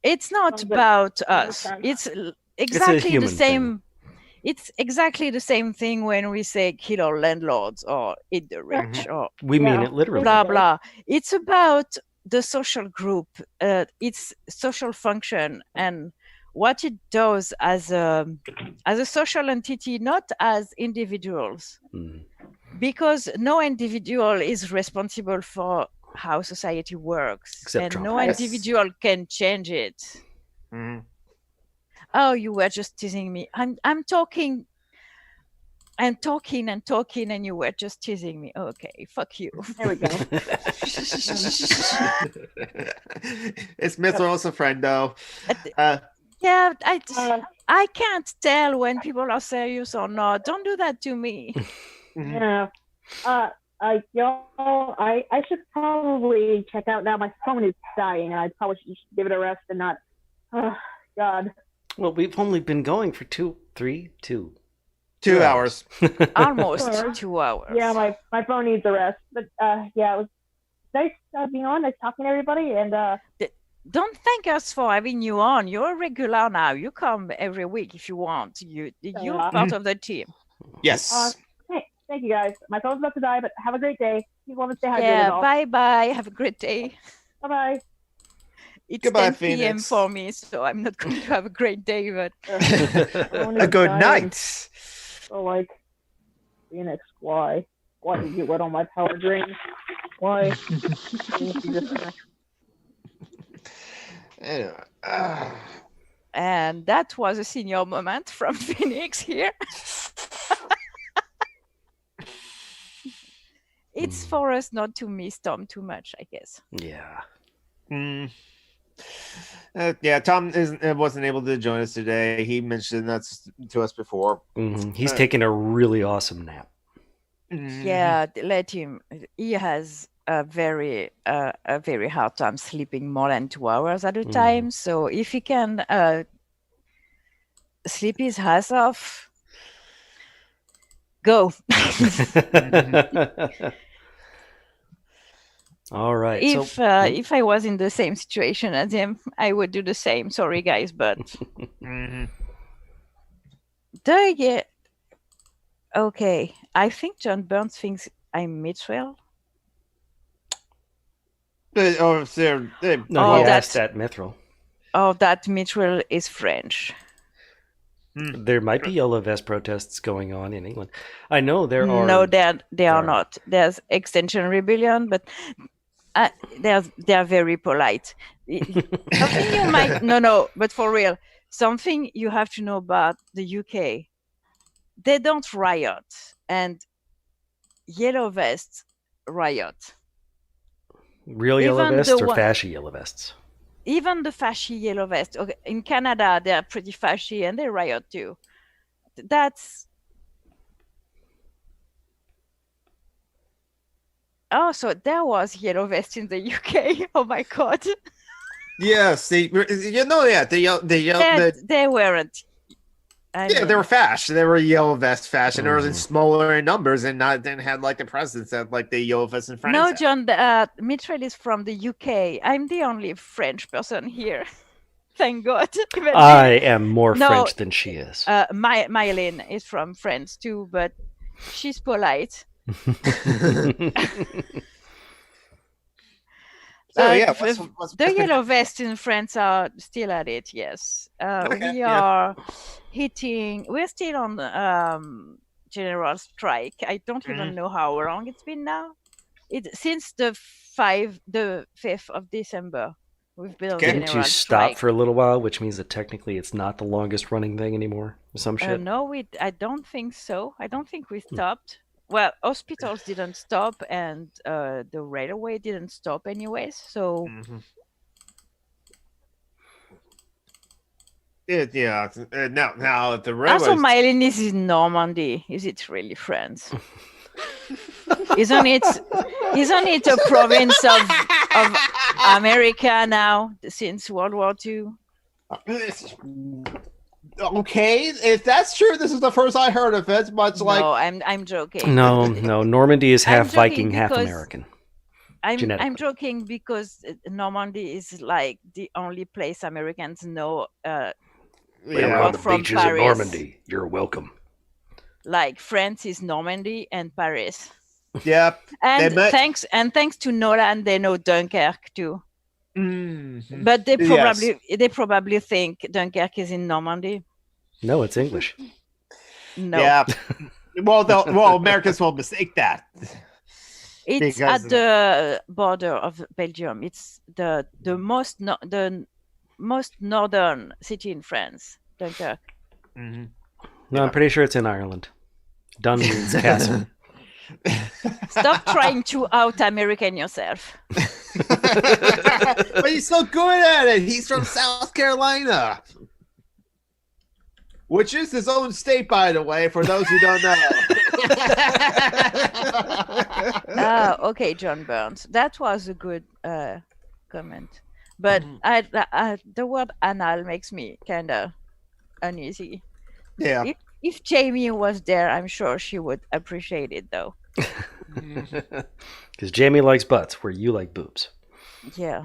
Speaker 1: it's not about us. It's exactly the same. It's exactly the same thing when we say kill our landlords or eat the rich, or
Speaker 4: we mean it literally.
Speaker 1: Blah blah. It's about the social group, its social function, and what it does as a social entity, not as individuals. Because no individual is responsible for how society works,
Speaker 4: except
Speaker 1: and
Speaker 4: Trump.
Speaker 1: no individual can change it. Oh, you were just teasing me. I'm talking and talking and talking, and you were just teasing me. Okay, fuck you.
Speaker 2: There we go.
Speaker 3: It's Mr. Also friend though.
Speaker 1: Yeah, I can't tell when people are serious or not. Don't do that to me.
Speaker 2: Yeah. Y'all, I should probably check out now. My phone is dying, and I probably should just give it a rest and not. Oh, God.
Speaker 4: Well, we've only been going for 2
Speaker 3: hours.
Speaker 1: Almost 2 hours.
Speaker 2: Yeah, my phone needs a rest. But yeah, it was nice being on, nice talking to everybody, and
Speaker 1: don't thank us for having you on. You're a regular now. You come every week if you want. You're part of the team.
Speaker 3: Yes.
Speaker 2: Thank you guys. My phone's about to die, but have a great day. You want to stay hydrated.
Speaker 1: Yeah, bye. Have a great day.
Speaker 2: Bye.
Speaker 1: It's
Speaker 3: Goodbye,
Speaker 1: 10 p.m.
Speaker 3: Phoenix.
Speaker 1: for me, so I'm not going to have a great day, but
Speaker 3: a good night.
Speaker 2: So, like, Phoenix, why? Why did you wet on my power drain? Why?
Speaker 1: And that was a senior moment from Phoenix here. It's for us not to miss Tom too much, I guess.
Speaker 4: Yeah.
Speaker 3: Yeah, Tom wasn't able to join us today. He mentioned that to us before.
Speaker 4: He's taking a really awesome nap.
Speaker 1: Yeah, let him. He has a very hard time sleeping more than 2 hours at a time. So if he can sleep his ass off, go.
Speaker 4: All right.
Speaker 1: If I was in the same situation as him, I would do the same. Sorry, guys, but okay. I think John Burns thinks I'm Mitchell.
Speaker 4: No, he asked that Mithril.
Speaker 1: Oh, that Mitchell is French.
Speaker 4: There might be yellow vest protests going on in England. I know there are.
Speaker 1: No, they are not. There's Extinction Rebellion, but they are very polite. Something you might no, but for real, something you have to know about the UK. They don't riot, and yellow vests riot.
Speaker 4: Real yellow vests or fashy yellow vests?
Speaker 1: Even the fashy yellow vest. Okay, in Canada, they are pretty fashy and they riot too. That's... Oh, so there was yellow vest in the UK. Oh my god.
Speaker 3: Yes, they
Speaker 1: weren't.
Speaker 3: They were fash. They were yellow vest fashion. Or in smaller in numbers and didn't have like the presence of like the yellow vest in France.
Speaker 1: No, John, Mitchell is from the UK. I'm the only French person here. Thank God.
Speaker 4: I am more French than she is.
Speaker 1: Mylene is from France too, but she's polite. The yellow vests in France are still at it. Yes, we're still on general strike. I don't even know how long it's been now. Since the 5th of December. We've been on
Speaker 4: Didn't you stop for a little while, which means that technically it's not the longest running thing anymore? Or some shit.
Speaker 1: No, I don't think so. I don't think we stopped. Well, hospitals didn't stop, and the railway didn't stop anyways. So
Speaker 3: now the railway.
Speaker 1: Also, Mylene is in Normandy. Is it really France? Isn't it a province of America now since World War II?
Speaker 3: Okay, if that's true, this is the first I heard of it. But
Speaker 1: no, I'm joking.
Speaker 4: No, Normandy is half Viking, half American.
Speaker 1: I'm joking because Normandy is like the only place Americans know.
Speaker 4: We're on the beaches of Normandy. You're welcome.
Speaker 1: Like France is Normandy and Paris.
Speaker 3: Yep.
Speaker 1: And thanks to Nolan, they know Dunkirk too. But they probably think Dunkirk is in Normandy.
Speaker 4: No, it's English.
Speaker 1: No.
Speaker 3: Yeah. Well, Americans will mistake that.
Speaker 1: It's at the border of Belgium. It's the most northern city in France, Dunkirk.
Speaker 4: No, I'm pretty sure it's in Ireland. Dunlea's Castle.
Speaker 1: Stop trying to out-American yourself.
Speaker 3: But he's so good at it. He's from South Carolina, which is his own state, by the way, for those who don't know.
Speaker 1: Okay, John Burns. That was a good comment. But the word anal makes me kind of uneasy.
Speaker 3: Yeah.
Speaker 1: If Jamie was there, I'm sure she would appreciate it, though.
Speaker 4: Because Jamie likes butts, where you like boobs.
Speaker 1: Yeah.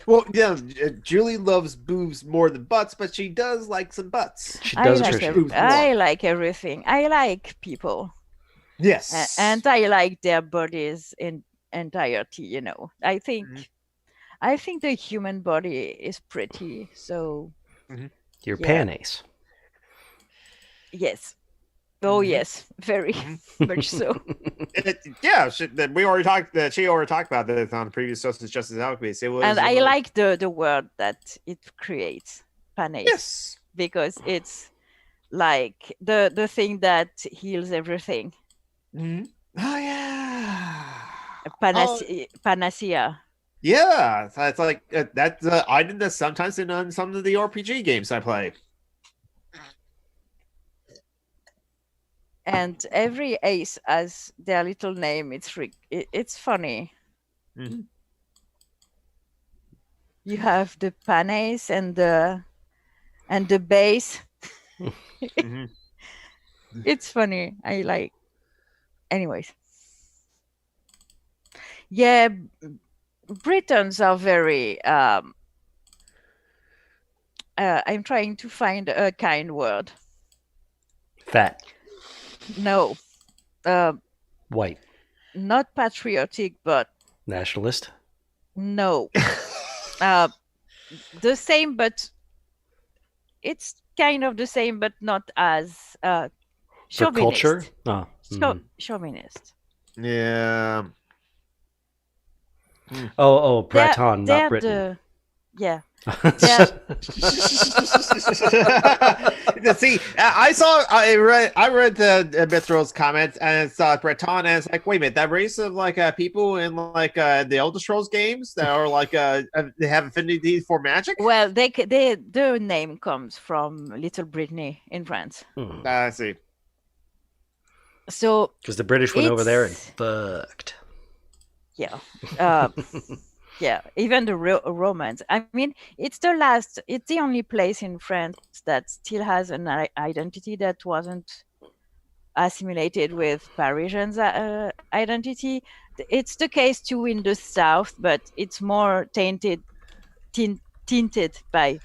Speaker 3: Well, yeah, Julie loves boobs more than butts, but she does like some butts.
Speaker 4: She does.
Speaker 1: I like everything. I like people.
Speaker 3: Yes.
Speaker 1: And I like their bodies in entirety, you know. I think the human body is pretty, so...
Speaker 4: Your panis.
Speaker 1: Yes. Oh, yes. Very much so.
Speaker 3: We already talked. She already talked about this on the previous Social Justice Alchemy.
Speaker 1: And I like the word that it creates, panis.
Speaker 3: Yes.
Speaker 1: Because it's like the thing that heals everything.
Speaker 3: Oh, yeah.
Speaker 1: Panacea.
Speaker 3: Yeah. It's like that's I did this sometimes in some of the RPG games I play.
Speaker 1: and every ace has their little name. It's funny.
Speaker 5: Mhm.
Speaker 1: You have the pan ace and the base.
Speaker 5: Mhm.
Speaker 1: It's funny. I like. Anyways, yeah, Britons are very. I'm trying to find a kind word.
Speaker 4: Fat.
Speaker 1: No,
Speaker 4: White.
Speaker 1: not patriotic, but
Speaker 4: Nationalist.
Speaker 1: no. The same, but it's kind of the same, but not as
Speaker 4: For
Speaker 1: chauvinist.
Speaker 4: culture. Oh. mhm.
Speaker 1: Chauvinist.
Speaker 5: Yeah.
Speaker 4: Oh, Breton,
Speaker 1: They're
Speaker 4: not Britain.
Speaker 1: yeah.
Speaker 3: See, I read the Mithril's comments and saw Breton, and it's like, wait a minute, that race of like people in like the Elder Scrolls games that are like they have affinity for magic.
Speaker 1: Well, their name comes from Little Brittany in France.
Speaker 3: I see.
Speaker 1: So
Speaker 4: Because the British went over there and
Speaker 1: it's-
Speaker 4: fucked.
Speaker 1: yeah, yeah. Even the Romans. I mean, it's the only place in France that still has an identity that wasn't assimilated with Parisians' identity. It's the case too in the south, but it's more tinted by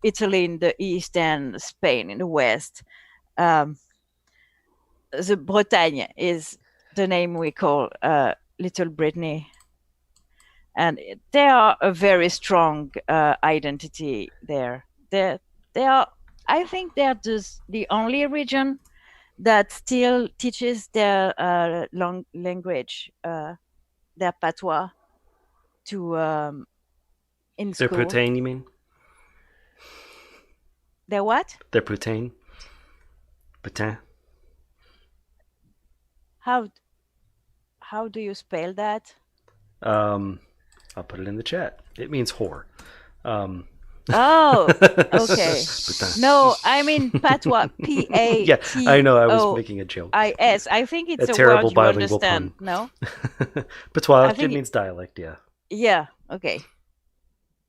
Speaker 1: Italy in the east and Spain in the west. The Bretagne is the name we call Little Brittany, and they are a very strong identity there. They are. I think they're just the only region that still teaches their language, their patois, to in
Speaker 4: They're
Speaker 1: school.
Speaker 4: Putain, you mean?
Speaker 1: They're what?
Speaker 4: They're Putain. Putain.
Speaker 1: How do you spell that?
Speaker 4: I'll put it in the chat. It means whore.
Speaker 1: Oh, okay.
Speaker 4: Putain.
Speaker 1: No, I mean patois. P-A-T-O-I-S.
Speaker 4: Yeah, I know. I was making a joke.
Speaker 1: I think it's
Speaker 4: A
Speaker 1: a
Speaker 4: terrible
Speaker 1: word you
Speaker 4: bilingual
Speaker 1: understand.
Speaker 4: pun.
Speaker 1: No?
Speaker 4: Patois,
Speaker 1: I think
Speaker 4: it means dialect, yeah.
Speaker 1: Yeah. Okay.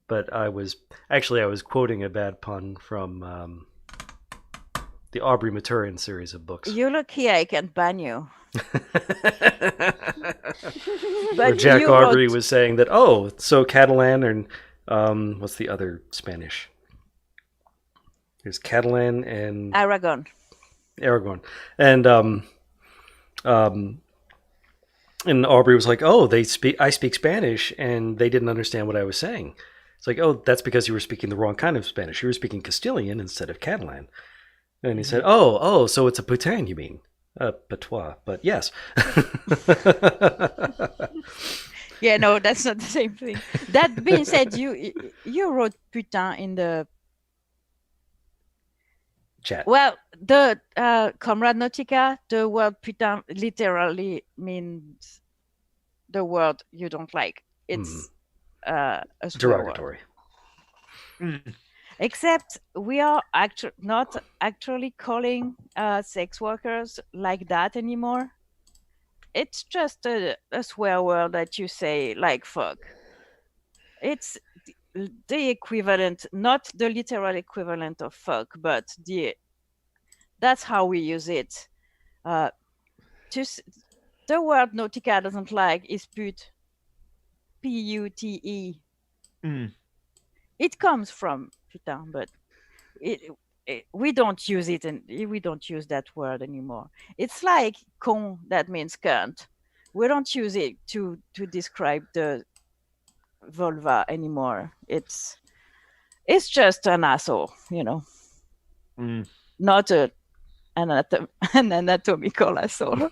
Speaker 4: But I was quoting a bad pun from the Aubrey Maturin series of books.
Speaker 1: You look here. I can ban you.
Speaker 4: Where Jack Aubrey was saying that, oh, so Catalan and what's the other Spanish? There's Catalan and
Speaker 1: Aragon.
Speaker 4: And Aubrey was like, oh, I speak Spanish, and they didn't understand what I was saying. It's like, oh, that's because you were speaking the wrong kind of Spanish. You were speaking Castilian instead of Catalan. And he said, oh, so it's a putain, you mean? Patois, but yes.
Speaker 1: Yeah, no, that's not the same thing. That being said, you wrote putain in the
Speaker 4: Chat.
Speaker 1: Well, the Comrade Nautica, the word putain literally means the word you don't like. It's a swear
Speaker 4: derogatory.
Speaker 1: word. Except we are not actually calling sex workers like that anymore. It's just a swear word that you say like fuck. It's the equivalent, not the literal equivalent of fuck, but that's how we use it. The word Nautica doesn't like is pute. P-U-T-E. It comes from putain, but we don't use it, and we don't use that word anymore. It's like con, that means cunt. We don't use it to describe the vulva anymore. It's just an asshole, not an anatomical asshole.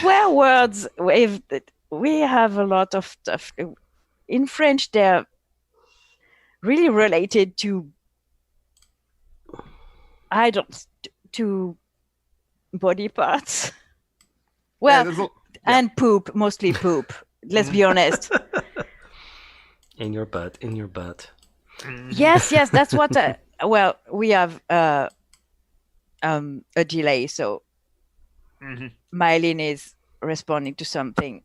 Speaker 1: Swear words, we have a lot of stuff. In French, they're really related to to body parts. Well, and poop, mostly poop. Let's be honest.
Speaker 4: In your butt.
Speaker 1: Yes, that's what. Well, we have a delay, so
Speaker 5: Mhm.
Speaker 1: Mylene is responding to something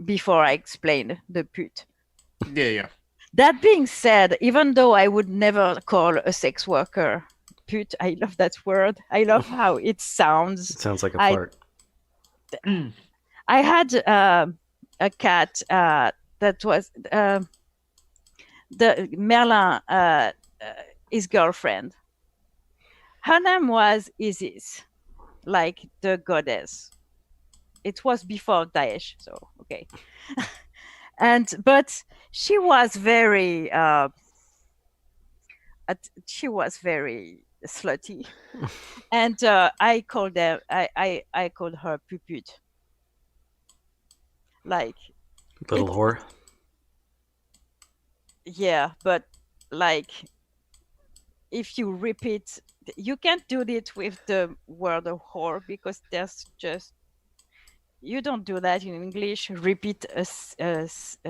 Speaker 1: before I explain the put.
Speaker 3: Yeah.
Speaker 1: That being said, even though I would never call a sex worker put, I love that word. I love how it sounds.
Speaker 4: It sounds like a
Speaker 1: I-
Speaker 4: fart.
Speaker 1: I had a cat that was the Merlin, his girlfriend. Her name was Isis, like the goddess. It was before Daesh, so okay. But she was very slutty, and I called her puput. Like,
Speaker 4: Little whore.
Speaker 1: yeah, but like, if you repeat, you can't do it with the word of whore because there's just, you don't do that in English. Repeat a syllable,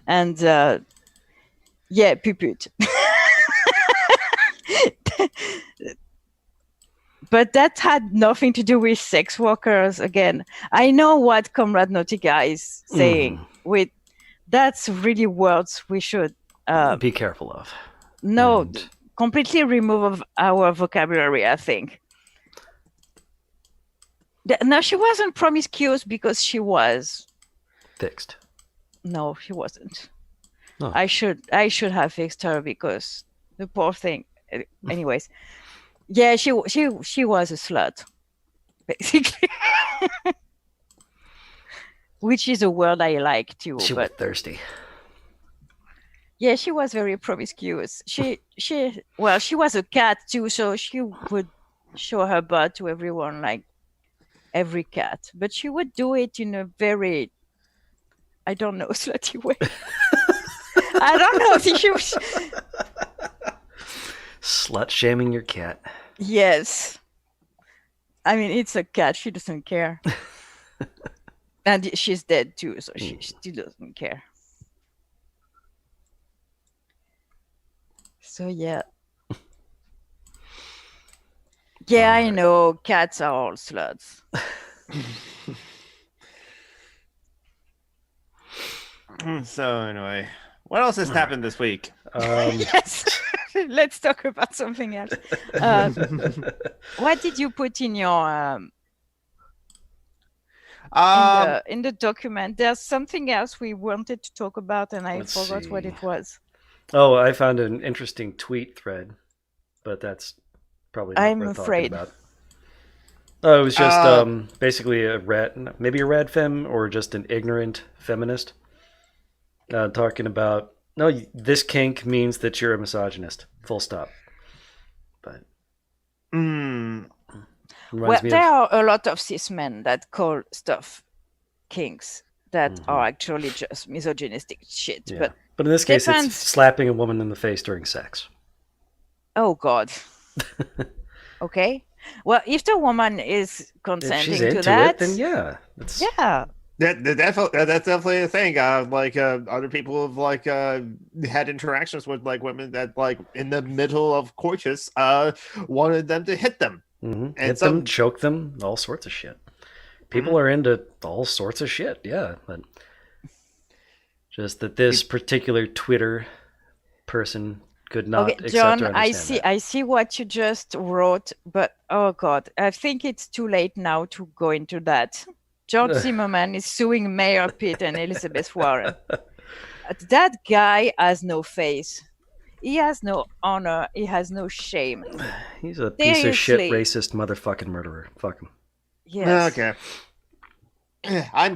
Speaker 1: and yeah, puput. But that had nothing to do with sex workers. Again, I know what Comrade Nautica is saying. With that's really words we should
Speaker 4: be careful of.
Speaker 1: Completely remove our vocabulary, I think. No, she wasn't promiscuous because she was
Speaker 4: fixed.
Speaker 1: No, she wasn't.
Speaker 4: Oh.
Speaker 1: I should have fixed her because the poor thing. Anyways, yeah, she was a slut, basically. Which is a word I like too.
Speaker 4: She was thirsty.
Speaker 1: Yeah, she was very promiscuous. She was a cat too, so she would show her butt to everyone, like every cat. But she would do it in a very, I don't know, slutty way. I don't know if she was
Speaker 4: slut shaming your cat.
Speaker 1: Yes. I mean, it's a cat. She doesn't care. And she's dead too, so she still doesn't care. So yeah. Yeah, I know. Cats are all sluts.
Speaker 3: So anyway, what else has happened this week?
Speaker 1: Yes. Let's talk about something else. What did you put in your in the document? There's something else we wanted to talk about, and I forgot what it was.
Speaker 4: Oh, I found an interesting tweet thread, but that's probably not worth talking about. Oh, it was just basically maybe a rad femme or just an ignorant feminist talking about, no, this kink means that you're a misogynist. Full stop. But
Speaker 1: well, there are a lot of cis men that call stuff kinks that are actually just misogynistic shit.
Speaker 4: Yeah. But in this case, it's slapping a woman in the face during sex.
Speaker 1: Oh, God. Okay. Well, if the woman is consenting to that,
Speaker 4: then yeah.
Speaker 1: Yeah.
Speaker 3: That's definitely a thing. Other people have had interactions with women that in the middle of coitus wanted them to hit them,
Speaker 4: and hit them, choke them, all sorts of shit. People are into all sorts of shit, yeah. But just that this particular Twitter person could not accept
Speaker 1: John,
Speaker 4: or understand
Speaker 1: I see what you just wrote, but oh God, I think it's too late now to go into that. George Zimmerman is suing Mayor Pitt and Elizabeth Warren. That guy has no face. He has no honor. He has no shame.
Speaker 4: He's a piece of shit, racist, motherfucking murderer. Fuck him.
Speaker 1: Yes.
Speaker 3: Okay. I'm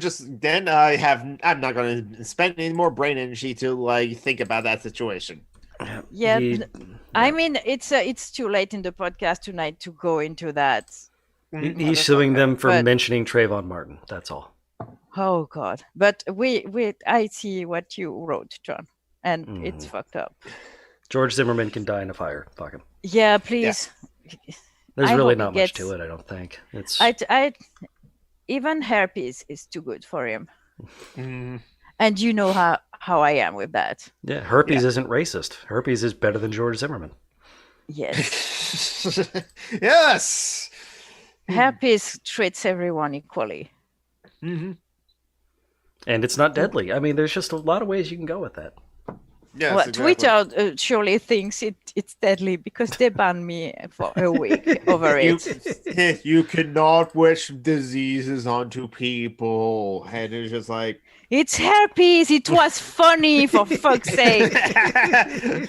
Speaker 3: not going to spend any more brain energy to think about that situation.
Speaker 1: Yeah, I mean, it's too late in the podcast tonight to go into that.
Speaker 4: He's suing them for mentioning Trayvon Martin. That's all.
Speaker 1: Oh God! But I see what you wrote, John, and it's fucked up.
Speaker 4: George Zimmerman can die in a fire. Fuck him.
Speaker 1: Yeah, please.
Speaker 4: Yeah. There's really not much to it, I don't think. It's
Speaker 1: even herpes is too good for him. And you know how I am with that.
Speaker 4: Yeah, herpes isn't racist. Herpes is better than George Zimmerman.
Speaker 1: Yes.
Speaker 3: Yes.
Speaker 1: Herpes treats everyone equally.
Speaker 5: Mm-hmm.
Speaker 4: And it's not deadly. I mean, there's just a lot of ways you can go with that.
Speaker 3: Yes,
Speaker 1: Well,
Speaker 3: exactly.
Speaker 1: Twitter surely thinks it's deadly because they banned me for a week over it.
Speaker 5: You cannot wish diseases onto people, and it's just like
Speaker 1: It's herpes. It was funny, for fuck's sake.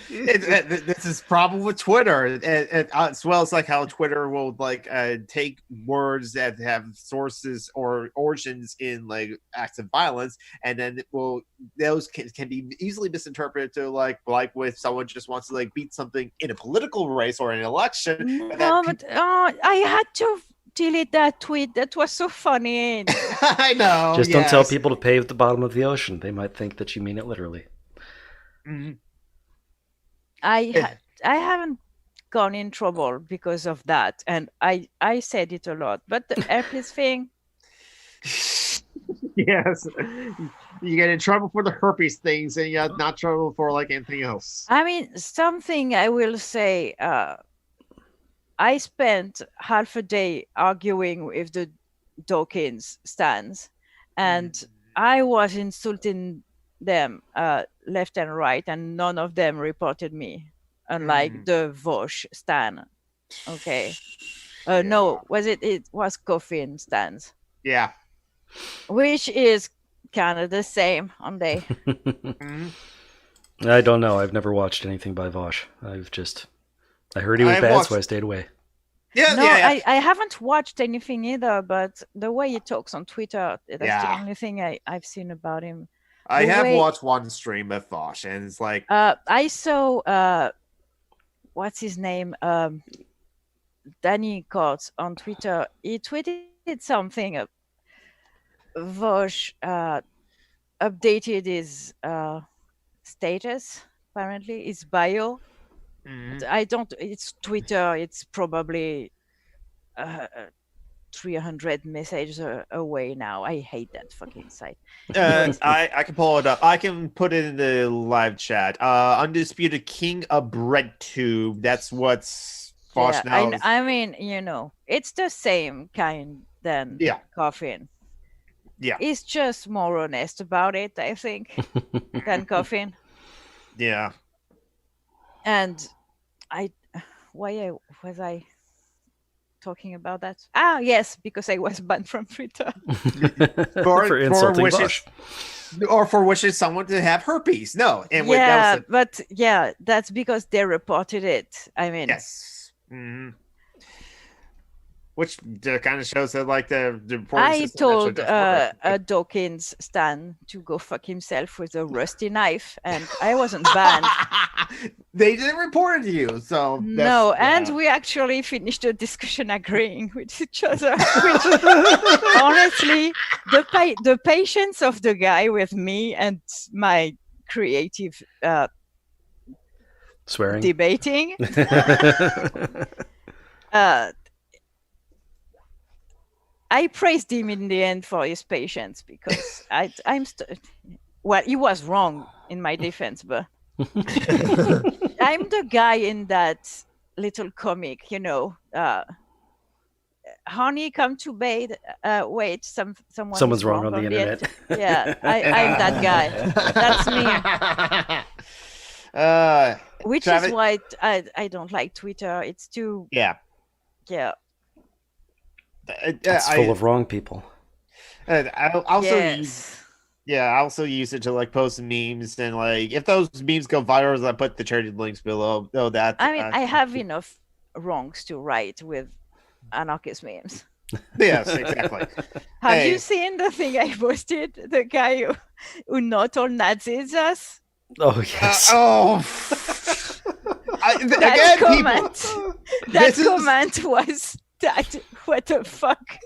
Speaker 3: This is problem with Twitter, as well as like how Twitter will like take words that have sources or origins in like acts of violence, and then those can be easily misinterpreted to like with someone just wants to like beat something in a political race or an election.
Speaker 1: No, but I had to delete that tweet. That was so funny.
Speaker 3: I know.
Speaker 4: Just don't tell people to pave the bottom of the ocean. They might think that you mean it literally.
Speaker 3: Mm-hmm.
Speaker 1: I haven't gone in trouble because of that, and I said it a lot. But the herpes thing,
Speaker 5: yes, you get in trouble for the herpes things, and you got not trouble for like anything else.
Speaker 1: I mean, something I will say. I spent half a day arguing with the Dawkins stands, and I was insulting them left and right, and none of them reported me, unlike the Vosh stan. Okay. No, it was Coffin stands.
Speaker 3: Yeah.
Speaker 1: Which is kind of the same, aren't they?
Speaker 4: I don't know. I've never watched anything by Vosh. I heard he was bad, so I stayed away.
Speaker 3: Yeah,
Speaker 1: no,
Speaker 3: yeah.
Speaker 1: I haven't watched anything either, but the way he talks on Twitter, that's the only thing I've seen about him.
Speaker 3: I have watched one stream of Vosh, and it's like...
Speaker 1: I saw, what's his name? Danny Coates on Twitter. He tweeted something. Vosh updated his status, apparently, his bio. It's Twitter, it's probably 300 messages away now. I hate that fucking site.
Speaker 3: I can pull it up. I can put it in the live chat. Undisputed King of BreadTube. That's what's Vosh now.
Speaker 1: I mean, it's the same kind than Coffin.
Speaker 3: Yeah.
Speaker 1: He's just more honest about it, I think, than Coffin.
Speaker 3: Yeah.
Speaker 1: And why was I talking about that? Yes, because I was banned from Twitter.
Speaker 4: for insulting Vosh.
Speaker 3: Or for wishing someone to have herpes. No. And
Speaker 1: that's because they reported it. I mean.
Speaker 3: Yes. Mm-hmm. Which kind of shows that, like, the
Speaker 1: I told a Dawkins stan to go fuck himself with a rusty knife, and I wasn't banned.
Speaker 3: They didn't report it to you, so...
Speaker 1: No, and we actually finished the discussion agreeing with each other. Which, honestly, the patience of the guy with me and my creative
Speaker 4: swearing
Speaker 1: debating... I praised him in the end for his patience because he was wrong in my defense, but I'm the guy in that little comic, honey, come to bed. Wait, someone's
Speaker 4: wrong on the internet.
Speaker 1: Yeah, I'm that guy. That's me. Which Travis... is why I don't like Twitter. It's too... Yeah.
Speaker 4: It's full of wrong people.
Speaker 3: I also use it to like post memes, and like if those memes go viral, I put the charity links below.
Speaker 1: I have enough wrongs to write with anarchist memes.
Speaker 3: Yes, exactly.
Speaker 1: Have you seen the thing I posted? The guy who not all Nazis us.
Speaker 4: Oh yes.
Speaker 1: That comment was that. What the fuck?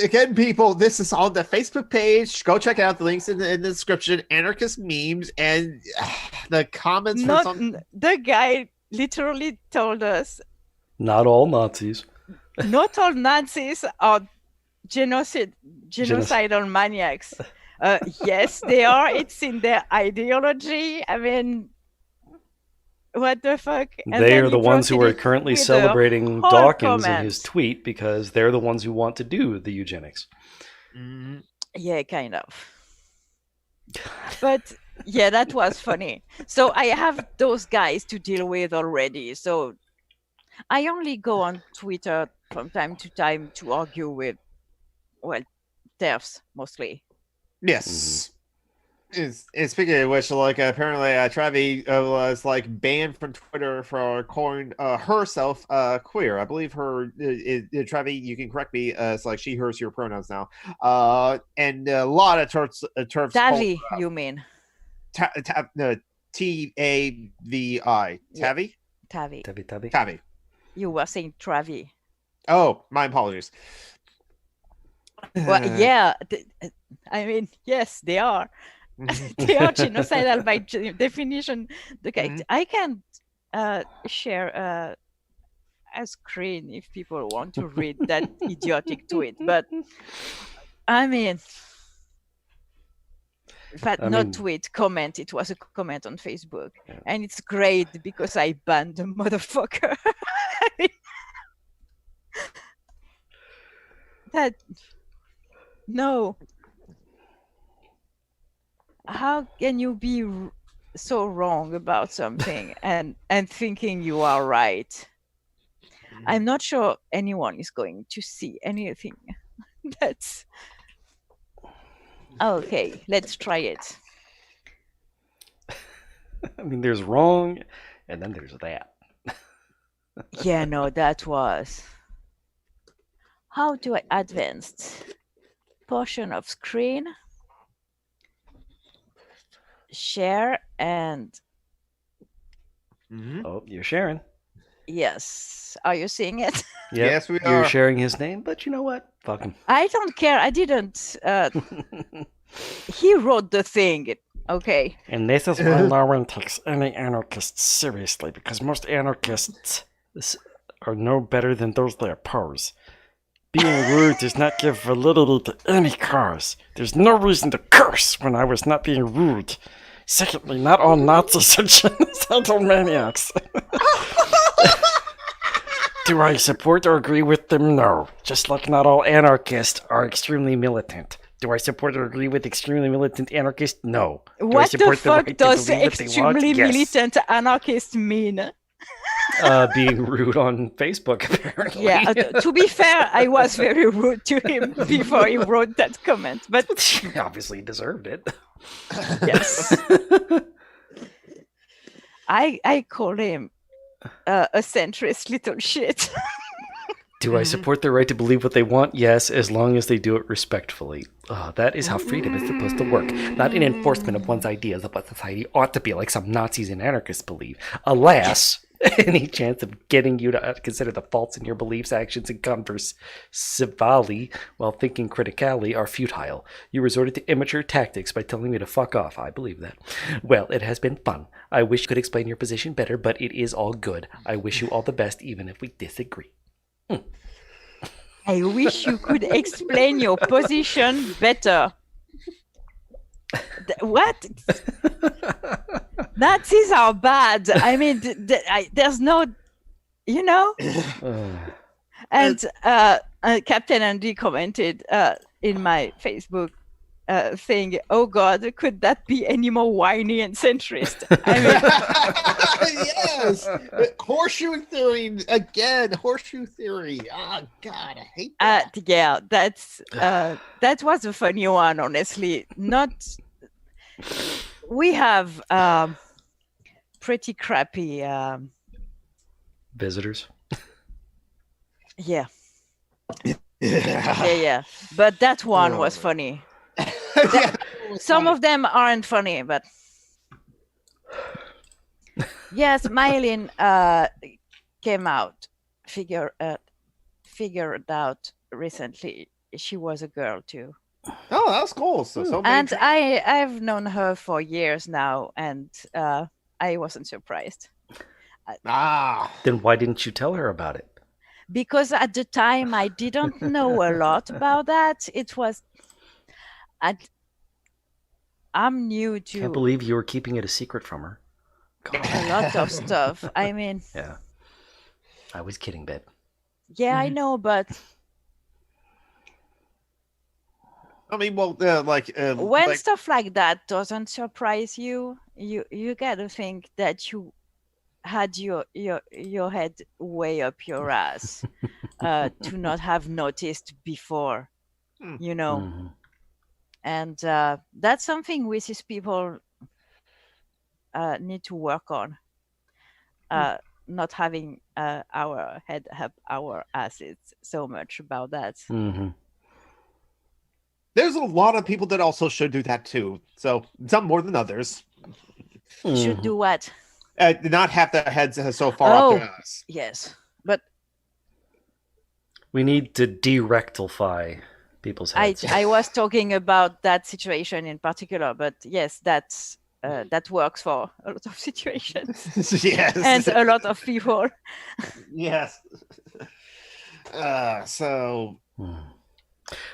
Speaker 3: Again, people, this is on the Facebook page. Go check out the links in the description. Anarchist memes and the comments.
Speaker 1: The guy literally told us,
Speaker 4: not all Nazis.
Speaker 1: Not all Nazis are genocidal maniacs. Yes, they are. It's in their ideology. I mean, what the fuck? And
Speaker 4: They
Speaker 1: then
Speaker 4: are the
Speaker 1: he
Speaker 4: ones who are
Speaker 1: proceeded
Speaker 4: currently
Speaker 1: with a
Speaker 4: celebrating
Speaker 1: whole
Speaker 4: Dawkins in his
Speaker 1: comment.
Speaker 4: tweet because they're the ones who want to do the eugenics.
Speaker 1: Yeah, kind of. But yeah, that was funny. So I have those guys to deal with already. So I only go on Twitter from time to time to argue with, well, TERFs mostly.
Speaker 3: Yes. And speaking of which, like apparently Travi was like banned from Twitter for calling herself queer. I believe her Travi, you can correct me. It's like she, hers, your pronouns now. And a lot of TERFs.
Speaker 1: Tavi, you mean?
Speaker 3: T-A-V-I.
Speaker 1: Yeah.
Speaker 3: Tavi?
Speaker 1: Tavi.
Speaker 3: Tavi.
Speaker 1: You were saying Travi.
Speaker 3: Oh, my apologies.
Speaker 1: Well, yeah. I mean, yes, they are. They are genocidal by definition. Okay, I can share a screen if people want to read that idiotic tweet, but I mean, in fact, not tweet, comment. It was a comment on Facebook, and it's great because I banned the motherfucker. That no. How can you be so wrong about something and thinking you are right? I'm not sure anyone is going to see anything. That's okay. Let's try it.
Speaker 4: I mean, there's wrong, and then there's that.
Speaker 1: Yeah, no, that was. How do I advance? Portion of screen. Share and.
Speaker 4: Oh, you're sharing.
Speaker 1: Yes. Are you seeing it?
Speaker 4: Yep.
Speaker 3: Yes, we
Speaker 4: You're
Speaker 3: are.
Speaker 4: sharing his name, but you know what? Fuck him.
Speaker 1: I don't care. I didn't. He wrote the thing. Okay.
Speaker 7: And this is why no one takes any anarchists seriously, because most anarchists are no better than those they oppose. Being rude does not give validity to any cause. There's no reason to curse when I was not being rude. Secondly, not all Nazis are genocidal maniacs. Do I support or agree with them? No. Just like not all anarchists are extremely militant. Do I support or agree with extremely militant anarchists? No.
Speaker 1: What the fuck does extremely militant anarchist mean?
Speaker 4: Being rude on Facebook, apparently.
Speaker 1: Yeah, to be fair, I was very rude to him before he wrote that comment, but
Speaker 4: he obviously deserved it.
Speaker 1: Yes. I call him a centrist little shit.
Speaker 4: Do I support their right to believe what they want? Yes, as long as they do it respectfully. That is how freedom is supposed to work. Not in enforcement of one's ideas of what society ought to be, like some Nazis and anarchists believe. Alas, any chance of getting you to consider the faults in your beliefs, actions, and conversivally while thinking critically are futile. You resorted to immature tactics by telling me to fuck off. I believe that. Well, it has been fun. I wish you could explain your position better, but it is all good. I wish you all the best, even if we disagree.
Speaker 1: I wish you could explain your position better. What? Nazis are bad. I mean, there's no, you know? And Captain Andy commented in my Facebook thing, oh God, could that be any more whiny and centrist? I mean,
Speaker 5: Yes! Horseshoe theory again. Horseshoe theory. Oh God, I hate that.
Speaker 1: yeah, that was a funny one, honestly. We have pretty crappy
Speaker 4: visitors.
Speaker 1: Yeah. Yeah. But that one was funny. Some of them aren't funny, but yes, Mylin came out, figured out recently. She was a girl too.
Speaker 3: Oh, that's cool. So
Speaker 1: and I've known her for years now, and I wasn't surprised.
Speaker 4: Then why didn't you tell her about it?
Speaker 1: Because at the time I didn't know a lot about that. It was I'm new
Speaker 4: Can't
Speaker 1: to
Speaker 4: believe you were keeping it a secret from her. God.
Speaker 1: a lot of stuff. I mean,
Speaker 4: Yeah. I was kidding, babe.
Speaker 1: yeah, I know, but
Speaker 3: I mean, well,
Speaker 1: when stuff like that doesn't surprise you, you gotta think that you had your head way up your ass to not have noticed before, you know.
Speaker 4: Mhm.
Speaker 1: And that's something we cis people need to work on. Not having our head up our asses so much about that.
Speaker 4: Mhm.
Speaker 3: there's a lot of people that also should do that too. So some more than others.
Speaker 1: Should
Speaker 4: Mhm.
Speaker 1: do what?
Speaker 3: Not have their heads so far
Speaker 1: Oh.
Speaker 3: up their ass.
Speaker 1: Yes, but
Speaker 4: We need to de-rectify people's heads.
Speaker 1: I was talking about that situation in particular. But yes, that's that works for a lot of situations
Speaker 3: Yes.
Speaker 1: and a lot of people.
Speaker 3: Yes. So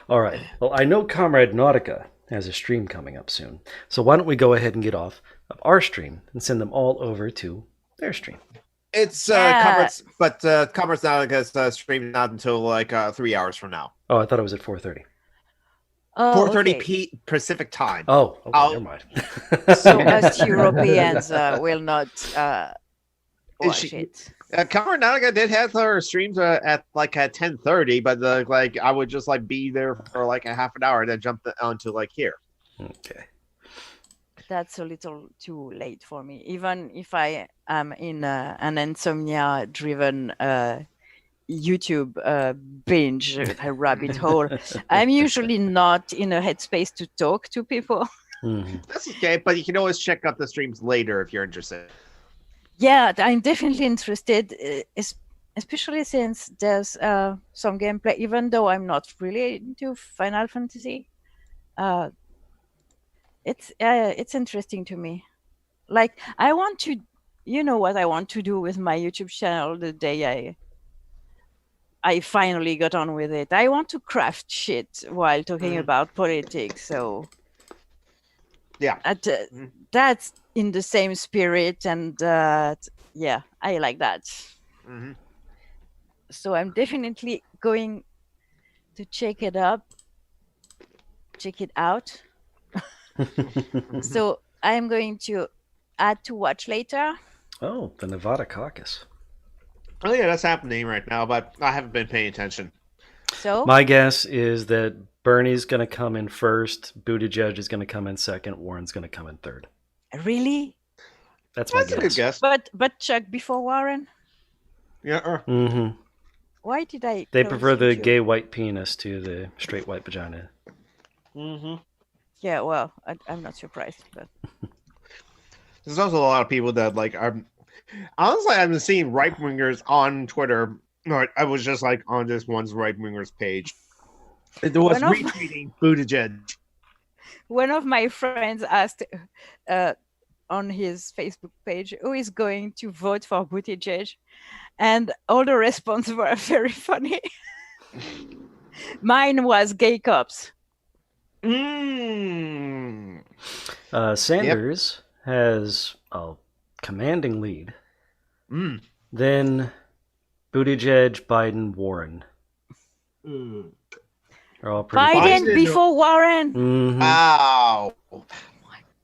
Speaker 4: All right. Well, I know Comrade Nautica has a stream coming up soon. So why don't we go ahead and get off of our stream and send them all over to their stream?
Speaker 3: it's
Speaker 1: Yeah.
Speaker 3: Comrade's, but Comrade's not gonna stream not until like 3 hours from now.
Speaker 4: Oh, I thought it was at 4:30.
Speaker 1: Oh,
Speaker 3: 4:30
Speaker 1: okay.
Speaker 3: Pacific time.
Speaker 4: Oh, okay,
Speaker 3: I'll-
Speaker 4: never mind.
Speaker 1: So us Europeans will not watch
Speaker 3: she-
Speaker 1: it.
Speaker 3: Comrade Nautica did have her streams at like at 10:30, but like I would just like be there for like a half an hour and then jump onto like here.
Speaker 4: Okay.
Speaker 1: That's a little too late for me. Even if I am in an insomnia-driven YouTube binge a rabbit hole, I'm usually not in a headspace to talk to people.
Speaker 4: Mhm.
Speaker 3: That's okay, but you can always check out the streams later if you're interested.
Speaker 1: Yeah, I'm definitely interested, especially since there's some gameplay. Even though I'm not really into Final Fantasy, it's interesting to me. Like I want to, you know what I want to do with my YouTube channel the day I finally got on with it. I want to craft shit while talking about politics. So
Speaker 3: Yeah.
Speaker 1: that's in the same spirit, and yeah, I like that.
Speaker 3: Mhm.
Speaker 1: So I'm definitely going to check it out. So I'm going to add to watch later.
Speaker 4: Oh, the Nevada caucus.
Speaker 3: Oh yeah, that's happening right now, but I haven't been paying attention.
Speaker 1: So
Speaker 4: My guess is that Bernie's going to come in first, Buttigieg is going to come in second, Warren's going to come in third.
Speaker 1: really,
Speaker 4: That's my
Speaker 3: That's a good
Speaker 4: guess.
Speaker 3: guess.
Speaker 1: but Chuck before Warren.
Speaker 3: Yeah.
Speaker 4: Hmm.
Speaker 1: Why did I?
Speaker 4: They
Speaker 1: close
Speaker 4: prefer the
Speaker 1: YouTube?
Speaker 4: gay white penis to the straight white vagina.
Speaker 3: Mm-hmm.
Speaker 1: Yeah, well, I'm not surprised, but
Speaker 3: There's also a lot of people that like are. Honestly, I've been seeing right wingers on Twitter. Or I was just like on this one's right wingers page. It was
Speaker 1: One of-
Speaker 3: retweeting Buttigieg.
Speaker 1: one of my friends asked on his Facebook page who is going to vote for Buttigieg, and all the responses were very funny. Mine was gay cops.
Speaker 3: Mm.
Speaker 4: Sanders has a commanding lead.
Speaker 3: Mm.
Speaker 4: Then Buttigieg, Biden, Warren
Speaker 3: Mm.
Speaker 4: are all pretty
Speaker 1: Biden
Speaker 3: Biden-
Speaker 1: before Warren.
Speaker 4: Mhm.
Speaker 3: Ow.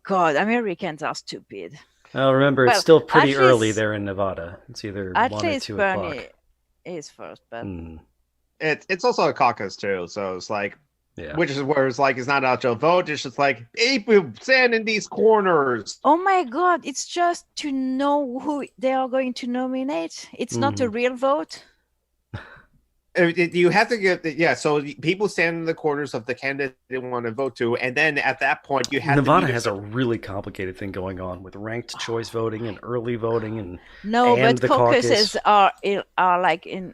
Speaker 1: God, Americans are stupid.
Speaker 4: Well, remember,
Speaker 1: Well,
Speaker 4: it's still pretty
Speaker 1: at
Speaker 4: early
Speaker 1: least-
Speaker 4: there in Nevada. It's either
Speaker 1: At
Speaker 4: 1 or
Speaker 1: least
Speaker 4: 2
Speaker 1: Bernie
Speaker 4: o'clock.
Speaker 1: is first, but
Speaker 4: Mm,
Speaker 3: It's also a caucus too, so it's like,
Speaker 4: yeah.
Speaker 3: which is where it's like it's not out to vote. It's just like people stand in these corners.
Speaker 1: oh my God, it's just to know who they are going to nominate. It's not a real vote.
Speaker 3: You have to get so people stand in the corners of the candidate they want to vote to, and then at that point you have
Speaker 4: Nevada
Speaker 3: to
Speaker 4: has a really complicated thing going on with ranked choice voting and early voting and
Speaker 1: No,
Speaker 4: And
Speaker 1: but
Speaker 4: the
Speaker 1: caucuses are like in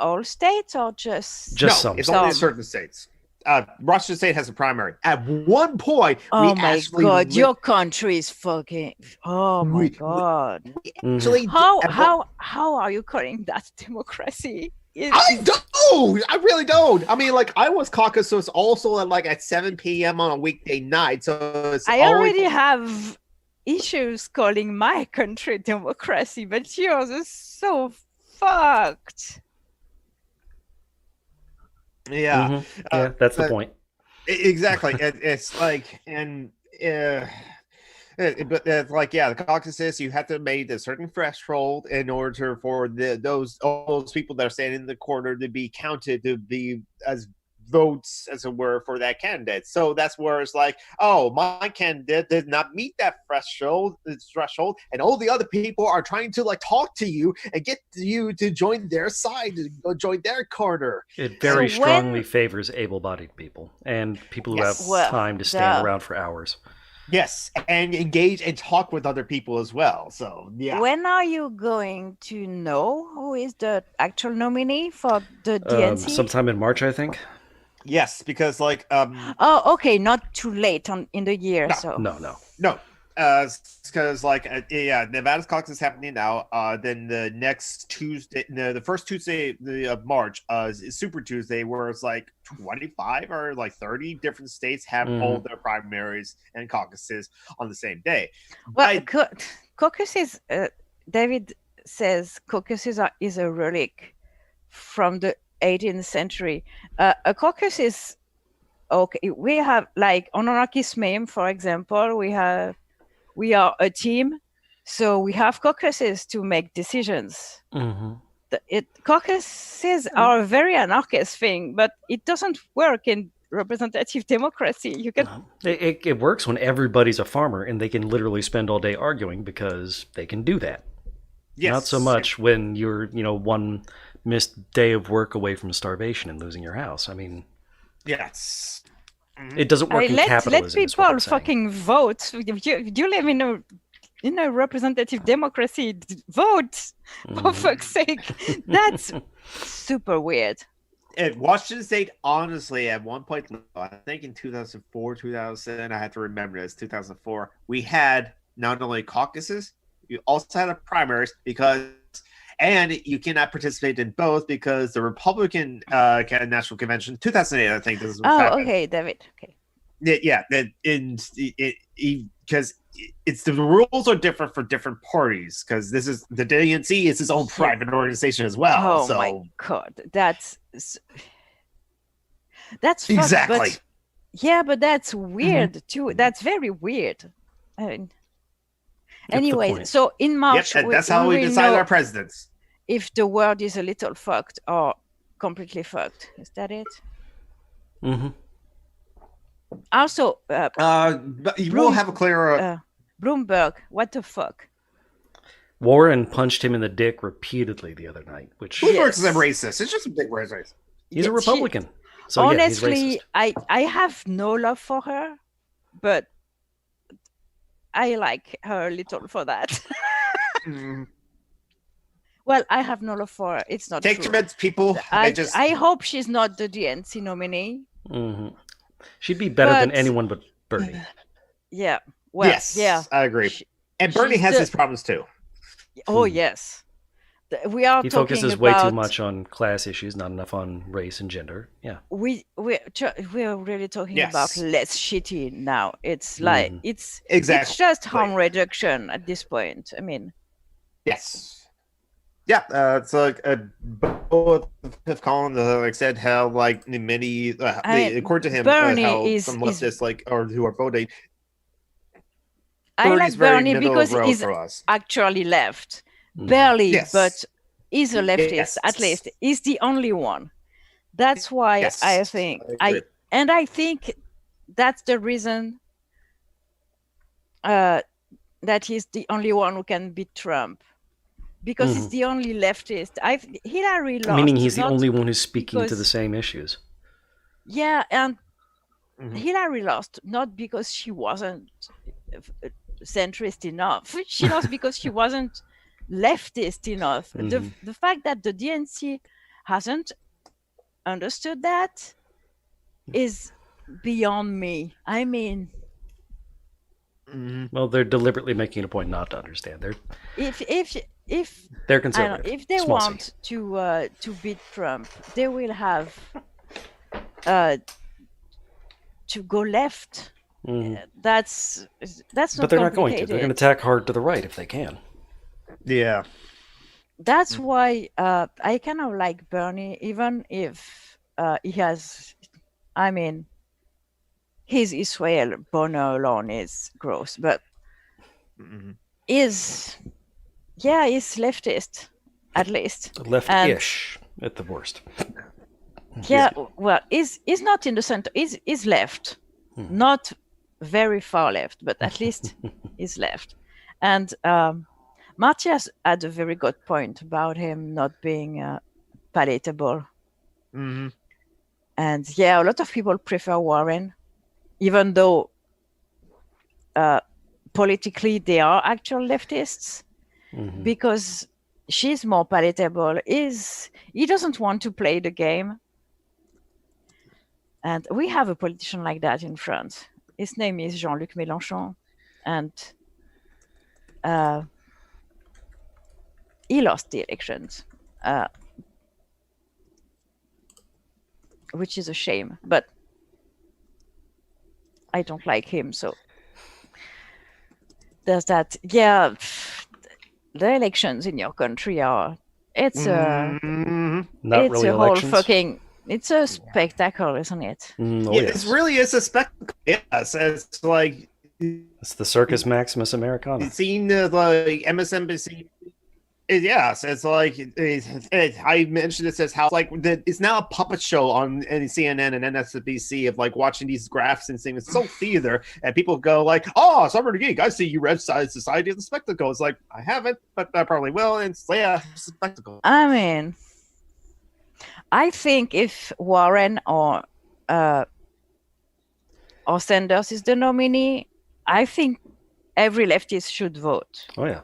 Speaker 1: all states or just
Speaker 3: no,
Speaker 4: some.
Speaker 3: it's only in
Speaker 1: Some.
Speaker 3: certain states. Washington State has a primary. At one point,
Speaker 1: Oh
Speaker 3: we
Speaker 1: my
Speaker 3: actually
Speaker 1: God, your country is fucking. Oh my
Speaker 3: We-
Speaker 1: God.
Speaker 3: actually
Speaker 1: How are you calling that democracy?
Speaker 3: I don't No, I really don't. I mean, like Iowa's caucus was also at 7 p.m. on a weekday night, so it's
Speaker 1: I
Speaker 3: always
Speaker 1: already have issues calling my country democracy, but yours is so fucked.
Speaker 3: yeah.
Speaker 4: Mhm. Yeah, that's the point.
Speaker 3: Exactly. It's like, and but the caucuses, you have to make a certain threshold in order for all those people that are standing in the corner to be counted to be as votes, as it were, for that candidate. So that's where it's like, oh, my candidate did not meet that threshold, and all the other people are trying to talk to you and get you to join their side, to go join their corner.
Speaker 4: It very
Speaker 1: So
Speaker 4: strongly
Speaker 1: when-
Speaker 4: favors able-bodied people and people who
Speaker 3: Yes.
Speaker 4: have
Speaker 1: Well,
Speaker 4: time to stand
Speaker 1: duh.
Speaker 4: around for hours.
Speaker 3: Yes, and engage and talk with other people as well. So yeah.
Speaker 1: When are you going to know who is the actual nominee for the DNC?
Speaker 4: Sometime in March, I think.
Speaker 3: Yes, because
Speaker 1: Oh, okay, not too late in the year.
Speaker 3: No,
Speaker 1: so
Speaker 3: no, because Nevada's caucus is happening now. Then the next Tuesday, the first Tuesday of March, is Super Tuesday, where it's 25 or 30 different states have all their primaries and caucuses on the same day.
Speaker 1: Well, caucuses. David says caucuses is a relic from the 18th century. A caucus is okay. We have on anarchist meme, for example, we are a team, so we have caucuses to make decisions.
Speaker 4: Mm-hmm.
Speaker 1: Caucuses are a very anarchist thing, but it doesn't work in representative democracy. You can
Speaker 4: It works when everybody's a farmer and they can literally spend all day arguing because they can do that.
Speaker 3: Yes.
Speaker 4: Not so much when you're, one missed day of work away from starvation and losing your house. I mean,
Speaker 3: yes.
Speaker 4: it doesn't work in capitalism.
Speaker 1: Let
Speaker 4: is what
Speaker 1: people
Speaker 4: I'm saying.
Speaker 1: fucking vote. You live in a representative democracy. Vote, for fuck's sake. That's super weird.
Speaker 3: At Washington State, honestly, at one point, I think in 2004, 2000, I have to remember this, 2004, we had not only caucuses, you also had a primaries and you cannot participate in both because the Republican National Convention, 2008, I think this is what happened.
Speaker 1: Okay, David. Okay.
Speaker 3: Yeah, because the rules are different for different parties, because the DNC is its own private organization as well.
Speaker 1: Oh my god, that's
Speaker 3: exactly.
Speaker 1: But that's weird too. That's very weird. I mean, anyway, so in March,
Speaker 3: that's how we decide our presidents.
Speaker 1: If the world is a little fucked or completely fucked, is that it?
Speaker 4: Mm-hmm.
Speaker 1: Also,
Speaker 3: but you will have a clearer.
Speaker 1: Bloomberg, what the fuck?
Speaker 4: Warren punched him in the dick repeatedly the other night, which
Speaker 3: Bloomberg's a racist. It's just a big racist.
Speaker 4: He's a Republican. So
Speaker 1: honestly,
Speaker 4: he's racist.
Speaker 1: I have no love for her, but I like her a little for that. Well, I have no love for her. It's not
Speaker 3: Take
Speaker 1: true.
Speaker 3: your meds, people.
Speaker 1: I hope she's not the DNC nominee.
Speaker 4: Mm-hmm. She'd be better than anyone but Bernie.
Speaker 1: Yeah. Well,
Speaker 3: yes.
Speaker 1: Yeah.
Speaker 3: I agree. And Bernie has his problems too.
Speaker 1: Oh yes. We are
Speaker 4: he
Speaker 1: talking
Speaker 4: focuses
Speaker 1: about,
Speaker 4: way too much on class issues, not enough on race and gender. Yeah.
Speaker 1: We're really talking about less shitty now. It's it's just harm reduction at this point. I mean.
Speaker 3: Yes. Yeah, it's both have Colin said how many according to him
Speaker 1: Bernie
Speaker 3: how some leftists or who are voting.
Speaker 1: I like Bernie because he's actually left, barely, but he's a leftist at least. He's the only one. That's why I think I think that's the reason that he's the only one who can beat Trump. Because he's the only leftist. Hillary lost.
Speaker 4: Meaning he's the only one who's speaking to the same issues.
Speaker 1: Yeah, and Hillary lost not because she wasn't centrist enough. She lost because she wasn't leftist enough. The fact that the DNC hasn't understood that is beyond me. I mean...
Speaker 4: Well, they're deliberately making a point not to understand.
Speaker 1: if
Speaker 4: They're
Speaker 1: I don't,
Speaker 4: conservative.
Speaker 1: if they
Speaker 4: Small C.
Speaker 1: want to beat Trump, they will have to go left.
Speaker 4: Mhm.
Speaker 1: That's not
Speaker 4: But they're not going to. They're going to
Speaker 1: complicated.
Speaker 4: tack hard to the right if they can.
Speaker 3: Yeah.
Speaker 1: That's why I kind of like Bernie, even if he has, I mean, his Israel boner alone is gross, but
Speaker 3: Mhm.
Speaker 1: he's leftist, at least.
Speaker 4: Left-ish at the worst.
Speaker 1: Yeah, well, is not in the center. Is left, not very far left, but at least is left. And Matthias had a very good point about him not being palatable.
Speaker 3: Mhm.
Speaker 1: And yeah, a lot of people prefer Warren, even though politically they are actual leftists,
Speaker 4: Mhm.
Speaker 1: because she's more palatable. He doesn't want to play the game. And we have a politician like that in France. His name is Jean-Luc Mélenchon, and he lost the elections, which is a shame. But I don't like him, so there's that. Yeah, the elections in your country are it's a
Speaker 3: Mhm.
Speaker 4: Not
Speaker 1: it's
Speaker 4: really
Speaker 1: a whole
Speaker 4: elections.
Speaker 1: fucking it's a spectacle, isn't it?
Speaker 4: Oh,
Speaker 3: Yeah,
Speaker 4: yes.
Speaker 3: it really is a spectacle. Yes, it's like
Speaker 4: It's the Circus Maximus Americana.
Speaker 3: seeing the like MSNBC. Yes, it's like I mentioned this as how like it's now a puppet show on CNN and MSNBC of like watching these graphs and saying it's so theater, and people go like, "Oh, Summer the Geek, I see you read Society of the Spectacle." It's like I haven't, but I probably will. And it's it's a spectacle.
Speaker 1: I mean, I think if Warren or Sanders is the nominee, I think every leftist should vote.
Speaker 4: Oh, yeah.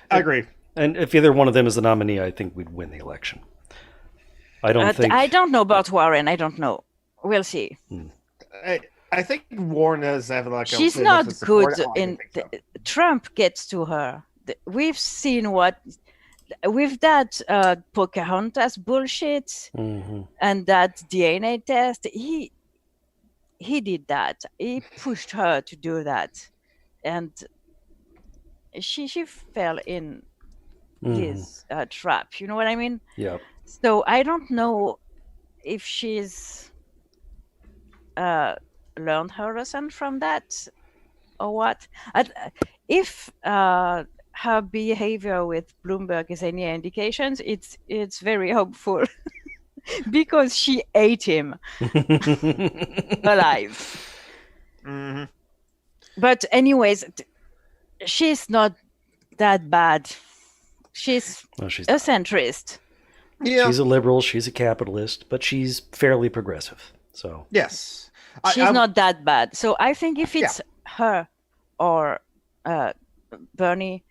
Speaker 3: I agree.
Speaker 4: And if either one of them is the nominee, I think we'd win the election. I don't think.
Speaker 1: I don't know about Warren. I don't know. We'll see.
Speaker 3: I think Warren does have like
Speaker 1: She's not good in. Trump gets to her. We've seen what with that Pocahontas bullshit and that DNA test. He did that. He pushed her to do that, and she fell in his trap. You know what I mean?
Speaker 4: Yeah.
Speaker 1: So I don't know if she's learned her lesson from that or what. If her behavior with Bloomberg is any indications, it's very hopeful because she ate him alive.
Speaker 3: Mm-hmm.
Speaker 1: But anyways, she's not that bad. She's a centrist.
Speaker 3: Yeah.
Speaker 4: She's a liberal, she's a capitalist, but she's fairly progressive. So
Speaker 3: yes,
Speaker 1: she's not that bad. So I think if it's her or Bernie,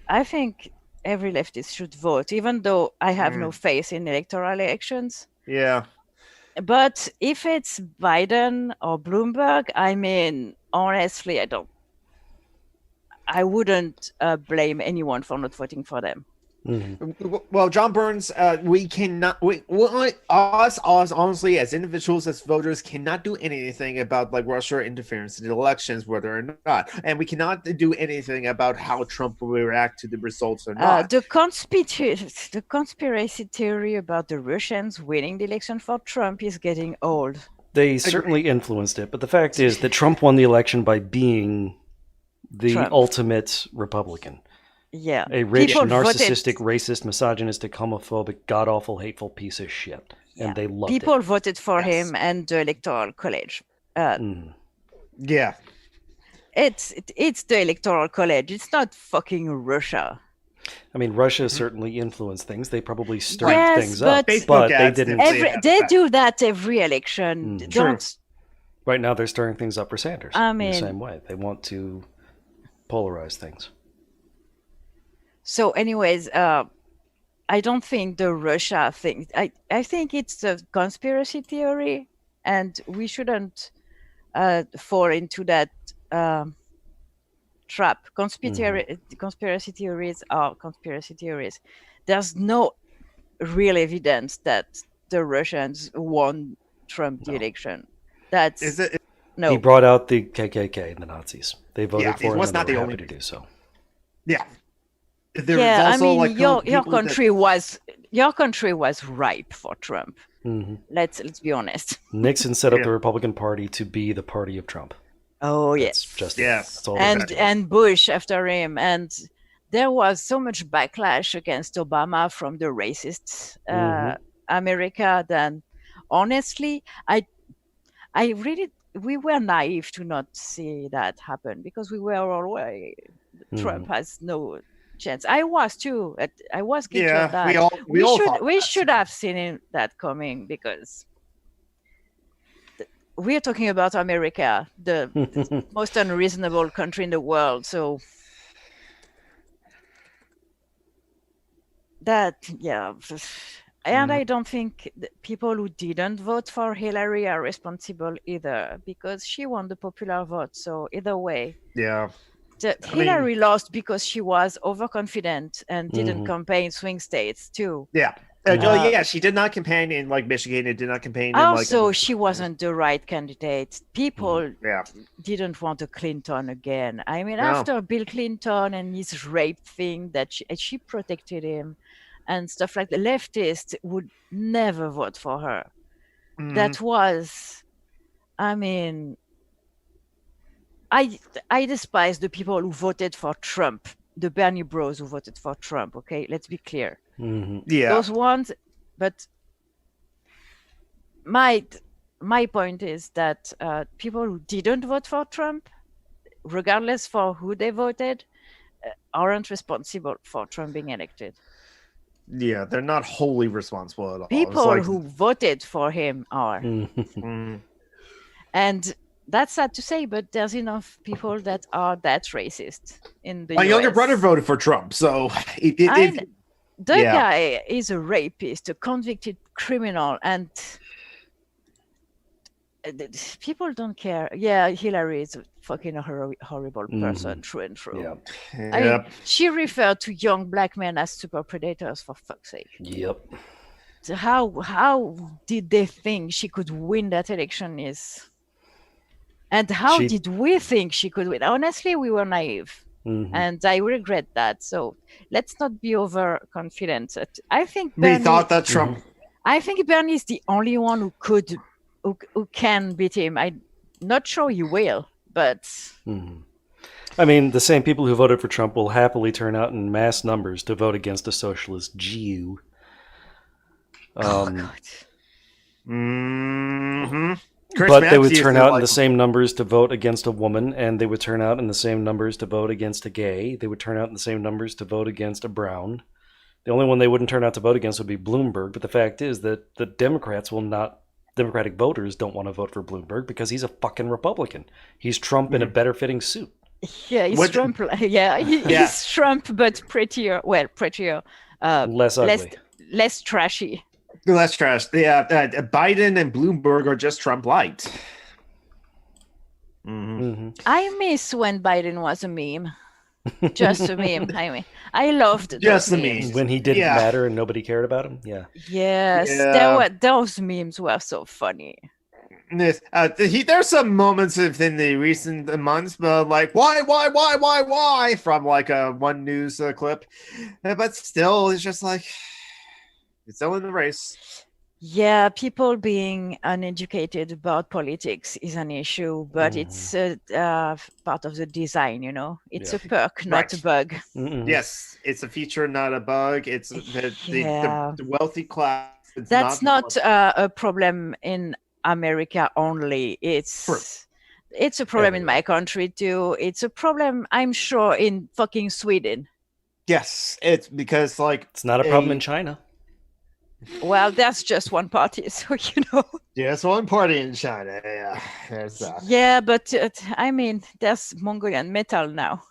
Speaker 1: I think every leftist should vote, even though I have no faith in electoral elections.
Speaker 3: Yeah.
Speaker 1: But if it's Biden or Bloomberg, I mean, honestly, I wouldn't blame anyone for not voting for them.
Speaker 3: Mm-hmm. Well, John Burns, we cannot. Us honestly, as individuals, as voters, cannot do anything about like Russia interference in the elections, whether or not, and we cannot do anything about how Trump will react to the results or not.
Speaker 1: The conspiracy theory about the Russians winning the election for Trump is getting old.
Speaker 4: They certainly influenced it, but the fact is that Trump won the election by being the ultimate Republican.
Speaker 1: Yeah.
Speaker 4: A rich, narcissistic, racist, misogynistic, homophobic, god-awful, hateful piece of shit.
Speaker 1: Yeah.
Speaker 4: And they loved it.
Speaker 1: People voted for him and the Electoral College.
Speaker 3: Yeah.
Speaker 1: It's the Electoral College. It's not fucking Russia.
Speaker 4: I mean, Russia certainly influenced things. They probably stirred things up.
Speaker 3: But
Speaker 4: they didn't.
Speaker 1: They do that every election. Don't.
Speaker 4: Right now, they're stirring things up for Sanders.
Speaker 1: I mean,
Speaker 4: in the same way. They want to polarize things.
Speaker 1: So anyways, I don't think the Russia thing, I think it's a conspiracy theory and we shouldn't fall into that trap. Conspiracy theories are conspiracy theories. There's no real evidence that the Russians won Trump the election. That's
Speaker 3: Is it?
Speaker 1: no.
Speaker 4: He brought out the KKK and the Nazis. They voted
Speaker 3: Yeah,
Speaker 4: for him,
Speaker 3: was
Speaker 4: and
Speaker 3: not
Speaker 4: they
Speaker 3: the
Speaker 4: were
Speaker 3: only-
Speaker 4: happy to do so.
Speaker 3: Yeah. There
Speaker 1: Yeah, I
Speaker 3: was also,
Speaker 1: mean,
Speaker 3: like,
Speaker 1: your
Speaker 3: people that-
Speaker 1: country was ripe for Trump.
Speaker 4: hmm
Speaker 1: Let's be honest.
Speaker 4: Nixon set up
Speaker 3: Yeah.
Speaker 4: the Republican Party to be the party of Trump.
Speaker 1: Oh
Speaker 4: That's
Speaker 1: yes.
Speaker 4: just
Speaker 3: Yes.
Speaker 4: that's all
Speaker 1: and
Speaker 4: it is.
Speaker 1: and Bush after him, and there was so much backlash against Obama from the racist America. Then honestly, I really we were naive to not see that happen because we were always Trump has no chance. I was too. I was guilty of that.
Speaker 3: Yeah, we all thought
Speaker 1: We
Speaker 3: that.
Speaker 1: should have seen that coming because we're talking about America, the most unreasonable country in the world. So that, yeah. And I don't think people who didn't vote for Hillary are responsible either, because she won the popular vote. So either way,
Speaker 3: Yeah.
Speaker 1: Hillary lost because she was overconfident and didn't campaign swing states too.
Speaker 3: Yeah. She did not campaign in like Michigan. It did not campaign in
Speaker 1: Also,
Speaker 3: like.
Speaker 1: she wasn't the right candidate. People
Speaker 3: Yeah.
Speaker 1: didn't want a Clinton again. I mean,
Speaker 3: No.
Speaker 1: after Bill Clinton and his rape thing, that she protected him and stuff like the leftists would never vote for her. That was, I mean, I despise the people who voted for Trump, the Bernie bros who voted for Trump. Okay, let's be clear.
Speaker 3: Yeah.
Speaker 1: Those ones, but my point is that people who didn't vote for Trump, regardless for who they voted, aren't responsible for Trump being elected.
Speaker 3: Yeah, they're not wholly responsible at all.
Speaker 1: People who voted for him are. And that's sad to say, but there's enough people that are that racist in the
Speaker 3: My younger
Speaker 1: US.
Speaker 3: brother voted for Trump, so
Speaker 1: The guy is a rapist, a convicted criminal, and people don't care. Yeah, Hillary is a fucking horrible person, through and through.
Speaker 4: Yeah.
Speaker 1: I mean, she referred to young black men as super predators, for fuck's sake.
Speaker 4: Yep.
Speaker 1: So how did they think she could win that election? And how did we think she could win? Honestly, we were naive. And I regret that. So let's not be overconfident. I think Bernie,
Speaker 3: we thought that Trump.
Speaker 1: I think Bernie is the only one who can beat him. I'm not sure he will, but
Speaker 4: I mean, the same people who voted for Trump will happily turn out in mass numbers to vote against a socialist Jew. But they would turn out in the same numbers to vote against a woman, and they would turn out in the same numbers to vote against a gay. They would turn out in the same numbers to vote against a brown. The only one they wouldn't turn out to vote against would be Bloomberg. But the fact is that the Democratic voters don't want to vote for Bloomberg because he's a fucking Republican. He's Trump in a better fitting suit.
Speaker 1: Yeah, he's Trump. Yeah, he's Trump, but prettier. Well, prettier.
Speaker 4: Less ugly.
Speaker 1: Less trashy.
Speaker 3: Less trash. Yeah, Biden and Bloomberg are just Trump light.
Speaker 1: I miss when Biden was a meme. Just a meme. I mean, I loved
Speaker 3: just
Speaker 1: those
Speaker 3: a
Speaker 1: memes.
Speaker 3: meme.
Speaker 4: When he didn't matter and nobody cared about him. Yeah.
Speaker 1: Yes, those memes were so funny.
Speaker 3: There's some moments within the recent months, but like why from like a one news clip, but still, it's just like it's still in the race.
Speaker 1: Yeah, people being uneducated about politics is an issue, but it's part of the design, you know? It's a perk, not a bug.
Speaker 3: Yes, it's a feature, not a bug. It's the wealthy class.
Speaker 1: That's not a problem in America only. It's a problem in my country too. It's a problem, I'm sure, in fucking Sweden.
Speaker 3: Yes, it's because like
Speaker 4: it's not a problem in China.
Speaker 1: Well, that's just one party, so you know.
Speaker 3: Yes, one party in China. Yeah, there's that.
Speaker 1: Yeah, but I mean, there's Mongolian metal now.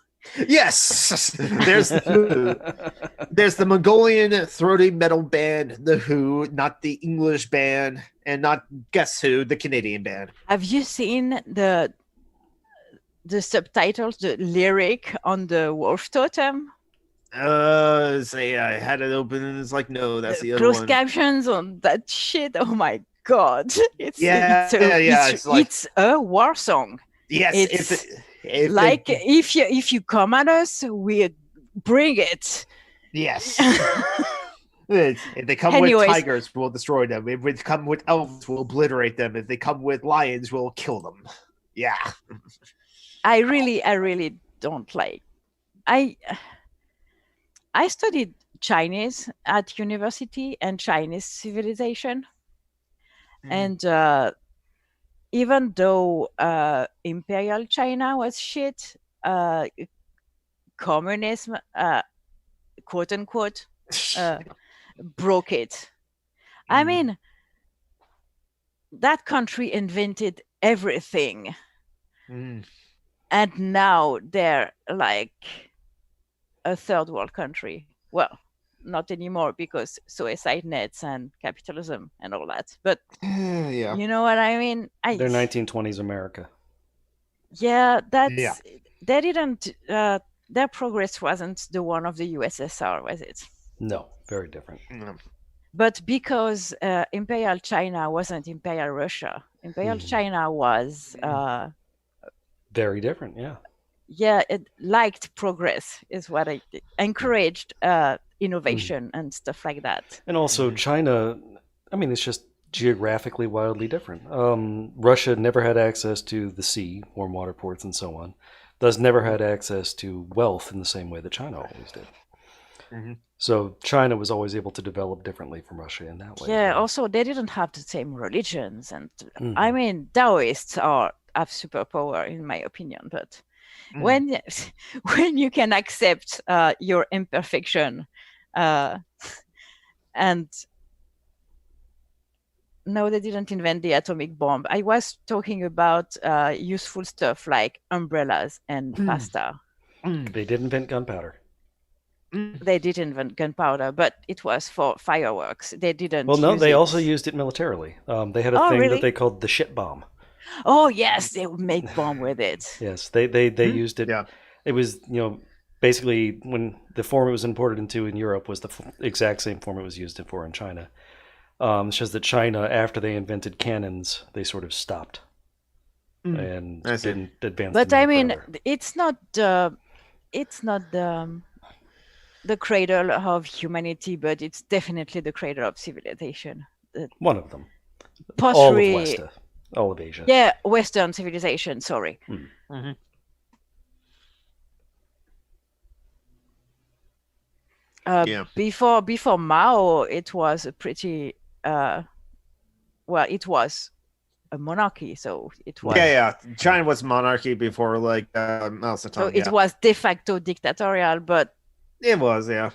Speaker 3: Yes, there's the Mongolian throaty metal band, The Who, not the English band, and not Guess Who, the Canadian band.
Speaker 1: Have you seen the subtitles, the lyric on the wolf totem,
Speaker 3: Say I had it open and it's like, no, that's the other
Speaker 1: closed
Speaker 3: one.
Speaker 1: captions on that shit. Oh my god! It's
Speaker 3: It's like,
Speaker 1: it's a war song.
Speaker 3: yes,
Speaker 1: It's
Speaker 3: if
Speaker 1: like
Speaker 3: they,
Speaker 1: if you come at us, we bring it.
Speaker 3: yes. If they come
Speaker 1: Anyways.
Speaker 3: with tigers, we'll destroy them. If they come with elves, we'll obliterate them. If they come with lions, we'll kill them. Yeah.
Speaker 1: I really don't like. I studied Chinese at university and Chinese civilization, and even though Imperial China was shit, communism, quote unquote, broke it. I mean, that country invented everything, and now they're like a third world country. Well, not anymore because suicide nets and capitalism and all that. But
Speaker 3: Yeah.
Speaker 1: you know what I mean?
Speaker 4: They're 1920s America.
Speaker 1: Yeah, that's
Speaker 3: Yeah.
Speaker 1: they didn't. Their progress wasn't the one of the USSR, was it?
Speaker 4: No, very different.
Speaker 1: But because Imperial China wasn't Imperial Russia, Imperial China was
Speaker 4: Very different, yeah.
Speaker 1: yeah, it liked progress, is what I encouraged innovation and stuff like that.
Speaker 4: And also China, I mean, it's just geographically wildly different. Russia never had access to the sea, warm water ports and so on. Thus never had access to wealth in the same way that China always did. So China was always able to develop differently from Russia in that way.
Speaker 1: Yeah, also they didn't have the same religions, and I mean Taoists have superpower in my opinion, but when you can accept your imperfection and no, they didn't invent the atomic bomb. I was talking about useful stuff like umbrellas and pasta.
Speaker 4: They did invent gunpowder.
Speaker 1: They did invent gunpowder, but it was for fireworks. They didn't.
Speaker 4: Well, no,
Speaker 1: use
Speaker 4: they
Speaker 1: it.
Speaker 4: also used it militarily. They had a thing
Speaker 1: really?
Speaker 4: that they called the shit bomb.
Speaker 1: Oh yes, they would make bomb with it.
Speaker 4: Yes, they used it.
Speaker 3: Yeah.
Speaker 4: It was, basically when the form it was imported into in Europe was the exact same form it was used for in China. It's just that China, after they invented cannons, they sort of stopped and didn't advance.
Speaker 1: But
Speaker 4: them
Speaker 1: I
Speaker 4: any
Speaker 1: mean,
Speaker 4: further.
Speaker 1: it's not the cradle of humanity, but it's definitely the cradle of civilization.
Speaker 4: One of them.
Speaker 1: Pottery,
Speaker 4: All of Asia.
Speaker 1: yeah, Western civilization. Sorry. Before Mao, it was a pretty it was a monarchy, so it was
Speaker 3: China was monarchy before Mao Zedong.
Speaker 1: so it was de facto dictatorial, but
Speaker 3: It was, yeah.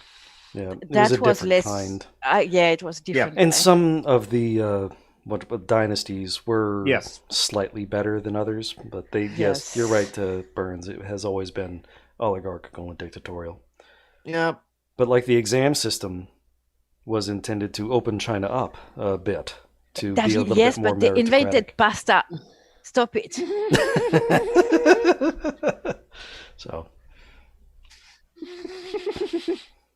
Speaker 4: Yeah, it
Speaker 1: that
Speaker 4: was a
Speaker 1: was
Speaker 4: different
Speaker 1: less.
Speaker 4: kind.
Speaker 1: It was different.
Speaker 4: And some of the what dynasties were
Speaker 3: Yes.
Speaker 4: slightly better than others, but they yes, you're right, Burns. It has always been oligarchical and dictatorial.
Speaker 3: Yeah.
Speaker 4: But like the exam system was intended to open China up a bit to be a little bit more
Speaker 1: but they invented pasta. Stop it.
Speaker 4: So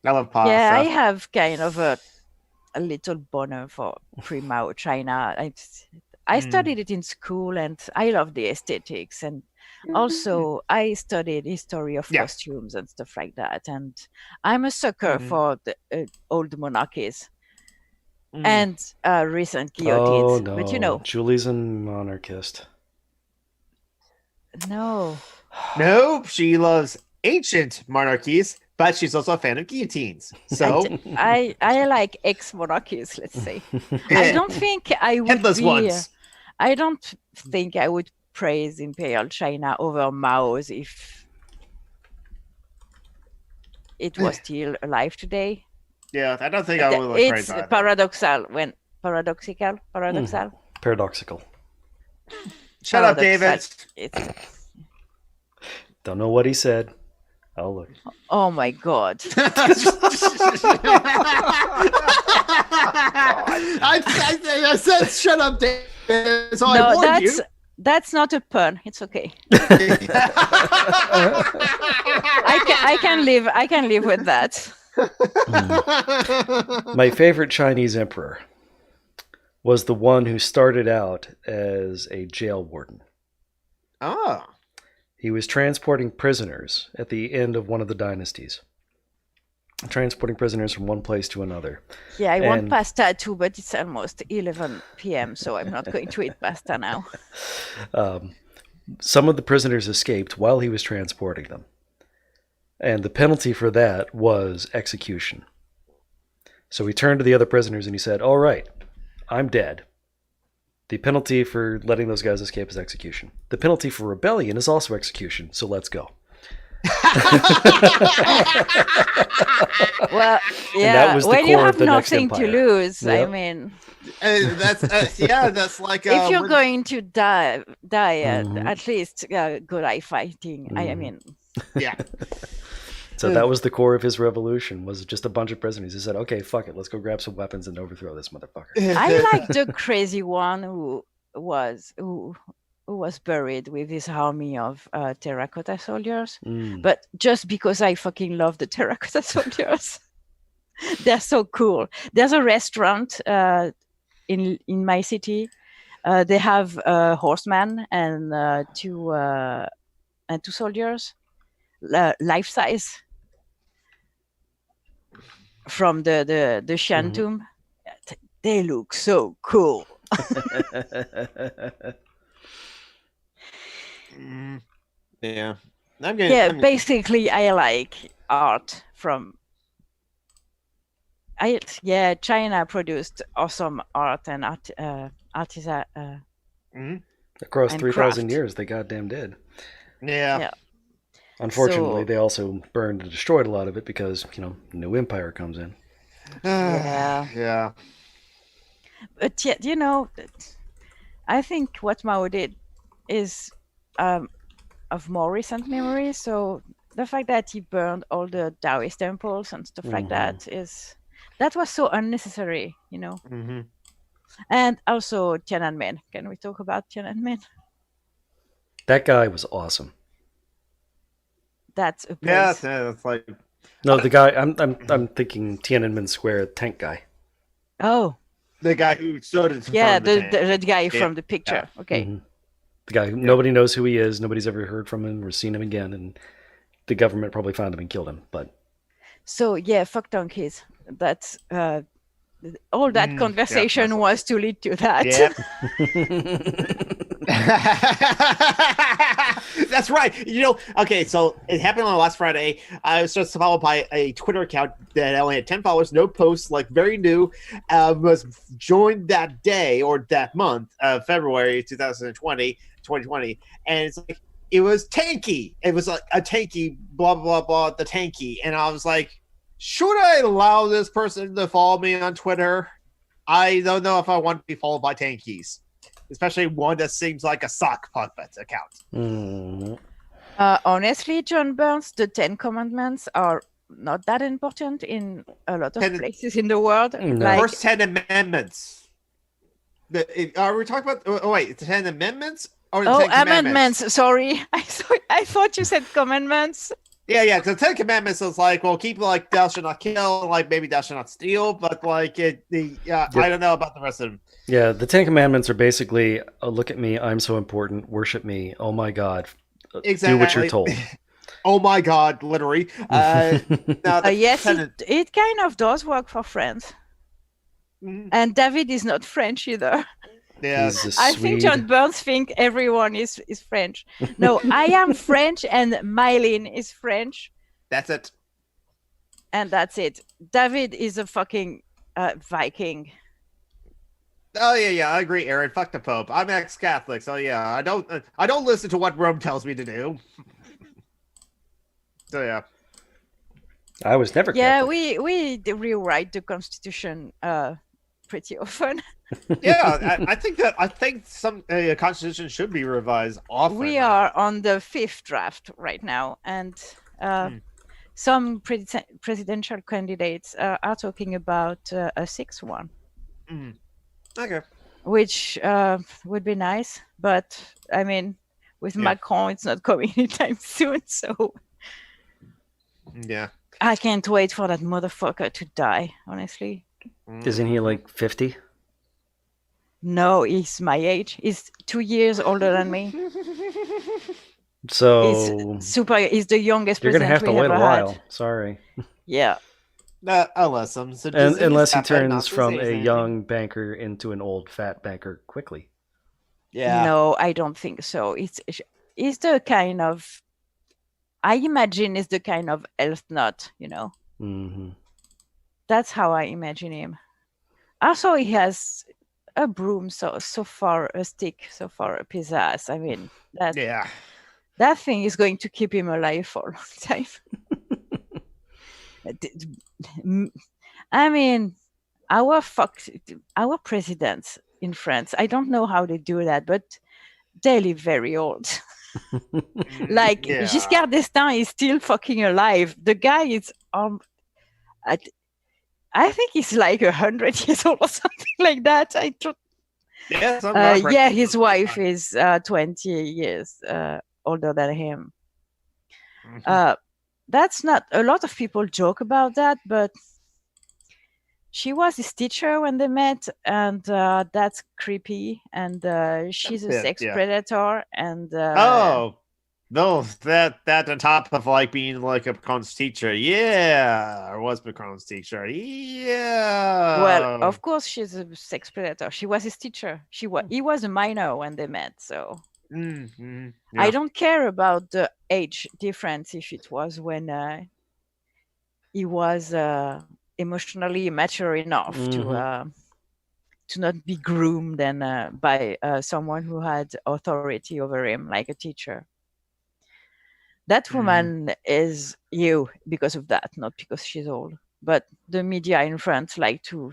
Speaker 3: I love pasta.
Speaker 1: Yeah, I have kind of a little boner for pre-Mao China. I studied it in school, and I love the aesthetics. And also, I studied history of costumes and stuff like that. And I'm a sucker for the old monarchies and recent guillotines.
Speaker 4: Oh no!
Speaker 1: But you know,
Speaker 4: Julie's a monarchist.
Speaker 1: No.
Speaker 3: Nope, she loves ancient monarchies, but she's also a fan of guillotines. So
Speaker 1: I like ex-monarchies, let's say. I don't think I would
Speaker 3: headless ones.
Speaker 1: I don't think I would praise Imperial China over Mao's if it was still alive today.
Speaker 3: Yeah, I don't think I would like praise
Speaker 1: It's
Speaker 3: either.
Speaker 1: paradoxical.
Speaker 4: Paradoxical.
Speaker 3: Shut up, David.
Speaker 4: Don't know what he said. I'll look.
Speaker 1: Oh my god.
Speaker 5: I said shut up, David. So I warned you.
Speaker 1: That's not a pun. It's okay. I can live. I can live with that.
Speaker 4: My favorite Chinese emperor was the one who started out as a jail warden.
Speaker 3: Oh.
Speaker 4: He was transporting prisoners at the end of one of the dynasties. Transporting prisoners from one place to another.
Speaker 1: Yeah, I want
Speaker 4: And-
Speaker 1: pasta too, but it's almost 11 p.m., so I'm not going to eat pasta now.
Speaker 4: Some of the prisoners escaped while he was transporting them. And the penalty for that was execution. So he turned to the other prisoners and he said, all right, I'm dead. The penalty for letting those guys escape is execution. The penalty for rebellion is also execution, so let's go.
Speaker 1: Well,
Speaker 4: that
Speaker 1: yeah,
Speaker 4: was the
Speaker 1: when you
Speaker 4: core of
Speaker 1: have
Speaker 4: the next
Speaker 1: nothing to
Speaker 4: empire.
Speaker 1: lose, I
Speaker 4: Yep.
Speaker 1: mean,
Speaker 3: That's like
Speaker 1: if you're
Speaker 3: when-
Speaker 1: going to die,
Speaker 4: Mhm.
Speaker 1: at least go die fighting. I
Speaker 4: Mhm.
Speaker 1: mean,
Speaker 3: yeah.
Speaker 4: So that was the core of his revolution, was just a bunch of prisoners. He said, okay, fuck it, let's go grab some weapons and overthrow this motherfucker.
Speaker 1: I like the crazy one who was buried with his army of terracotta soldiers.
Speaker 4: Mm.
Speaker 1: But just because I fucking love the terracotta soldiers. They're so cool. There's a restaurant in my city. They have a horseman and two soldiers, life size, from the Shantum. They look so cool.
Speaker 3: Yeah.
Speaker 1: Basically, I like art from. China produced awesome art and artisan.
Speaker 4: Across
Speaker 1: and
Speaker 4: 3,000
Speaker 1: craft.
Speaker 4: years, they goddamn did.
Speaker 3: Yeah.
Speaker 1: Yeah.
Speaker 4: Unfortunately,
Speaker 1: So-
Speaker 4: they also burned and destroyed a lot of it because, new empire comes in.
Speaker 1: Yeah.
Speaker 3: Yeah.
Speaker 1: But yet, I think what Mao did is of more recent memory. So the fact that he burned all the Taoist temples and stuff like that was so unnecessary,
Speaker 3: Mm-hmm.
Speaker 1: And also Tiananmen. Can we talk about Tiananmen?
Speaker 4: That guy was awesome.
Speaker 1: That's a place.
Speaker 3: Yeah, it's like
Speaker 4: No, the guy, I'm thinking Tiananmen Square tank guy.
Speaker 1: Oh,
Speaker 3: the guy who stood in front
Speaker 1: yeah,
Speaker 3: of the
Speaker 1: the guy
Speaker 3: Yeah.
Speaker 1: from the picture. Okay.
Speaker 4: Mhm. The guy, nobody knows who he is. Nobody's ever heard from him or seen him again. And the government probably found him and killed him. But
Speaker 1: So yeah, fuck donkeys. That's all that conversation
Speaker 3: that's-
Speaker 1: was to lead to that.
Speaker 3: That's right. Okay, so it happened on last Friday. I was just followed by a Twitter account that only had 10 followers, no posts, like very new, was joined that day or that month, February 2020, and it's like, it was tanky. It was like a tanky, blah, blah, blah, the tanky. And I was like, should I allow this person to follow me on Twitter? I don't know if I want to be followed by tankies. Especially one that seems like a sock puppet account.
Speaker 4: Mhm.
Speaker 1: Honestly, John Burns, the 10 Commandments are not that important in a lot of places in the world.
Speaker 4: No.
Speaker 1: Like,
Speaker 3: First 10 Amendments. Are we talking about? Oh wait, the 10 Amendments or the 10 Commandments?
Speaker 1: amendments. Sorry, I thought you said commandments.
Speaker 3: Yeah. The 10 Commandments is like, well, keep like thou shalt not kill, like maybe thou shalt not steal, but like I don't know about the rest of them.
Speaker 4: Yeah, the 10 Commandments are basically, look at me, I'm so important, worship me, oh my God,
Speaker 3: Exactly.
Speaker 4: do what you're told.
Speaker 3: Oh my God, literally. Now, the
Speaker 1: Yes,
Speaker 3: 10
Speaker 1: it kind of does work for France.
Speaker 3: Mhm.
Speaker 1: And David is not French either.
Speaker 3: Yeah.
Speaker 4: He's a
Speaker 1: I think
Speaker 4: Swede.
Speaker 1: John Burns think everyone is French. No, I am French and Mylene is French.
Speaker 3: That's it.
Speaker 1: And that's it. David is a fucking Viking.
Speaker 3: Oh yeah, I agree, Aaron. Fuck the Pope. I'm ex-Catholic, so yeah, I don't listen to what Rome tells me to do. So yeah,
Speaker 4: I was never
Speaker 1: Yeah,
Speaker 4: Catholic.
Speaker 1: we rewrite the Constitution pretty often.
Speaker 3: yeah. I think some constitution should be revised often.
Speaker 1: We are on the 5th draft right now, and some presidential candidates are talking about a 6th one.
Speaker 3: Okay.
Speaker 1: which would be nice. But I mean, with
Speaker 3: Yeah.
Speaker 1: Macron, it's not coming anytime soon. So
Speaker 3: Yeah.
Speaker 1: I can't wait for that motherfucker to die, honestly.
Speaker 4: Isn't he like 50?
Speaker 1: No, he's my age. He's 2 years older than me.
Speaker 4: So
Speaker 1: He's the youngest
Speaker 4: you're gonna
Speaker 1: president
Speaker 4: have to
Speaker 1: we
Speaker 4: wait
Speaker 1: ever
Speaker 4: a while.
Speaker 1: had.
Speaker 4: Sorry.
Speaker 1: Yeah.
Speaker 3: Unless some disease
Speaker 4: Unless he
Speaker 3: happened, not
Speaker 4: turns from a
Speaker 3: disease.
Speaker 4: young banker into an old fat banker quickly.
Speaker 3: Yeah.
Speaker 1: No, I don't think so. It's the kind of, I imagine it's the kind of health nut, you know.
Speaker 4: Mm-hmm.
Speaker 1: That's how I imagine him. Also, he has a broom so far, a stick so far up his ass. I mean,
Speaker 3: Yeah.
Speaker 1: that thing is going to keep him alive for a long time. I mean, our presidents in France, I don't know how they do that, but they live very old. Like
Speaker 3: Yeah.
Speaker 1: Giscard d'Estaing is still fucking alive. The guy is I think he's like 100 years old or something like that.
Speaker 3: Yeah.
Speaker 1: His wife is 20 years older than him.
Speaker 3: Mhm.
Speaker 1: That's not, a lot of people joke about that, but she was his teacher when they met, and that's creepy. And she's a sex predator. And
Speaker 5: no, that on top of like being like a Macron's teacher, yeah, or was Macron's teacher, yeah.
Speaker 1: Well, of course she's a sex predator. She was his teacher. He was a minor when they met, so.
Speaker 5: Mm-hmm. Yeah.
Speaker 1: I don't care about the age difference if it was when he was emotionally mature enough to not be groomed and by someone who had authority over him, like a teacher. That woman is you because of that, not because she's old. But the media in France like to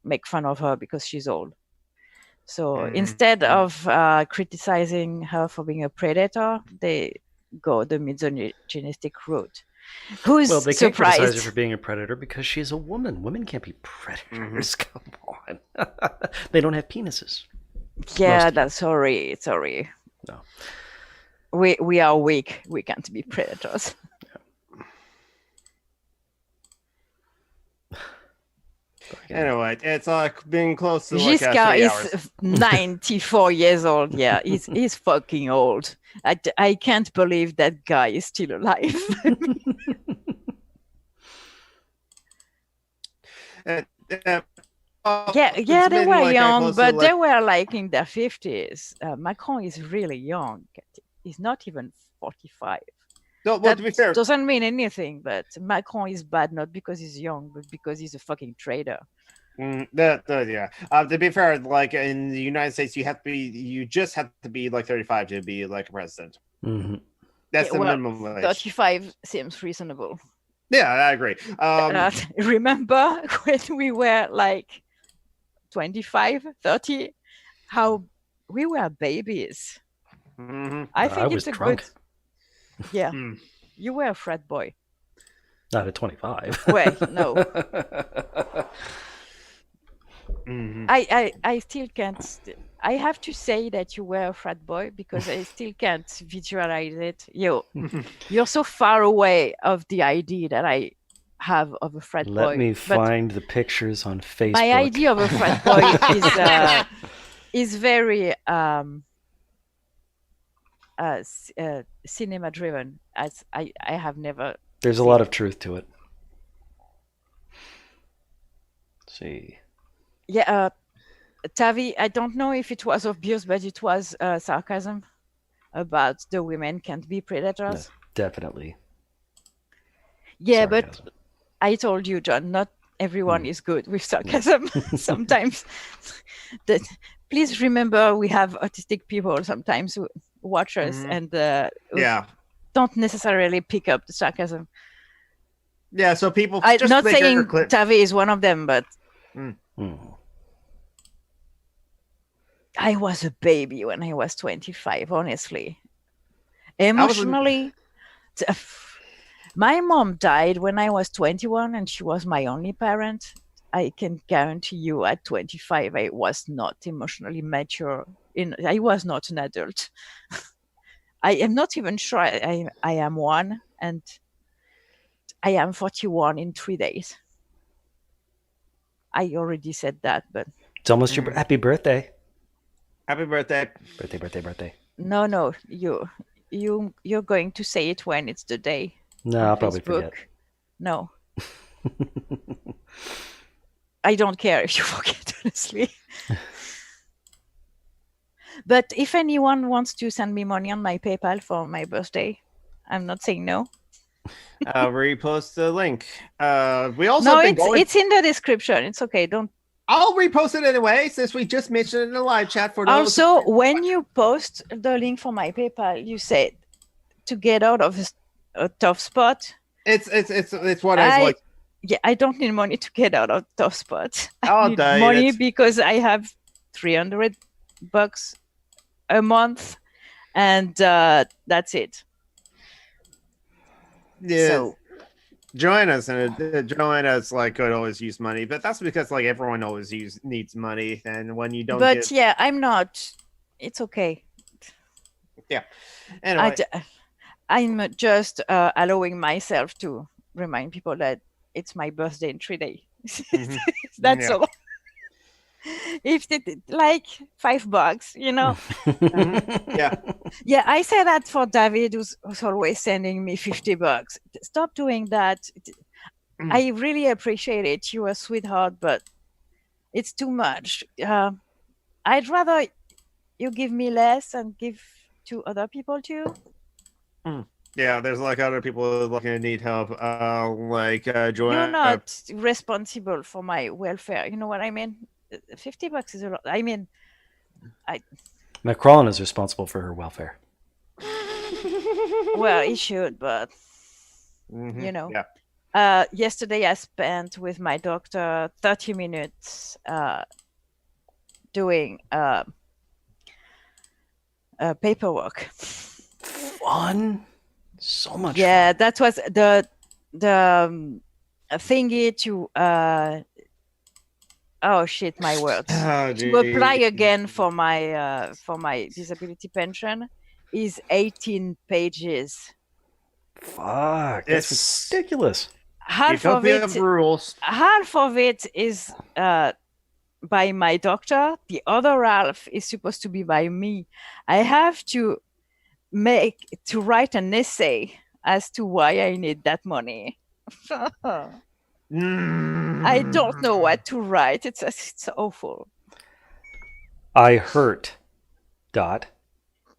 Speaker 1: make fun of her because she's old. So instead of criticizing her for being a predator, they go the misogynistic route. Who's
Speaker 4: Well, they can't
Speaker 1: surprised?
Speaker 4: criticize her for being a predator because she's a woman. Women can't be predators. Come on. They don't have penises.
Speaker 1: Yeah, that's sorry.
Speaker 4: No.
Speaker 1: We are weak. We can't be predators.
Speaker 3: Anyway, it's like being close to like 3
Speaker 1: Giscard
Speaker 3: hours.
Speaker 1: is 94 years old. Yeah, he's fucking old. I can't believe that guy is still alive. Yeah, they were young, but they were like in their 50s. Macron is really young. He's not even 45.
Speaker 3: No, well,
Speaker 1: That
Speaker 3: to be fair,
Speaker 1: doesn't mean anything, but Macron is bad not because he's young, but because he's a fucking traitor.
Speaker 3: yeah. To be fair, like in the United States, you just have to be like 35 to be like a president.
Speaker 4: Mm-hmm.
Speaker 3: That's the minimum wage.
Speaker 1: 35 seems reasonable.
Speaker 3: Yeah, I agree.
Speaker 1: Remember when we were like 25, 30, how we were babies. I think
Speaker 4: was
Speaker 1: it's a
Speaker 4: drunk.
Speaker 1: good. Yeah, you were a frat boy.
Speaker 4: Not at 25.
Speaker 1: Wait, no. I still can't. I have to say that you were a frat boy because I still can't visualize it. You're so far away of the idea that I have of a frat boy.
Speaker 4: Let me find the pictures on Facebook.
Speaker 1: My idea of a frat boy is very cinema driven, as I have never.
Speaker 4: There's a lot of truth to it. Let's see.
Speaker 1: Yeah, Tavi, I don't know if it was obvious, but it was sarcasm about the women can't be predators.
Speaker 4: No, definitely.
Speaker 1: Yeah,
Speaker 4: Sarcasm.
Speaker 1: but I told you, John, not everyone is good with sarcasm. Sometimes, please remember we have autistic people sometimes who watch us and don't necessarily pick up the sarcasm.
Speaker 3: Yeah, so people.
Speaker 1: I'm
Speaker 3: just
Speaker 1: not
Speaker 3: make
Speaker 1: saying
Speaker 3: clip.
Speaker 1: Tavi is one of them, but I was a baby when I was 25, honestly. Emotionally, my mom died when I was 21 and she was my only parent. I can guarantee you at 25, I was not emotionally mature. I was not an adult. I am not even sure I am one, and I am 41 in 3 days. I already said that, but
Speaker 4: It's almost your happy birthday.
Speaker 3: Happy birthday.
Speaker 4: Birthday.
Speaker 1: no, you're going to say it when it's the day.
Speaker 4: No,
Speaker 1: on
Speaker 4: I'll probably
Speaker 1: Facebook.
Speaker 4: forget.
Speaker 1: No, I don't care if you forget, honestly. But if anyone wants to send me money on my PayPal for my birthday, I'm not saying no.
Speaker 3: Repost the link. We also
Speaker 1: No,
Speaker 3: been going.
Speaker 1: it's in the description. It's okay. Don't.
Speaker 3: I'll repost it anyway, since we just mentioned it in the live chat for those.
Speaker 1: Also, when you post the link for my PayPal, you said to get out of a tough spot.
Speaker 3: It's what I was like.
Speaker 1: Yeah, I don't need money to get out of tough spot.
Speaker 3: Oh,
Speaker 1: I need money because I have $300 a month, and that's it.
Speaker 3: Yeah.
Speaker 1: So,
Speaker 3: join us, and join us like could always use money, but that's because like everyone always needs money, and when you don't.
Speaker 1: But yeah, I'm not. It's okay.
Speaker 3: Yeah. Anyway,
Speaker 1: I'm just allowing myself to remind people that it's my birthday in 3 days.
Speaker 3: Mhm.
Speaker 1: That's
Speaker 3: Yeah.
Speaker 1: all. If it like $5, you know.
Speaker 3: Yeah.
Speaker 1: Yeah, I say that for David, who's always sending me $50. Stop doing that. I really appreciate it. You're a sweetheart, but it's too much. I'd rather you give me less and give to other people too.
Speaker 3: Yeah, there's like other people looking to need help. Join.
Speaker 1: You're not responsible for my welfare. You know what I mean? $50 is a lot. I mean,
Speaker 4: McCrollan is responsible for her welfare.
Speaker 1: well, he should, but you know.
Speaker 3: Yeah.
Speaker 1: Yesterday I spent with my doctor 30 minutes doing paperwork.
Speaker 4: Fun. So much
Speaker 1: Yeah,
Speaker 4: fun.
Speaker 1: that was the thingy to oh shit, my words. To apply again for my disability pension is 18 pages.
Speaker 4: Fuck, that's ridiculous.
Speaker 1: Half of it is by my doctor. The other half is supposed to be by me. I have to write an essay as to why I need that money. I don't know what to write. It's awful.
Speaker 4: I hurt. Dot.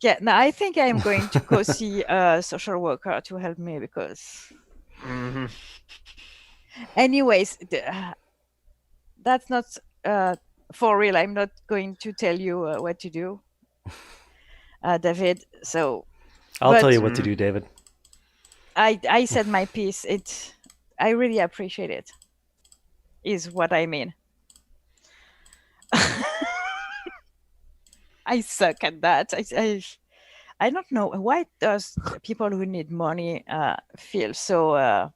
Speaker 1: Yeah, no, I think I'm going to go see a social worker to help me because. Anyways, that's not for real. I'm not going to tell you what to do, David. So.
Speaker 4: I'll tell you what to do, David.
Speaker 1: I said my piece. I really appreciate it. Is what I mean. I suck at that. I don't know why does people who need money feel so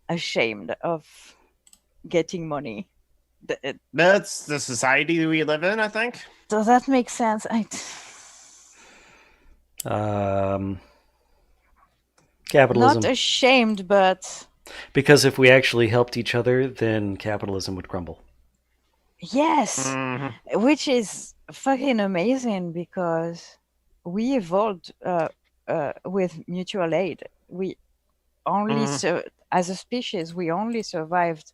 Speaker 1: ashamed of getting money.
Speaker 3: That's the society we live in, I think.
Speaker 1: Does that make sense?
Speaker 4: Capitalism.
Speaker 1: Not ashamed, but
Speaker 4: because if we actually helped each other, then capitalism would crumble.
Speaker 1: Yes, which is fucking amazing because we evolved with mutual aid. We only as a species, we only survived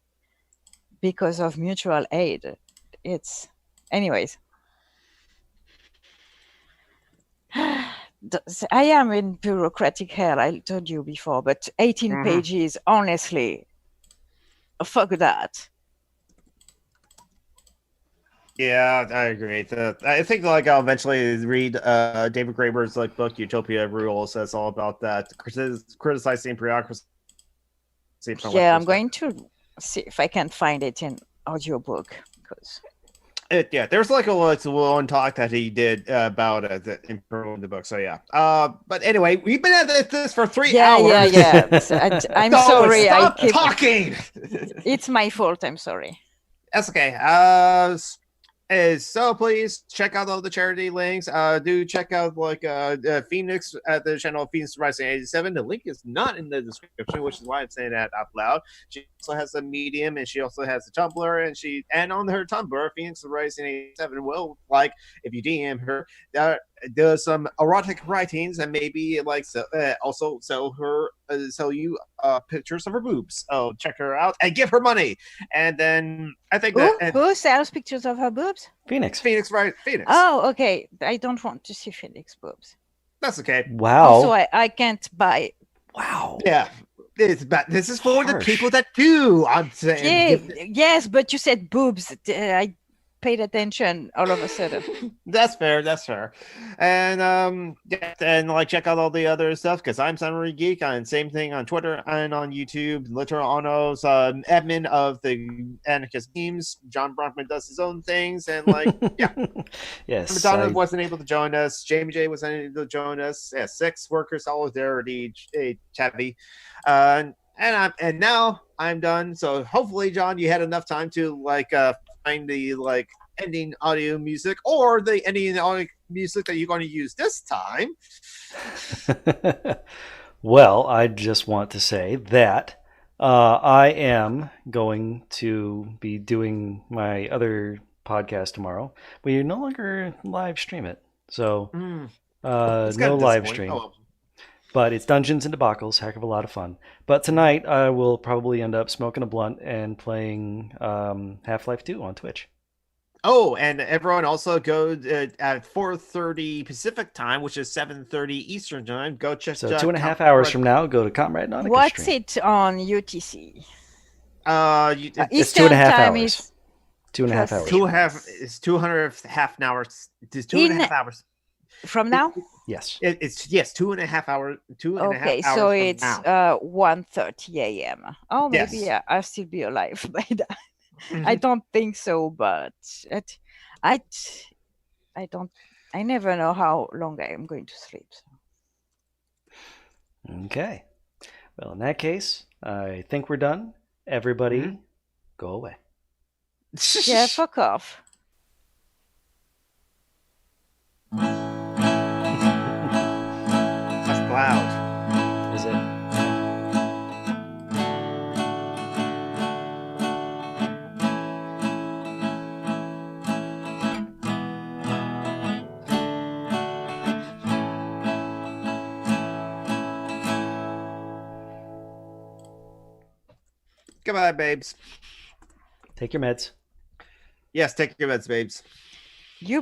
Speaker 1: because of mutual aid. It's, anyways. I am in bureaucratic hell, I told you before, but 18 pages, honestly, fuck that.
Speaker 3: Yeah, I agree. I think like I'll eventually read David Graeber's like book Utopia Rules. That's all about that. Criticizing bureaucracy.
Speaker 1: Yeah, I'm going to see if I can find it in audiobook because
Speaker 5: Yeah, there's like a one talk that he did about the improving the book. So yeah. But anyway, we've been at this for 3 hours.
Speaker 1: Yeah. I'm
Speaker 5: So
Speaker 1: sorry.
Speaker 5: stop talking.
Speaker 1: It's my fault. I'm sorry.
Speaker 5: That's okay. So please check out all the charity links. Do check out Phoenix at the channel Phoenix Rising 87. The link is not in the description, which is why I'm saying that out loud. She also has a Medium, and she also has a Tumblr, and on her Tumblr, Phoenix Rising 87 will if you DM her, does some erotic writings and maybe also sell you pictures of her boobs. Oh, check her out and give her money. And then I think
Speaker 1: who sells pictures of her boobs?
Speaker 4: Phoenix.
Speaker 5: Phoenix.
Speaker 1: Oh, okay. I don't want to see Phoenix boobs.
Speaker 5: That's okay.
Speaker 4: Wow.
Speaker 1: Also, I can't buy.
Speaker 4: Wow.
Speaker 5: Yeah. This is for the
Speaker 4: Harsh.
Speaker 5: people that do. I'm saying.
Speaker 1: Yes, but you said boobs. I paid attention all of a sudden.
Speaker 5: That's fair. And check out all the other stuff because I'm Summary Geek. And same thing on Twitter and on YouTube. Literal Ono's admin of the Anarchist memes. John Brockman does his own things and
Speaker 4: Yes.
Speaker 5: Madonna wasn't able to join us. Jamie J wasn't able to join us. Yeah, 6 worker solidarity chatty. And now I'm done. So hopefully, John, you had enough time to find the ending audio music or the ending audio music that you're going to use this time.
Speaker 4: Well, I just want to say that I am going to be doing my other podcast tomorrow. We no longer live stream it, so no live stream. Oh. But it's Dungeons and Debacles, heck of a lot of fun. But tonight I will probably end up smoking a blunt and playing Half-Life 2 on Twitch.
Speaker 5: Oh, and everyone also go at 4:30 Pacific time, which is 7:30 Eastern time. Go check.
Speaker 4: So 2.5 hours from now, go to Comrade Nautica.
Speaker 1: What's
Speaker 4: stream.
Speaker 1: it on UTC?
Speaker 4: It's 2.5 hours. 2.5 hours.
Speaker 5: It's 2.5 hours. It's 2.5 hours.
Speaker 1: From now?
Speaker 4: Yes.
Speaker 5: It's 2.5 hours. 2.5 hours.
Speaker 1: Okay, so it's 1:30 a.m. Oh, maybe
Speaker 5: Yes.
Speaker 1: I'll still be alive by that. I don't think so, but I never know how long I am going to sleep. So.
Speaker 4: Okay. Well, in that case, I think we're done. Everybody, go away.
Speaker 1: Yeah, fuck off.
Speaker 5: That's loud.
Speaker 4: Is it?
Speaker 5: Goodbye, babes.
Speaker 4: Take your meds.
Speaker 5: Yes, take your meds, babes.